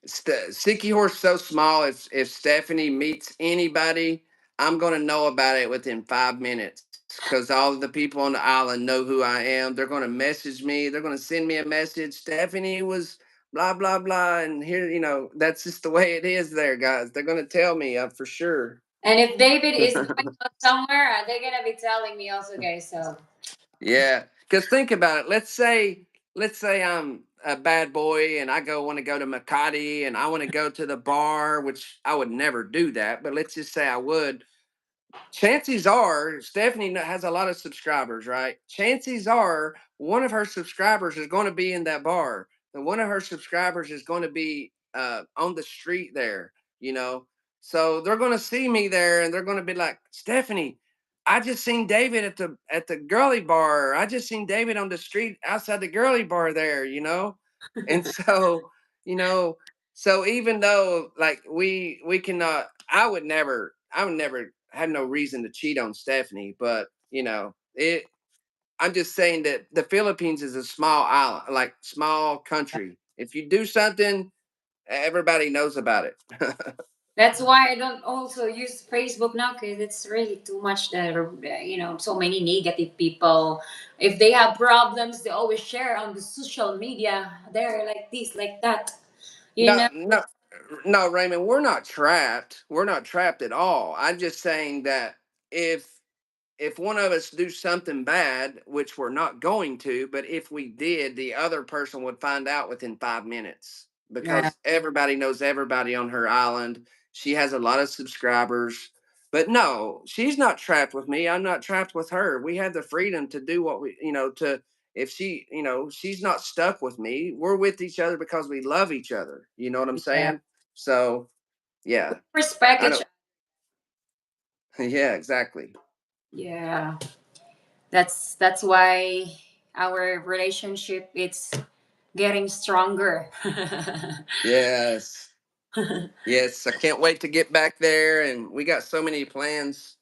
Sticky Horse so small. If Stephanie meets anybody, I'm gonna know about it within 5 minutes because all of the people on the island know who I am. They're gonna message me. They're gonna send me a message. Stephanie was blah blah blah, and here that's just the way it is. There, guys. They're gonna tell me for sure. And if David is going out somewhere, they're gonna be telling me also, guys. So Yeah, because think about it. Let's say I'm a bad boy and I want to go to Makati and I want to go to the bar, which I would never do that, but let's just say I would. Chances are Stephanie has a lot of subscribers, right? Chances are one of her subscribers is going to be in that bar, and one of her subscribers is going to be on the street there, you know. So they're going to see me there, and they're going to be like, Stephanie, I just seen David at the girly bar. I just seen David on the street outside the girly bar there, and so you know so even though like we cannot, I would never have no reason to cheat on Stephanie, but I'm just saying that the Philippines is a small island, like small country. If you do something, everybody knows about it. that's why I don't also use Facebook now because it's really too much. That so many negative people. If they have problems, they always share on the social media. They're like this, like that. You No, know. no, no, Raymond, we're not trapped. We're not trapped at all. I'm just saying that if if one of us do something bad, which we're not going to, but if we did, the other person would find out within 5 minutes Yeah. because everybody knows everybody on her island. She has a lot of subscribers. But no, she's not trapped with me. I'm not trapped with her. We have the freedom to do what if she's not stuck with me. We're with each other because we love each other. You know what I'm Yeah. saying? So, We yeah. respect I each. don't yeah, exactly. Yeah. That's why our relationship it's getting stronger. Yes. Yes, I can't wait to get back there, and we got so many plans.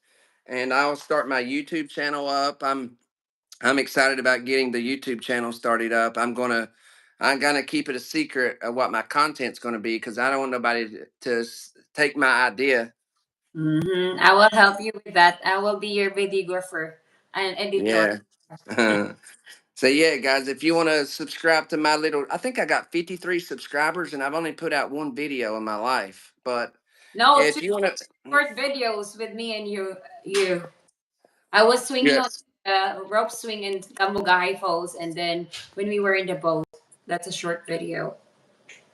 And I'll start my YouTube channel up. I'm excited about getting the YouTube channel started up. I'm gonna keep it a secret of what my content's gonna be because I don't want nobody to take my idea. I will help you with that. I will be your videographer and editor. Yeah. So yeah, guys, if you want to subscribe to my little, I think I got 53 subscribers, and I've only put out one video in my life. But No, two if you want to, short videos with me and you. You. I was swinging on yes. rope swing in Kamugahay Falls, and then when we were in the boat, that's a short video.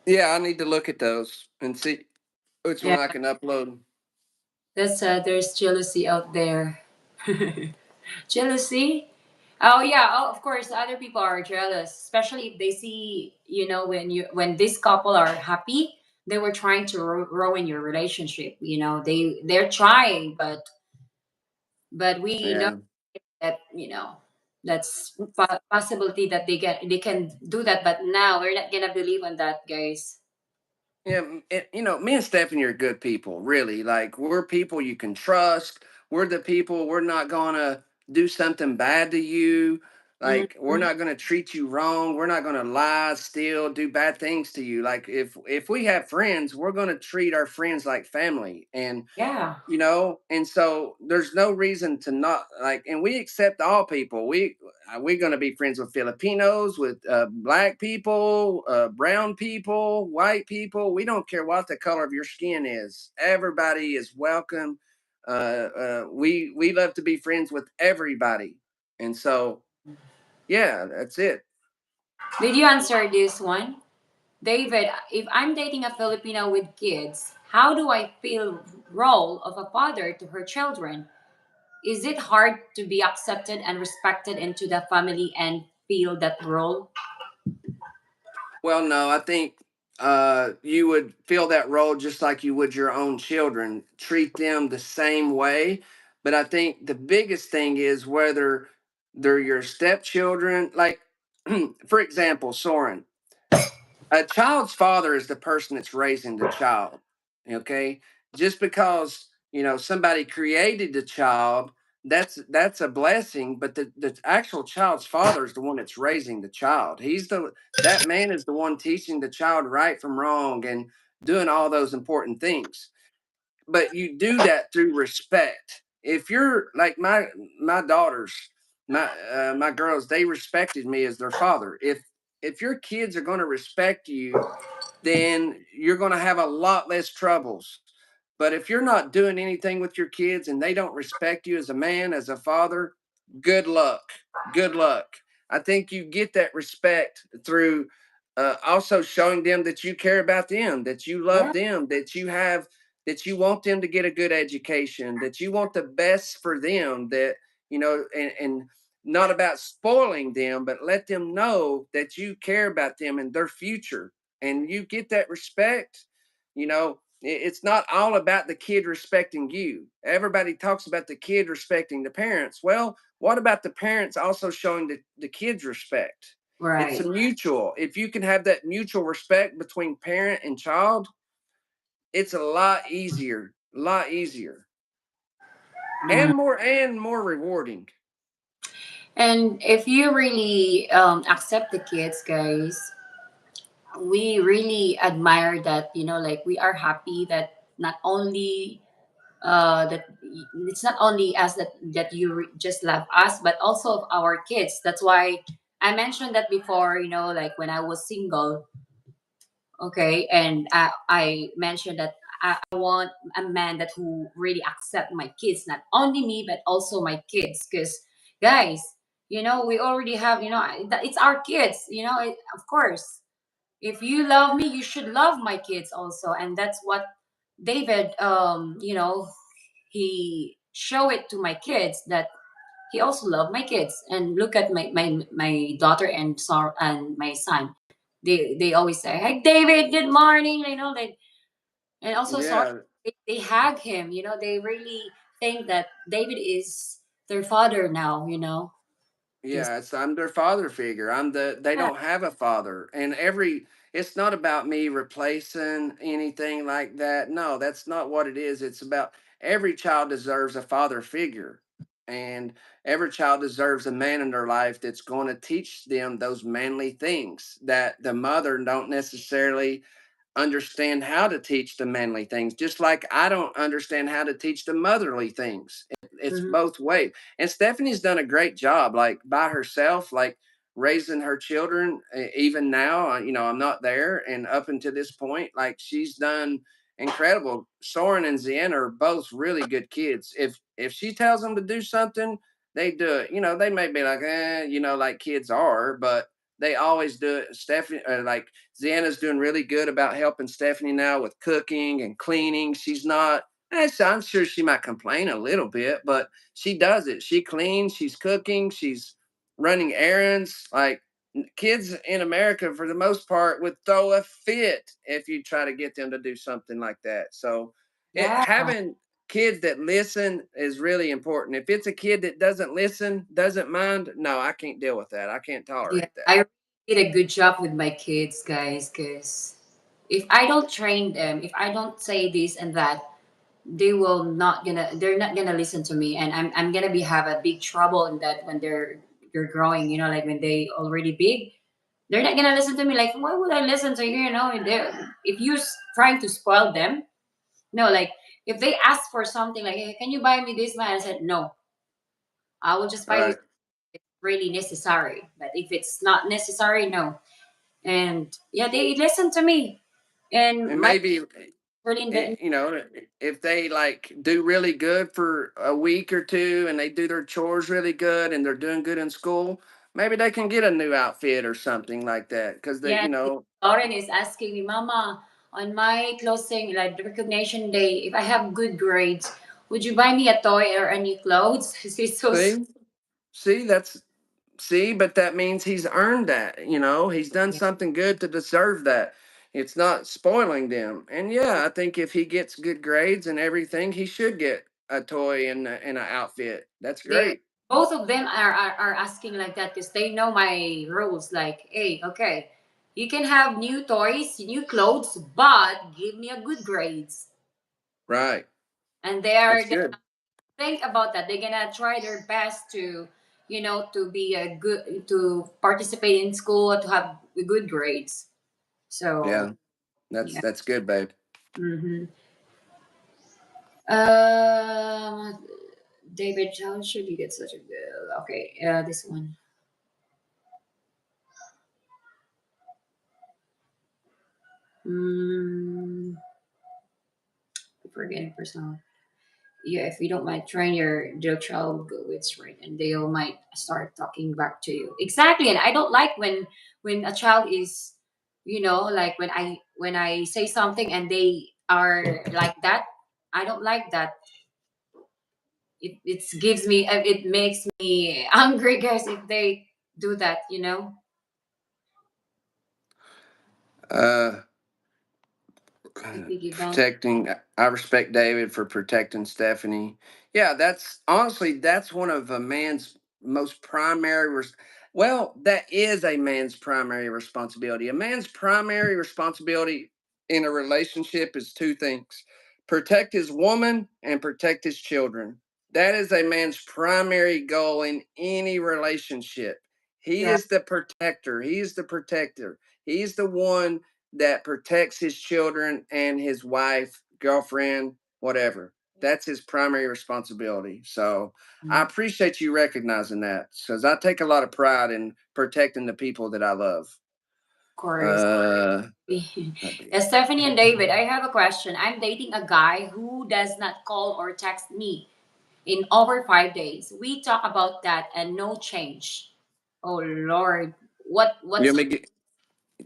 Yeah, I need to look at those and see which Yeah, one I can upload. that's there's jealousy out there. Jealousy. Oh yeah. Oh, of course, other people are jealous, especially if they see when this couple are happy. They were trying to ruin your relationship. They're trying, but we know Yeah. that that's possibility that they can do that, but now we're not gonna believe on that, guys. Yeah, me and Stephanie are good people, really. Like, we're people you can trust. We're the people, we're not gonna do something bad to you. Like, we're Mhm. not gonna treat you wrong. We're not gonna lie, steal, do bad things to you. Like, if we have friends, we're gonna treat our friends like family. And Yeah. and so there's no reason to not like, and we accept all people. We're going to be friends with Filipinos, with black people, brown people, white people. We don't care what the color of your skin is. Everybody is welcome. We love to be friends with everybody. And so yeah, that's it. Did you answer this one, David? If I'm dating a Filipino with kids, how do I feel role of a father to her children? Is it hard to be accepted and respected into the family and feel that role? Well, no, I think you would fill that role just like you would your own children, treat them the same way. But I think the biggest thing is whether they're your stepchildren. Like, for example, Soren, a child's father is the person that's raising the child. Okay, just because somebody created the child, that's a blessing, but the actual child's father is the one that's raising the child. That man is the one teaching the child right from wrong and doing all those important things. But you do that through respect. If you're like my daughters, my girls, they respected me as their father. If your kids are going to respect you, then you're going to have a lot less troubles. But if you're not doing anything with your kids and they don't respect you as a man, as a father, good luck. Good luck. I think you get that respect through also showing them that you care about them, that you love Yeah. them, that you want them to get a good education, that you want the best for them, and not about spoiling them, but let them know that you care about them and their future. And you get that respect. It's not all about the kid respecting you. Everybody talks about the kid respecting the parents. Well, what about the parents also showing the kids respect? It's a Right. mutual. If you can have that mutual respect between parent and child, it's a lot easier, Mhm. and more rewarding. And if you really accept the kids, guys, we really admire that, like we are happy that not only that it's not only us that you just love us, but also of our kids. That's why I mentioned that before, like when I was single. Okay, and I mentioned that I want a man that who really accept my kids, not only me but also my kids. Because guys, we already have, it's our kids. Of course, if you love me, you should love my kids also, and that's what David, he show it to my kids that he also love my kids. And look at my daughter and my son. They always say, "Hey, David, good morning." Like, and also sorry, Yeah, they hug him. They really think that David is their father now. Yes. yeah, it's I'm their father figure. They Yeah. don't have a father. And it's not about me replacing anything like that. No, that's not what it is. It's about every child deserves a father figure. And every child deserves a man in their life that's going to teach them those manly things that the mother don't necessarily understand how to teach the manly things, just like I don't understand how to teach the motherly things. It's Mhm. both ways. And Stephanie's done a great job, like by herself, like raising her children. Even now, I'm not there, and up until this point, like she's done incredible. Soren and Zenna are both really good kids. If she tells them to do something, they do it. They may be like, like kids are, but they always do it. Stephanie, like Zenna's doing really good about helping Stephanie now with cooking and cleaning. She's not, I'm sure she might complain a little bit, but she does it. She cleans, she's cooking, she's running errands. Like, kids in America, for the most part, would throw a fit if you try to get them to do something like that. So, it Yeah. having kids that listen is really important. If it's a kid that doesn't listen, doesn't mind, no, I can't deal with that. I can't Yeah, tolerate that. I did a good job with my kids, guys, because if I don't train them, if I don't say this and that, they're not gonna listen to me, and I'm gonna be have a big trouble in that when they're growing, like when they already big, they're not gonna listen to me. Like, why would I listen to you? If you're trying to spoil them, no, like if they ask for something like, hey, can you buy me this man? I said no, I will just buy you if Right. it's really necessary. But if it's not necessary, no. And yeah, they listen to me. And And my maybe really in if they like do really good for a week or two and they do their chores really good and they're doing good in school, maybe they can get a new outfit or something like that because they, yeah, Lauren is asking me, Mama, on my closing, like the recognition day, if I have good grades, would you buy me a toy or a new clothes? She's so sweet. see, that's see, but that means he's earned that, he's done Yeah. something good to deserve that. It's not spoiling them. And yeah, I think if he gets good grades and everything, he should get a toy and an outfit. That's They great. both of them are asking like that because they know my rules. Like, hey, okay, you can have new toys, new clothes, but give me a good grades. Right. And they are That's gonna good. think about that. They're gonna try their best to, to be a good to participate in school to have good grades. So Yeah. That's yeah. that's good, babe. Mm-hmm. Um, David, how should you get such a good? Okay, this one. Mm, forgetting personal. Yeah, if you don't mind, train your child go with right, and they all might start talking back to you. Exactly, and I don't like when a child is, like when I say something and they are like that. I don't like that. It gives me it makes me angry, guys, if they do that. Uh I think you don't. protecting I respect David for protecting Stephanie. Yeah, that's honestly that's one of a man's most primary well, that is a man's primary responsibility. A man's primary responsibility in a relationship is two things: protect his woman and protect his children. That is a man's primary goal in any relationship. He Yeah, is the protector. He is the protector. He's the one that protects his children and his wife, girlfriend, whatever. That's his primary responsibility. So I of appreciate you recognizing that because I take a lot of pride in protecting the people that I love. course. Uh, Stephanie and David, I have a question. I'm dating a guy who does not call or text me in over 5 days. We talk about that and no change. Oh Lord, you what's want your me get,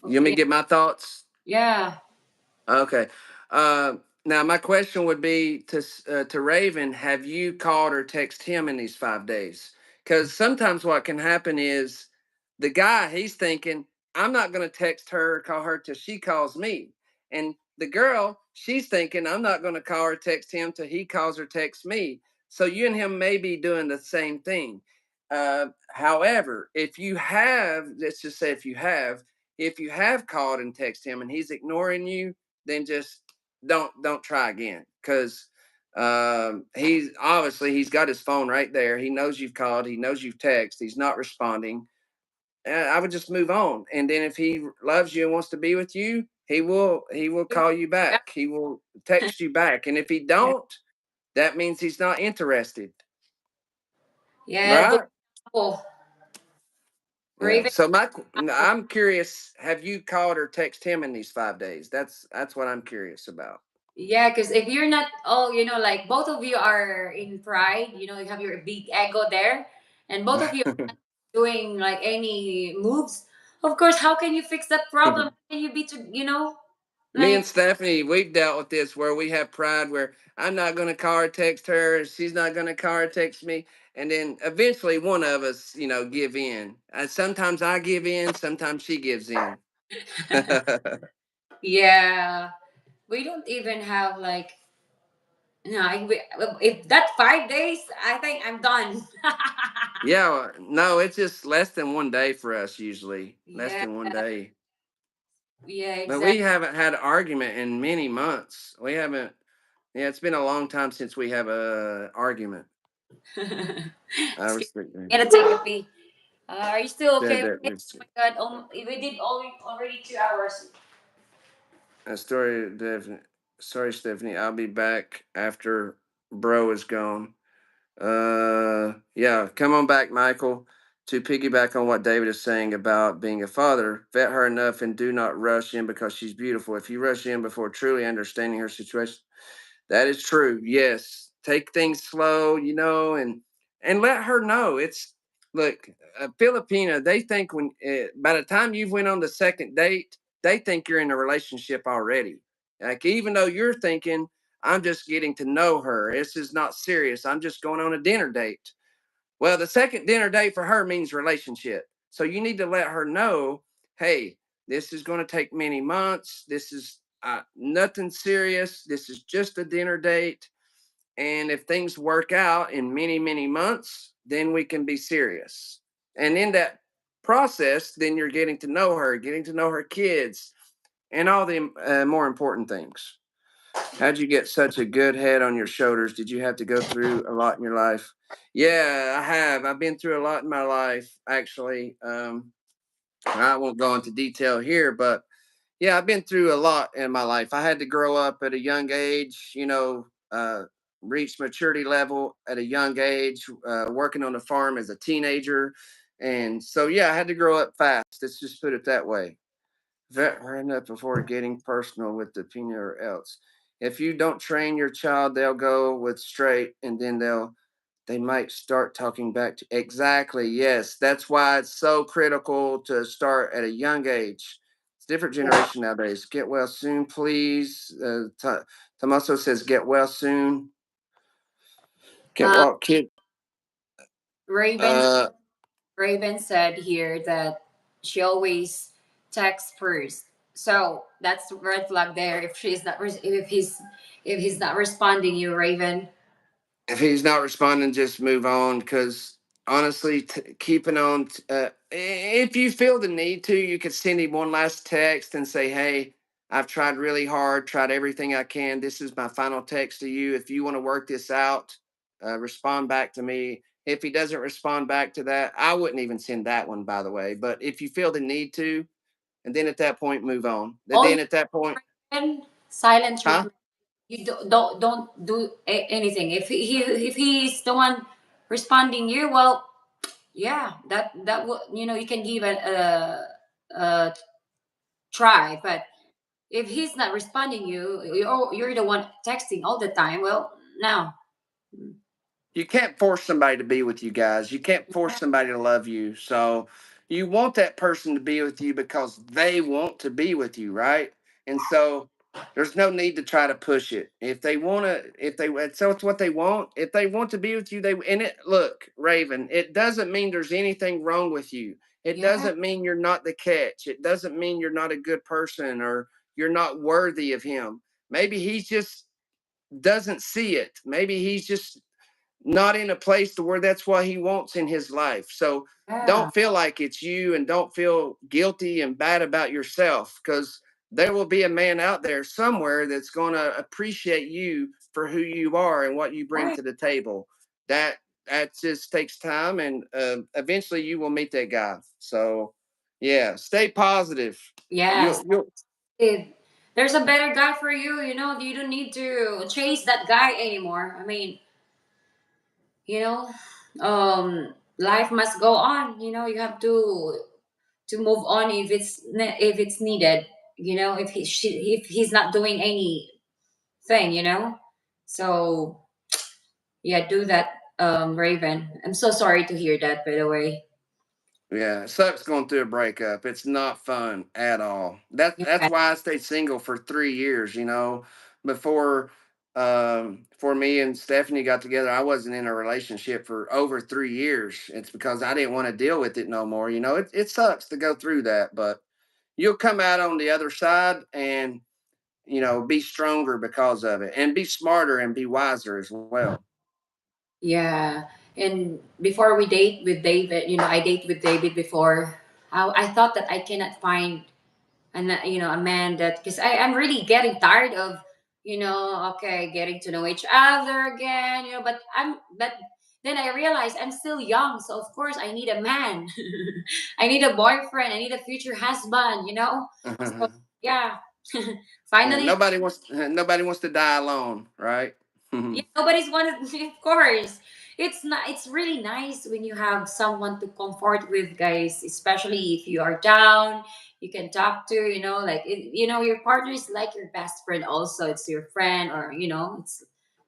you want me to opinion? get my thoughts? Yeah, Okay. Uh, Now my question would be to Raven: have you called or texted him in these 5 days? Because sometimes what can happen is the guy he's thinking, I'm not going to text her or call her till she calls me, and the girl she's thinking, I'm not going to call or text him till he calls or texts me. So you and him may be doing the same thing. However, if you have, let's just say if you have called and text him and he's ignoring you, then just don't try again because he's obviously he's got his phone right there. He knows you've called. He knows you've texted. He's not responding. I would just move on. And then if he loves you and wants to be with you, he will call you yeah, back. He will text you back. And if he yeah. don't, that means he's not interested, Yeah, good right? couple. Yeah. Raven. So I'm curious. Have you called or text him in these 5 days? That's what I'm curious about. Yeah, because if you're not, oh, like both of you are in pride, you have your big ego there, and both of you are not doing like any moves. Of course, how can you fix that problem? How can you be Me like and Stephanie, we've dealt with this where we have pride where I'm not going to call or text her, she's not going to call or text me, and then eventually one of us, give in. Sometimes I give in, sometimes she gives in. yeah, we don't even have like No, if that 5 days, I think I'm done. Yeah, no, it's just less than 1 day for us usually. Less Yeah, than 1 day. yeah, But we exactly. haven't had an argument in many months. We haven't. Yeah, it's been a long time since we have a argument. I Excuse respect that. me, gonna take a pee. Are you still Said okay? that Oh was my God, we did already 2 hours. a story. Sorry, Stephanie. I'll be back after bro is gone. Yeah, come on back, Michael. To piggyback on what David is saying about being a father, vet her enough and do not rush in because she's beautiful. If you rush in before truly understanding her situation, that is true. Yes. Take things slow, and let her know. It's look, a Filipina, they think by the time you've went on the second date, they think you're in a relationship already. Like even though you're thinking, I'm just getting to know her. This is not serious. I'm just going on a dinner date. Well, the second dinner date for her means relationship. So you need to let her know, hey, this is going to take many months. This is nothing serious. This is just a dinner date. And if things work out in many, many months, then we can be serious. And in that process, then you're getting to know her, getting to know her kids, and all the more important things. How'd you get such a good head on your shoulders? Did you have to go through a lot in your life? Yeah, I have. I've been through a lot in my life, actually. I won't go into detail here, but yeah, I've been through a lot in my life. I had to grow up at a young age, reach maturity level at a young age, working on a farm as a teenager. And so, yeah, I had to grow up fast. Let's just put it that way. Vet her enough before getting personal with the peanut or else. If you don't train your child, they'll go with straight and then they might start talking back to exactly. Yes. That's why it's so critical to start at a young age. It's a different Yeah. generation nowadays. Get well soon, please. Tomaso says get well soon. Get Uh, well, kid. Raven Uh, Raven said here that she always texts first. So that's red flag there. If she's not, if he's not responding, you Raven. if he's not responding, just move on. Because honestly, keeping on. If you feel the need to, you could send him one last text and say, "Hey, I've tried really hard, tried everything I can. This is my final text to you. If you want to work this out, respond back to me." If he doesn't respond back to that, I wouldn't even send that one, by the way. But if you feel the need to, and then at that point, move on. And All then you at that point, Raven, silent huh? treatment. You don't do anything. If he's the one responding you, well, yeah, that will, you can give it a try. But if he's not responding you, you're the one texting all the time. Well, now, You can't force somebody to be with you guys. You can't force somebody to love you. So you want that person to be with you because they want to be with you, right? And so there's no need to try to push it. If they want to, if they, so it's what they want. If they want to be with you, and it, look, Raven, it doesn't mean there's anything wrong with you. It yeah, doesn't mean you're not the catch. It doesn't mean you're not a good person or you're not worthy of him. Maybe he just doesn't see it. Maybe he's just not in a place to where that's what he wants in his life. So yeah, don't feel like it's you and don't feel guilty and bad about yourself because there will be a man out there somewhere that's going to appreciate you for who you are and what you bring right, to the table. That that just takes time and eventually you will meet that guy. So yeah, stay positive. yes. You'll If there's a better guy for you, you don't need to chase that guy anymore. I mean, you know, life must go on. You have to move on if if it's needed. If he's not doing anything. So yeah, do that, Raven. I'm so sorry to hear that, by the way. Yeah, it sucks going through a breakup. It's not fun at all. That's Yeah, why I stayed single for 3 years. Before for me and Stephanie got together, I wasn't in a relationship for over 3 years. It's because I didn't want to deal with it no more. It sucks to go through that, but you'll come out on the other side, and be stronger because of it, and be smarter and be wiser as well. Yeah. And before we date with David, I date with David before. I thought that I cannot find a man that, because I'm really getting tired of okay, getting to know each other again, but then I realized I'm still young, so of course I need a man. I need a boyfriend, I need a future husband. So yeah. Yeah, Finally. nobody wants to die alone, right? Yeah, nobody's wanted. Of course, it's not. It's really nice when you have someone to comfort with, guys. Especially if you are down, you can talk to. Like your partner is like your best friend. Also, it's your friend, or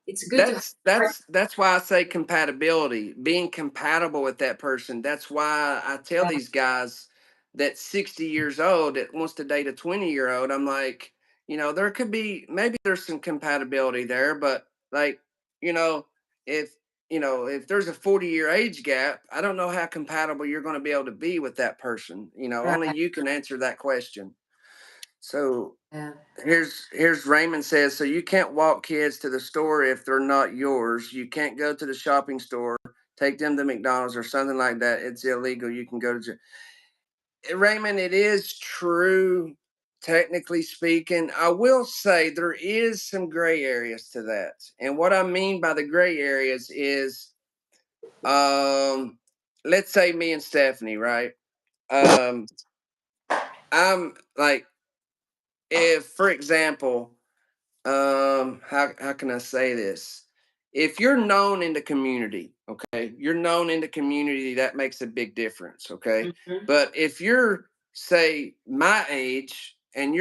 it's good to have that's a partner. that's that's why I say compatibility, being compatible with that person. That's why I tell these guys that 60 years old that wants to date a 20-year-old. I'm like, there could be, maybe there's some compatibility there, but like, you know, if if there's a 40-year age gap, I don't know how compatible you're going to be able to be with that person. Only Right. you can answer that question. So Yeah. here's Raymond says, so you can't walk kids to the store if they're not yours. You can't go to the shopping store, take them to McDonald's or something like that. It's illegal. You can go to Raymond. It is true, technically speaking. I will say there is some gray areas to that, and what I mean by the gray areas is, let's say me and Stephanie, right? Um, I'm like, if for example, how can I say this? If you're known in the community, okay, you're known in the community, that makes a big difference, okay? Mhm. But if you're, say, my age, and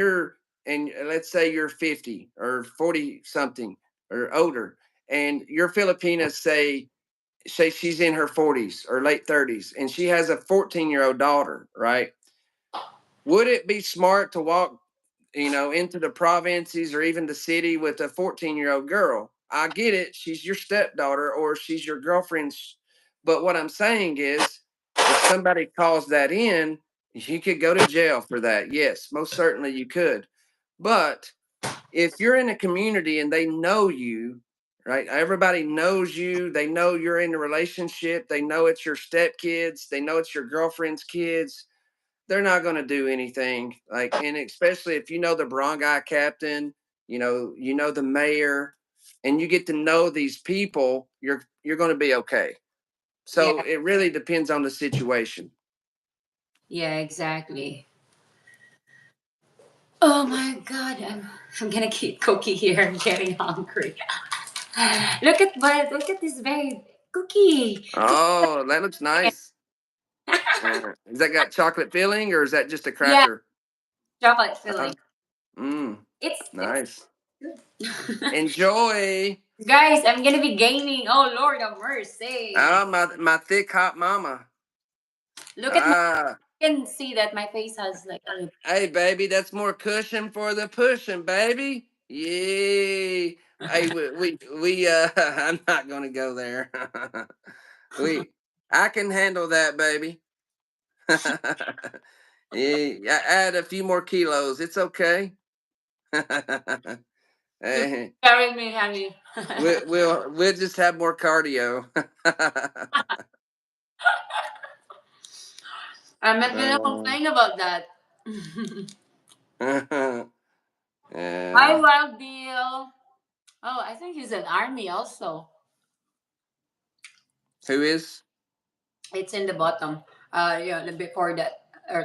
let's say you're 50 or 40 something or older, and your Filipinas, say she's in her 40s or late 30s, and she has a 14-year-old daughter, right? Would it be smart to walk, into the provinces or even the city with a 14-year-old girl? I get it. She's your stepdaughter or she's your girlfriend's. But what I'm saying is, if somebody calls that in, you could go to jail for that. Yes, most certainly you could. But if you're in a community and they know you, right? Everybody knows you. They know you're in a relationship. They know it's your stepkids. They know it's your girlfriend's kids. They're not going to do anything, like, and especially if you know the barangay captain, the mayor, and you get to know these people, you're going to be okay. Yeah. So it really depends on the situation. Yeah. Exactly. Oh my God, I'm gonna keep cookie here. I'm getting hungry. Look at this babe. Cookie. Oh, that looks Cookie. nice. Is that got chocolate filling or is that just a Yeah, cracker? chocolate uh, filling. mm, It's Nice. good. Enjoy. Guys, I'm gonna be gaming. Oh Lord of mercy. Oh, my thick hot mama. Look at my Ah. you can see that my face has like a Hey, baby, that's more cushion for the pushing, baby. Yay. Hey, I'm not gonna go there. we, I can handle that, baby. Yeah, add a few more kilos. It's okay. you Hey, carry me, honey. we'll just have more cardio. I'm not gonna Uh, complain about that. Hi yeah. Wild Bill. Oh, I think he's an army also. Who is? It's in the bottom. Yeah, before that,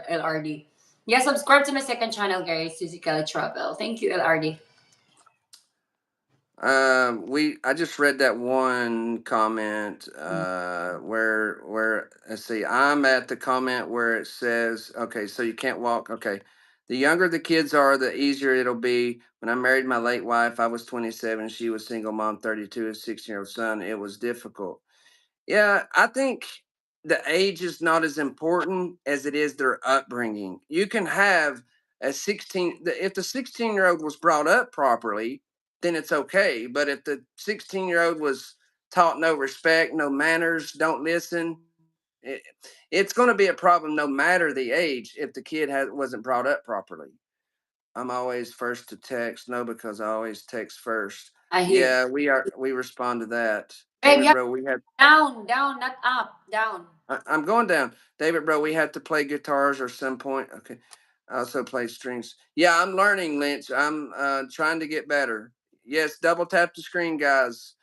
LRD. Yeah, subscribe to my second channel, guys. Suzy Kelly Travel. Thank you, LRD. I just read that one comment where let's see, I'm at the comment where it says, okay, so you can't walk. Okay, the younger the kids are, the easier it'll be. When I married my late wife, I was 27. She was single mom, 32, a 16-year-old son. It was difficult. Yeah, I think the age is not as important as it is their upbringing. You can have if the 16-year-old was brought up properly, then it's okay. But if the 16-year-old was taught no respect, no manners, don't listen, it, it's going to be a problem no matter the age if the kid wasn't brought up properly. I'm always first to text. No, because I always text first. I hear. Yeah, we respond to that. Babe, you David, have bro, we have down, down, not up, down. I'm going down. David, bro, we have to play guitars or some point. Okay. I also play strings. Yeah, I'm learning, Lynch. I'm trying to get better. Yes, double tap the screen, guys.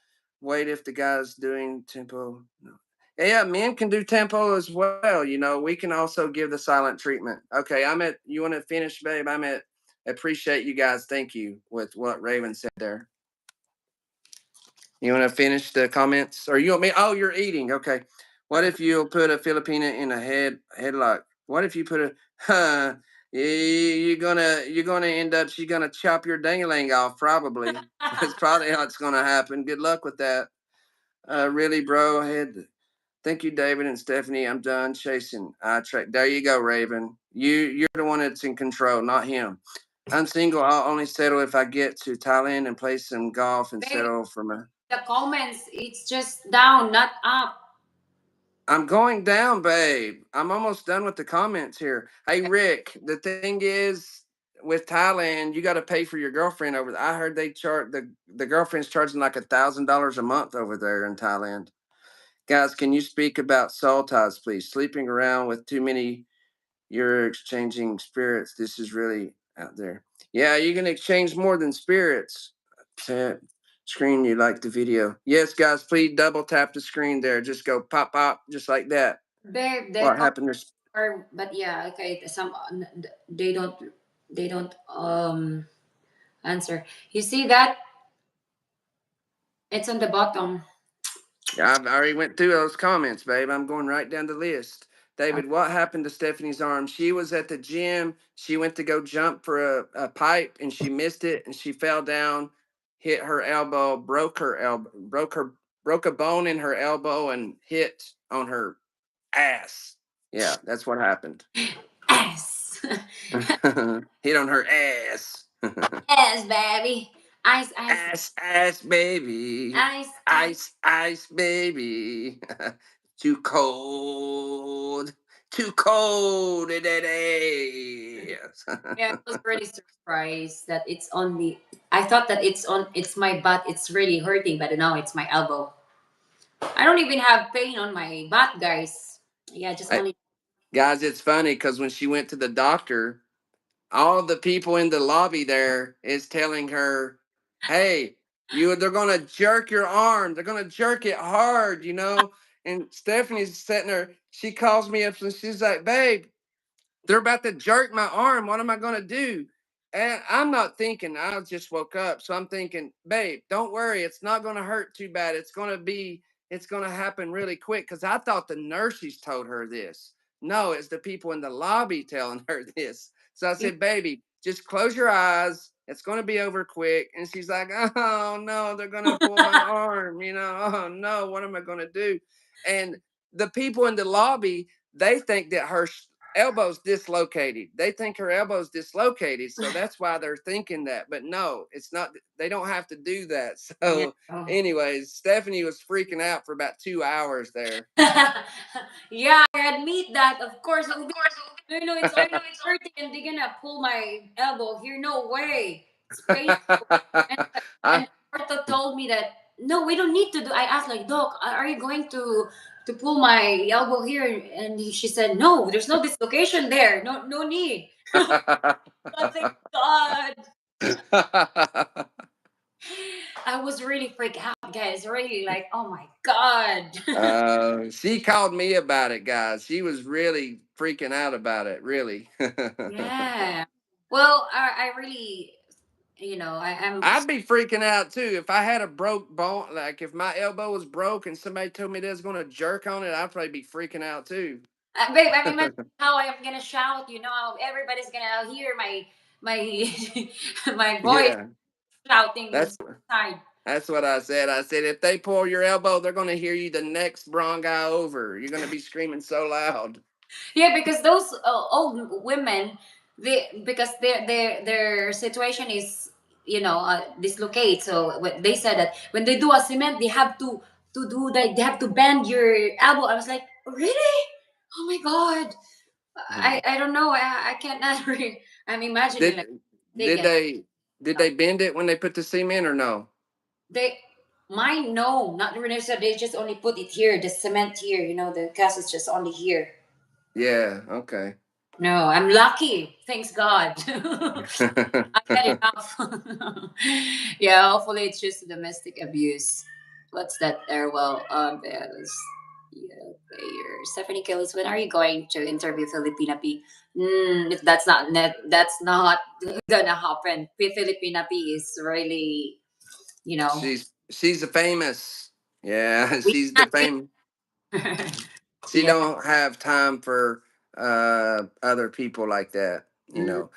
Wait if the guy's doing tempo. No. Yeah, men can do tempo as well. We can also give the silent treatment. Okay, you want to finish, babe? Appreciate you guys. Thank you with what Raven said there. You want to finish the comments, or you want me? Oh, you're eating. Okay. What if you put a Filipina in a headlock? What if you put a? Huh, you're gonna end up. She's gonna chop your dangling off. Probably. That's probably how it's gonna happen. Good luck with that. Really, bro. Thank you, David and Stephanie. I'm done chasing. I track. There you go, Raven. You're the one that's in control, not him. I'm single. I'll only settle if I get to Thailand and play some golf and Babe, settle for my. the comments, it's just down, not up. I'm going down, babe. I'm almost done with the comments here. Hey, Rick, the thing is with Thailand, you got to pay for your girlfriend over there. I heard they charge the girlfriend's charging like $1,000 a month over there in Thailand. Guys, can you speak about soul ties, please? Sleeping around with too many, you're exchanging spirits. This is really out there. Yeah, you can exchange more than spirits. Tap screen, you like the video. Yes, guys, please double tap the screen there. Just go pop, pop, just like that. Babe, the What comments happened to are, but yeah, okay. They don't, they don't answer. You see that? It's on the bottom. I've already went through those comments, babe. I'm going right down the list. David, what happened to Stephanie's arm? She was at the gym. She went to go jump for a pipe and she missed it and she fell down, hit her elbow, broke a bone in her elbow and hit on her ass. Yeah, that's what happened. Ass. Hit on her ass. Ass, baby. Ice, ice, Ass, baby. ice, ice. Ice, baby. Too cold. Too cold in that ass. Yeah, I was really surprised that it's only. I thought that it's on. It's my butt. It's really hurting, but now it's my elbow. I don't even have pain on my butt, guys. Yeah, just Hey, only. guys, it's funny because when she went to the doctor, all the people in the lobby there is telling her, "Hey, they're gonna jerk your arm. They're gonna jerk it hard." And Stephanie's sitting there. She calls me up and she's like, "Babe, they're about to jerk my arm. What am I going to do?" And I'm not thinking, I just woke up. So I'm thinking, babe, don't worry. It's not going to hurt too bad. It's going to happen really quick. Cause I thought the nurses told her this. No, it's the people in the lobby telling her this. So I said, baby, just close your eyes. It's going to be over quick. And she's like, oh no, they're going to pull my arm. Oh no, what am I going to do? And the people in the lobby, they think that her elbow's dislocated. They think her elbow's dislocated, so that's why they're thinking that. But no, it's not. They don't have to do that. Yeah. So, anyways, Stephanie was freaking out for about 2 hours there. Yeah, I admit that. Of course, it will be. It's already hurting, and they're gonna pull my elbow here. No way. It's painful. And I, and Ortho told me that no, we don't need to do. I asked like, Doc, are you going to pull my elbow here? And she said, no, there's no dislocation there. No, no need. Oh, thank God. I was really freaked out, guys. Really, like, oh my God. she called me about it, guys. She was really freaking out about it. Really. Yeah. Well, I really, I'm. I'd be freaking out too if I had a broke bone. Like if my elbow was broke and somebody told me they was gonna jerk on it, I'd probably be freaking out too. Babe, I imagine how I am gonna shout. Everybody's gonna hear my my voice Yeah, shouting that's side. that's what I said. I said if they pull your elbow, they're gonna hear you the next brown guy over. You're gonna be screaming so loud. Yeah, because those old women, because their situation is dislocate. So they said that when they do a cement, they have to do that. They have to bend your elbow. I was like, really? Oh my God. I don't know. I can't. I'm imagining Did like. They Did get they bend it when they put the cement or no? they mine no, not the renovation. They just only put it here, the cement here. You know, the cast is just only here. Yeah. Okay. No, I'm lucky. Thanks God. I had enough. Yeah, hopefully it's just domestic abuse. What's that there? Well, there's yeah, player. Stephanie Killis, when are you going to interview Filipina P? If that's not that's not gonna happen. Filipina P is really, you know, She's a famous. Yeah, we she's the not fame. She yeah. don't have time for other people like that. Mm,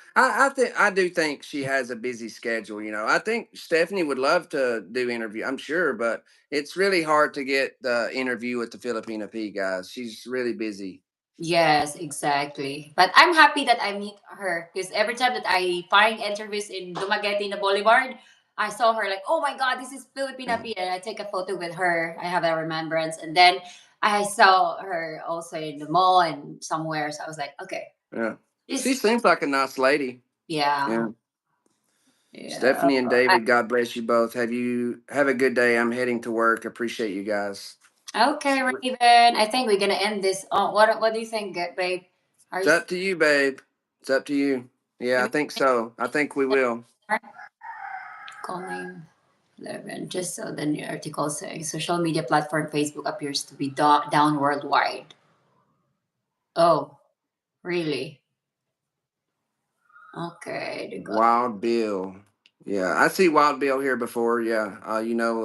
I do think she has a busy schedule. I think Stephanie would love to do interview. I'm sure, but it's really hard to get the interview with the Filipina P guys. She's really busy. yes, exactly. But I'm happy that I meet her because every time that I find interviews in Dumaguete in the Boulevard, I saw her like, oh my God, this is Filipina P. And I take a photo with her. I have a remembrance. And then I saw her also in the mall and somewhere. So I was like, okay, Yeah, she this, seems like a nice lady. yeah, Yeah. yeah. Stephanie and David, God bless you both. Have a good day. I'm heading to work. Appreciate you guys. Okay, Raven. I think we're gonna end this. Oh, what do you think, babe? Are It's you? up to you, babe. It's up to you. Yeah, I think so. I think we will. Call name 11. Just so the new article saying social media platform Facebook appears to be down worldwide. Oh, really? Okay, they got. Wild Bill. Yeah, I see Wild Bill here before. Yeah,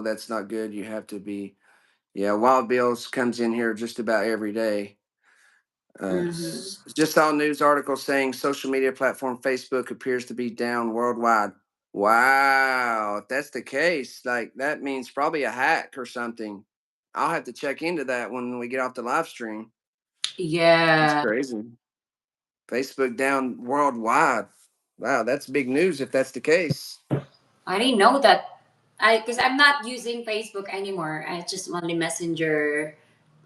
that's not good. You have to be. Yeah, Wild Bills comes in here just about every day. Mm-hmm. Just saw a news article saying social media platform Facebook appears to be down worldwide. Wow, if that's the case, like that means probably a hack or something. I'll have to check into that when we get off the live stream. It's Yeah, crazy. Facebook down worldwide. Wow, that's big news if that's the case. I didn't know that. I because I'm not using Facebook anymore. I just only Messenger,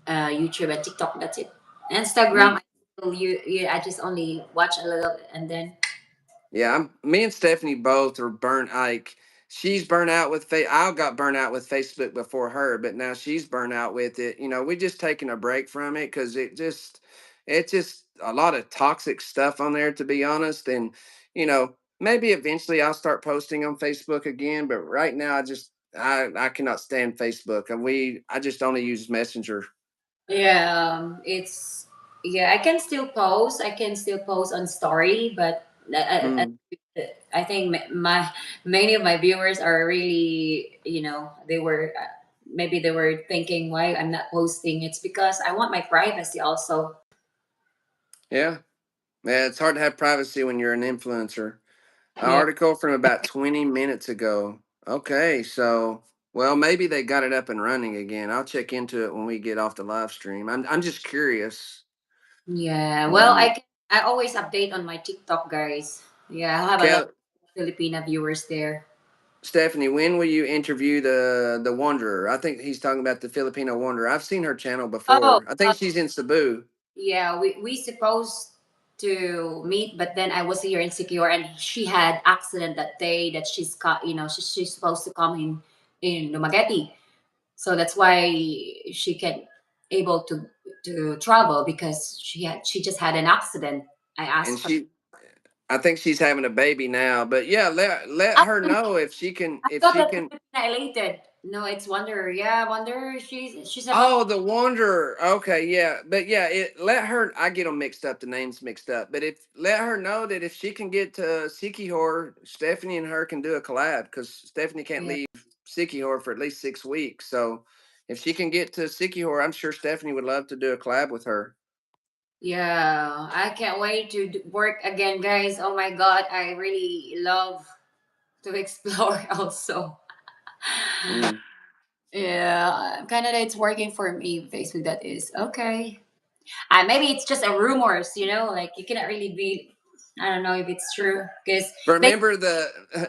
YouTube, and TikTok. That's it. Instagram, Me, I just only watch a little and then. yeah, me and Stephanie both are burnt. Like she's burnt out with I got burnt out with Facebook before her, but now she's burnt out with it. We just taking a break from it because it's just a lot of toxic stuff on there, to be honest. And maybe eventually I'll start posting on Facebook again, but right now I cannot stand Facebook, and I just only use Messenger. Yeah, it's yeah. I can still post. I can still post on story, but Mm, I think my many of my viewers are really, they were maybe they were thinking why I'm not posting. It's because I want my privacy also. yeah. Yeah, it's hard to have privacy when you're an influencer. An Yeah, article from about 20 minutes ago. Okay, so well, maybe they got it up and running again. I'll check into it when we get off the live stream. I'm just curious. yeah. Well, Um, I always update on my TikTok, guys. Yeah, I have a lot Kel, of Filipina viewers there. Stephanie, when will you interview the Wanderer? I think he's talking about the Filipino Wanderer. I've seen her channel Oh, before. I think she's in Cebu. yeah, we supposed to meet, but then I was here insecure, and she had accident that day that she's got. She's supposed to come in Dumaguete, so that's why she can able to travel because she just had an accident. I And asked her. I think she's having a baby now. But yeah, let I, her know if she can I thought that Filipina elated. No, it's Wonder. Yeah, Wonder. She's about. Oh, the Wanderer. Okay, yeah, but yeah, let her. I get them mixed up, the names mixed up. But if let her know that if she can get to Sikihor, Stephanie and her can do a collab because Stephanie can't Yeah, leave Sikihor for at least 6 weeks. So if she can get to Sikihor, I'm sure Stephanie would love to do a collab with her. yeah. I can't wait to work again, guys. Oh my God, I really love to explore also. Mm. Yeah, Canada, it's working for me. Facebook, that is okay. Maybe it's just a rumors, like you cannot really be. I don't know if it's true because they.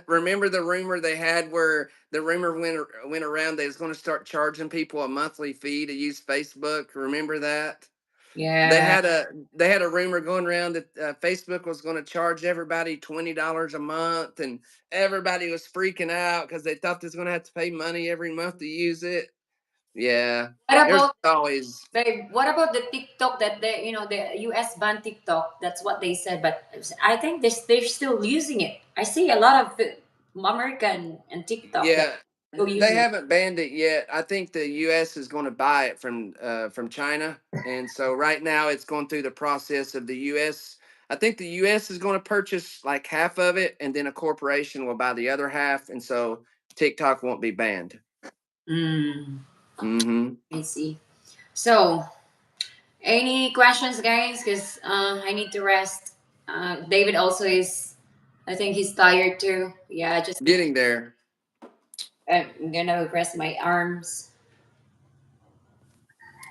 Remember the rumor they had where the rumor went around they was going to start charging people a monthly fee to use Facebook. Remember that? They Yeah. had a they had a rumor going around that Facebook was going to charge everybody $20 a month, and everybody was freaking out because they thought they was going to have to pay money every month to use it. Yeah, What there's about, always babe? What about the TikTok that the US banned TikTok? That's what they said, but I think they're still using it. I see a lot of American and TikTok that yeah. still They using it. haven't banned it yet. I think the U.S. is going to buy it from China, and so right now it's going through the process of the U.S. I think the U.S. is going to purchase like half of it, and then a corporation will buy the other half, and so TikTok won't be banned. Mm, Mm-hmm. I see. So, any questions, guys? Because I need to rest. David also is. I think he's tired too. Yeah, I just need. Getting there. I'm gonna rest my arms.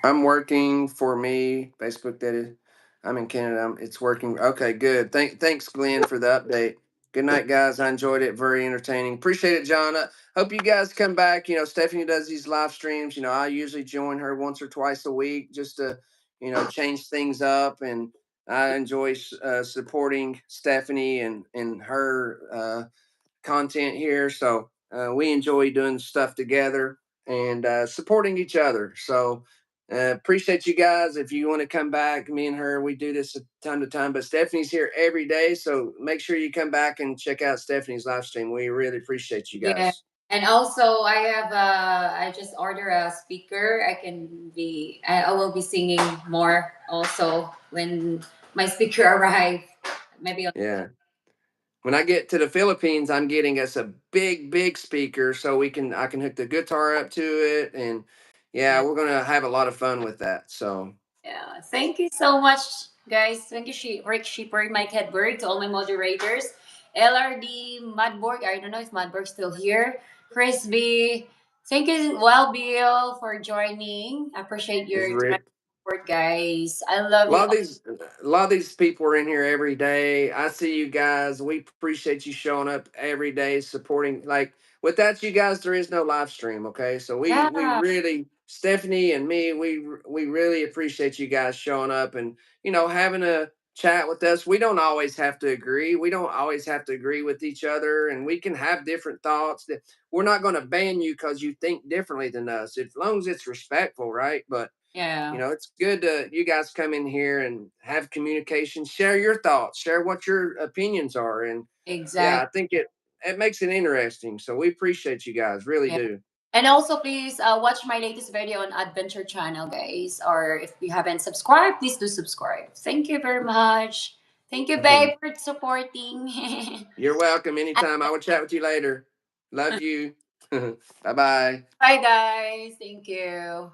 I'm working for me. Facebook, that is. I'm in Canada. It's working. Okay, good. Thanks, Glenn, for the update. Good night, guys. I enjoyed it. Very entertaining. Appreciate it, John. Hope you guys come back. Stephanie does these live streams. I usually join her once or twice a week just to, change things up. And I enjoy supporting Stephanie and her content here. So we enjoy doing stuff together and supporting each other. So appreciate you guys. If you want to come back, me and her, we do this time to time. But Stephanie's here every day, so make sure you come back and check out Stephanie's live stream. We really appreciate you Yeah. guys. And also, I just order a speaker. I will be singing more also when my speaker arrive. Maybe on, Yeah. When I get to the Philippines, I'm getting us a big speaker so I can hook the guitar up to it, and yeah, yeah. we're gonna have a lot of fun with that. So Yeah. Thank you so much, guys. Thank you, Rick Shipper, Mike Hedberg, to all my moderators. LRD, Madborg. I don't know if Madborg's still here. Chris B. Thank you, Well Bill, for joining. I appreciate is your time Rick. and support, guys. I love A you lot of all. these, a lot of these people are in here every day. I see you guys. We appreciate you showing up every day, supporting. Like without you guys, there is no live stream. Okay, so we Yeah. really, Stephanie and me, we really appreciate you guys showing up and having a chat with us. We don't always have to agree. We don't always have to agree with each other, and we can have different thoughts. That we're not going to ban you because you think differently than us, as long as it's respectful, right? But Yeah. it's good to you guys come in here and have communication, share your thoughts, share what your opinions are. And yeah, Exactly. I think it makes it interesting. So we appreciate you guys, really Yeah. do. And also, please watch my latest video on Adventure Channel, guys. Or if you haven't subscribed, please do subscribe. Thank you very much. Thank you, babe, for supporting. You're welcome anytime. I will chat with you later. Love you. Bye bye. Bye, guys. Thank you.